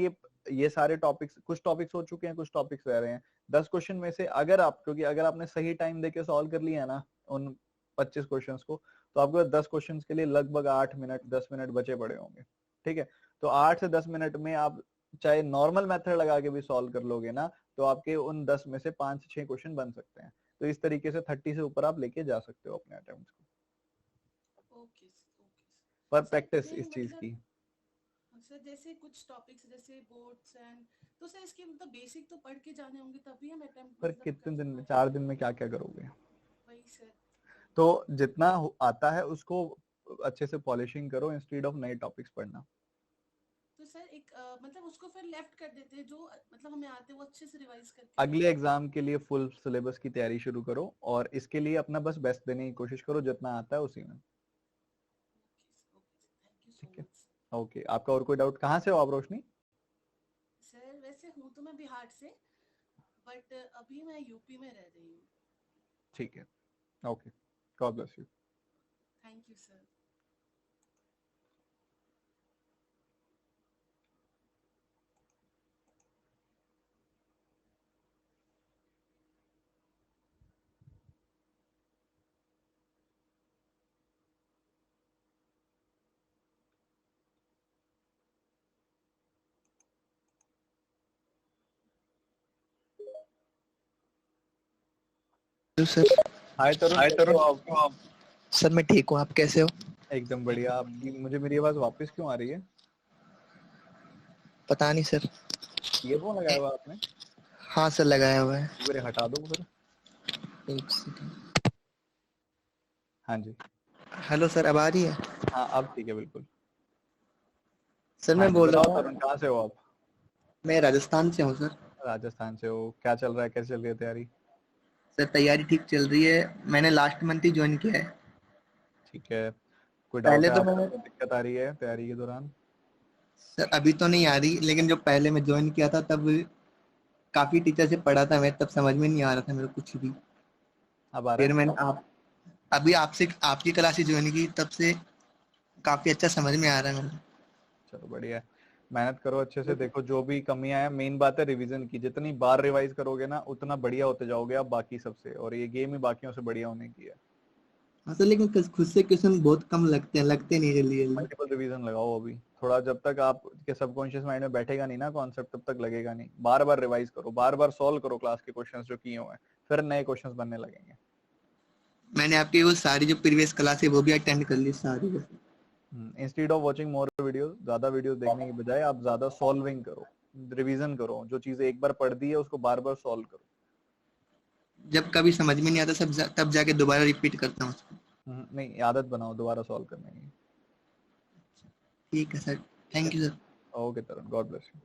ये सारे टॉपिक्स, कुछ टॉपिक्स हो चुके हैं, कुछ टॉपिक्स रह रहे हैं। 10 क्वेश्चन में से अगर आप, क्योंकि अगर आपने सही टाइम देके सॉल्व कर लिया ना उन 25 क्वेश्चंस को, तो आपको 10 क्वेश्चंस के लिए लगभग 8 मिनट 10 मिनट बचे पड़े होंगे। ठीक है, तो 8 से 10 मिनट में आप चाहे नॉर्मल मेथड लगा के भी सॉल्व कर लोगे ना तो आपके उन 10 में से 5 से 6 क्वेश्चन बन सकते हैं। तो इस तरीके से 30 से ऊपर आप लेके जा सकते हो अपने अटेम्प्ट्स को, ओके ओके पर सर। प्रैक्टिस मैं इस चीज मतलब की। सर जैसे कुछ टॉपिक्स जैसे बोर्ड्स एंड, तो सर इसके मतलब बेसिक तो पढ़ के जाने होंगे तभी हम अटेम्प्ट पर मतलब कर कितने दिन में, पाएंगे। 4 दिन में क्या क्या करोगे? वही सर, वही। तो जितना आता है उसको अच्छे से पॉलिशिंग करो इंस्टेड ऑफ नए टॉपिक्स पढ़ना। तो सर एक मतलब उसको फिर लेफ्ट कर देते हैं, जो मतलब हमें आते हैं वो अच्छे से रिवाइज करके अगले फिर। एग्जाम के लिए फुल सिलेबस की तैयारी शुरू करो और इसके लिए अपना बस बेस्ट देने की कोशिश करो, जितना आता है उसी में। Okay okay, thank you so ठीक है, मच। ओके। आपका और कोई डाउट? कहाँ से हो आप रोशनी? सर वैसे हूँ तो मैं बिहार से, बट अभी मैं यूपी में रह रही हूँ। ठीक है, okay. God bless you. Thank you sir. Hello sir. Hi Tarun, hi कैसे तरुण, हो आप? कैसे हो आप? सर मैं ठीक हूँ, आप कैसे हो? एकदम बढ़िया। आपकी, मुझे मेरी आवाज वापस क्यों आ रही है? पता नहीं सर। ईयरफोन लगाया हुआ आपने? हाँ सर, लगाया हुआ है। एक बार हटा दो फिर। एक सेकंड। हाँ जी। हेलो सर, अब आ रही है? हाँ अब ठीक है बिल्कुल। सर हाँ मैं जी, बोल बताओ रहा तरुण, था, कहाँ से हो आप? मैं राजस्थान से हूँ सर। राजस्थान से हो, क्या चल रहा है, कैसे चल रही है तैयारी? सर तैयारी ठीक चल रही है, मैंने लास्ट मंथ ही ज्वाइन किया है। ठीक है। कोई डाउट पहले है तो आपको, मैंने कोई दिक्कत आ रही है तैयारी के दौरान? सर अभी तो नहीं आ रही, लेकिन जो पहले मैं ज्वाइन किया था तब काफी टीचर से पढ़ा था मैं, तब समझ में नहीं आ रहा था मेरे को कुछ भी। अब आ रहा फिर है? मैंने आप अभी आपसे आपकी क्लास ज्वाइन की, तब से काफी अच्छा समझ में आ रहा है मेरे चलो बढ़िया है। मेहनत करो अच्छे से, देखो जो भी कमियां हैं, मेन बात है रिवीजन की। जितनी बार रिवाइज करोगे ना उतना बढ़िया होते जाओगे आप बाकी सबसे, और ये गेम ही बाकियों से बढ़िया होने की है। को। सर लेकिन खुद से क्वेश्चन बहुत कम लगते नहीं जल्दी जल्दी। मल्टीपल रिवीजन लगाओ अभी थोड़ा, जब तक आपके सबकॉन्शियस माइंड में बैठेगा नहीं ना कॉन्सेप्ट, तब तक लगेगा नहीं। बार बार रिवाइज करो, बार बार सॉल्व करो क्लास के क्वेश्चंस जो किए हुए हैं, फिर नए क्वेश्चंस बनने लगेंगे। मैंने आपकी वो सारी जो प्रीवियस क्लास है वो भी अटेंड कर ली सारी। Instead of watching more videos, ज्यादा वीडियोस देखने की बजाय आप ज्यादा सॉल्विंग करो, रिवीजन करो। जो चीजें एक बार पढ़ दी है उसको बार बार सॉल्व करो। जब कभी समझ में नहीं आता तब जाके दोबारा रिपीट करता हूँ उसको। नहीं, आदत बनाओ दोबारा सॉल्व करने की। ठीक है sir, thank you sir. Okay Tarun, God bless you.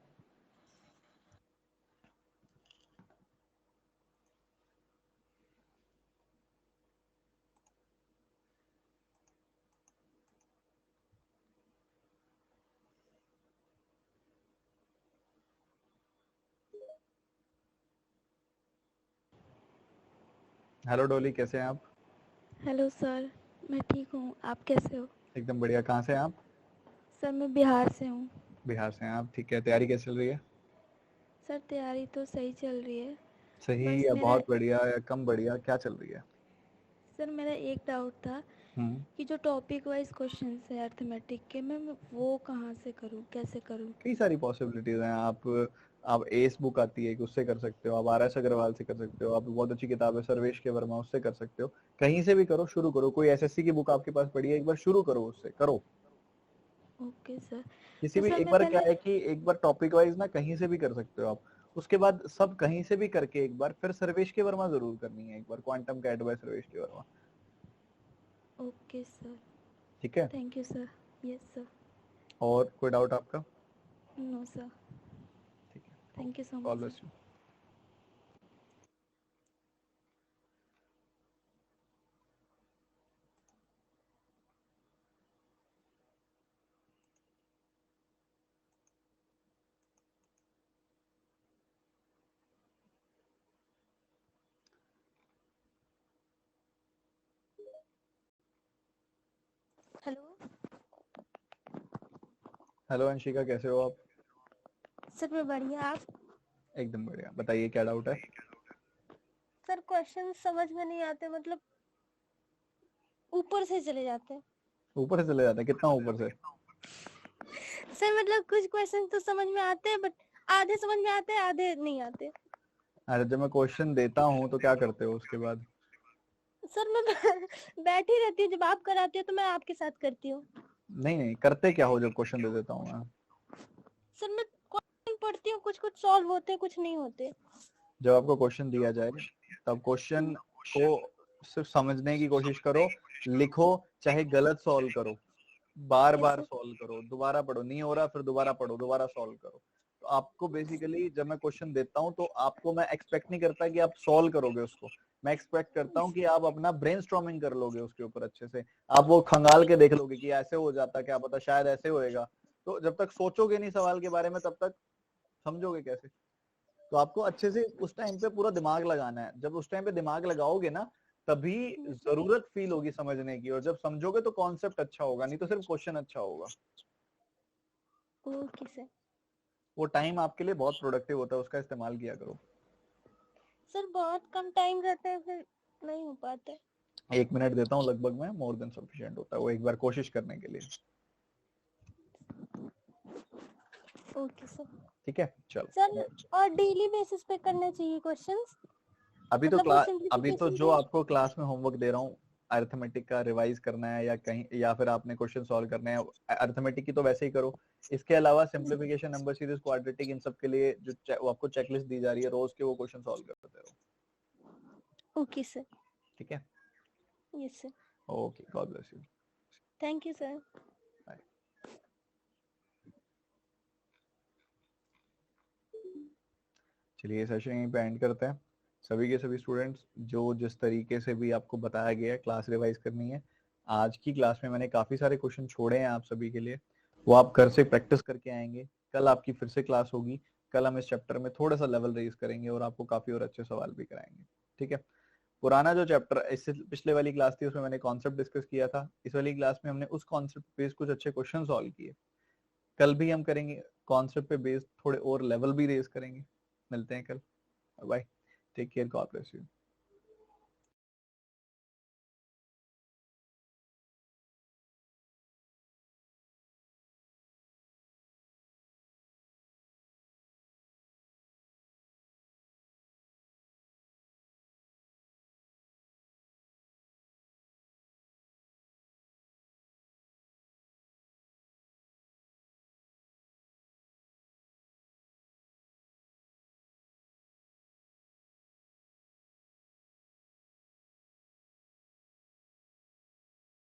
Hello डोली, कैसे हैं आप? हेलो सर, मैं ठीक हूँ, आप कैसे हो? एकदम बढ़िया। कहाँ से हैं आप? सर मैं बिहार से हूँ। बिहार से हैं आप, ठीक है। तैयारी कैसे चल रही है? सर तैयारी तो सही चल रही है। सही बस या मेरा बहुत बढ़िया या कम बढ़िया, क्या चल रही है? सर मेरा एक डाउट था हम्म। कि जो टॉपिक वाइज क्वेश्चंस है अर्थमेटिक के, मैं वो कहाँ से करूँ, कैसे करूँ? कई सारी पॉसिबिलिटीज हैं। आप आप एस बुक आती है कि उससे कर सकते हो, आप RS अग्रवाल से कर सकते हो, आप बहुत अच्छी किताब है सर्वेश के वर्मा, उससे कर सकते हो। कहीं से भी करो, शुरू करो। कोई SSC की बुक आपके पास पड़ी है, एक बार शुरू करो, उससे करो। Okay sir. किसी तो भी सर एक मैं बार क्या पहले है कि एक बार टॉपिक वाइज ना कहीं से भी कर सकते हो आप। उसके बाद सब कहीं से भी करके एक बार फिर सर्वेश के वर्मा जरूर करनी है, एक बार क्वांटम कैट बाय सर्वेश के वर्मा। ओके सर, ठीक है, thank you sir. Yes sir. और कोई डाउट आपका? नो सर, ठीक है, thank you so God much bless sir. You. Hello hello Anshika, कैसे हो आप? सर, मैं बढ़िया। आप? एकदम बढ़िया, बताइए क्या डाउट है? सर, क्वेश्चन समझ में नहीं आते, मतलब ऊपर से चले जाते हैं। ऊपर से चले जाते हैं? कितना ऊपर से? सर मतलब कुछ क्वेश्चन तो समझ में आते हैं, बट आधे समझ में आते हैं, आधे नहीं आते। अरे जब मैं क्वेश्चन देता हूँ तो क्या करते हो उसके बाद? सर मैं बैठी रहती हूँ, जब आप कराते हो तो मैं आपके साथ करती हूँ। नहीं नहीं, करते क्या हो जब क्वेश्चन दे देता हूँ मैं? सर मैं क्वेश्चन पढ़ती हूँ, कुछ कुछ सॉल्व होते हैं, कुछ नहीं होते। जब आपको क्वेश्चन दिया जाए तब क्वेश्चन को सिर्फ समझने की कोशिश करो, लिखो, चाहे गलत सॉल्व करो, बार यस बार सर। सॉल्व करो, दोबारा पढ़ो, नहीं हो रहा फिर दोबारा पढ़ो, दोबारा सॉल्व करो। तो आपको बेसिकली जब मैं क्वेश्चन देता हूँ तो आपको मैं एक्सपेक्ट नहीं करता कि आप सॉल्व करोगे उसको, मैं एक्सपेक्ट करता हूँ कि आप अपना ब्रेनस्टॉर्मिंग कर लोगे उसके ऊपर अच्छे से, आप वो खंगाल के देख लोगे कि ऐसे हो जाता, क्या पता शायद ऐसे होएगा। तो जब तक सोचोगे नहीं सवाल के बारे में तब तक समझोगे कैसे? तो आपको अच्छे से उस टाइम पे पूरा दिमाग लगाना है। जब उस टाइम पे दिमाग लगाओगे ना तभी जरूरत फील होगी समझने की, और जब समझोगे तो कॉन्सेप्ट अच्छा होगा, नहीं तो सिर्फ क्वेश्चन अच्छा होगा। Okay sir. वो टाइम आपके लिए बहुत प्रोडक्टिव होता है, उसका इस्तेमाल किया करो। सर बहुत कम टाइम रहता है, फिर नहीं हो पाता है। 1 मिनट देता हूँ लगभग, में मोर देन सफिशिएंट होता है वो, एक बार कोशिश करने के लिए। Okay sir. ठीक है, चलो। सर और डेली बेसिस पे करने चाहिए क्वेश्चंस, अभी तो मतलब वो अभी तो सिंप्लीफिकेशन जो पे। आपको क्लास में होमवर्क दे रहा हूँ, अरिथमेटिक का रिवाइज करना है या कहीं, या फिर आपने क्वेश्चन सॉल्व करना है, अरिथमेटिक की तो वैसे ही करो। इसके अलावा सिंप्लीफिकेशन, नंबर सीरीज, क्वाड्रेटिक, इन सब के लिए जो वो आपको चेकलिस्ट दी जा रही है रोज के, वो क्वेश्चन सॉल्व करते रहो। Okay sir. ठीक है, yes sir. Okay, God bless you. Thank you sir. Bye. चलिए सेशन यहीं पे एंड करते हैं। सभी के सभी स्टूडेंट्स, जो जिस तरीके से भी आपको बताया गया है क्लास रिवाइज करनी है, आज की क्लास में मैंने काफी सारे क्वेश्चन छोड़े हैं आप सभी के लिए, वो आप घर से प्रैक्टिस करके आएंगे। कल आपकी फिर से क्लास होगी, कल हम इस चैप्टर में थोड़ा सा लेवल रेज करेंगे और आपको काफी और अच्छे सवाल भी कराएंगे। ठीक है, पुराना जो चैप्टर, इससे पिछले वाली क्लास थी उसमें मैंने कॉन्सेप्ट डिस्कस किया था, इस वाली क्लास में हमने उस कॉन्सेप्ट पे कुछ अच्छे क्वेश्चन सॉल्व किए। कल भी हम करेंगे कॉन्सेप्ट पे बेस्ड थोड़े और लेवल भी रेज करेंगे। मिलते हैं कल, bye, take care, God bless you.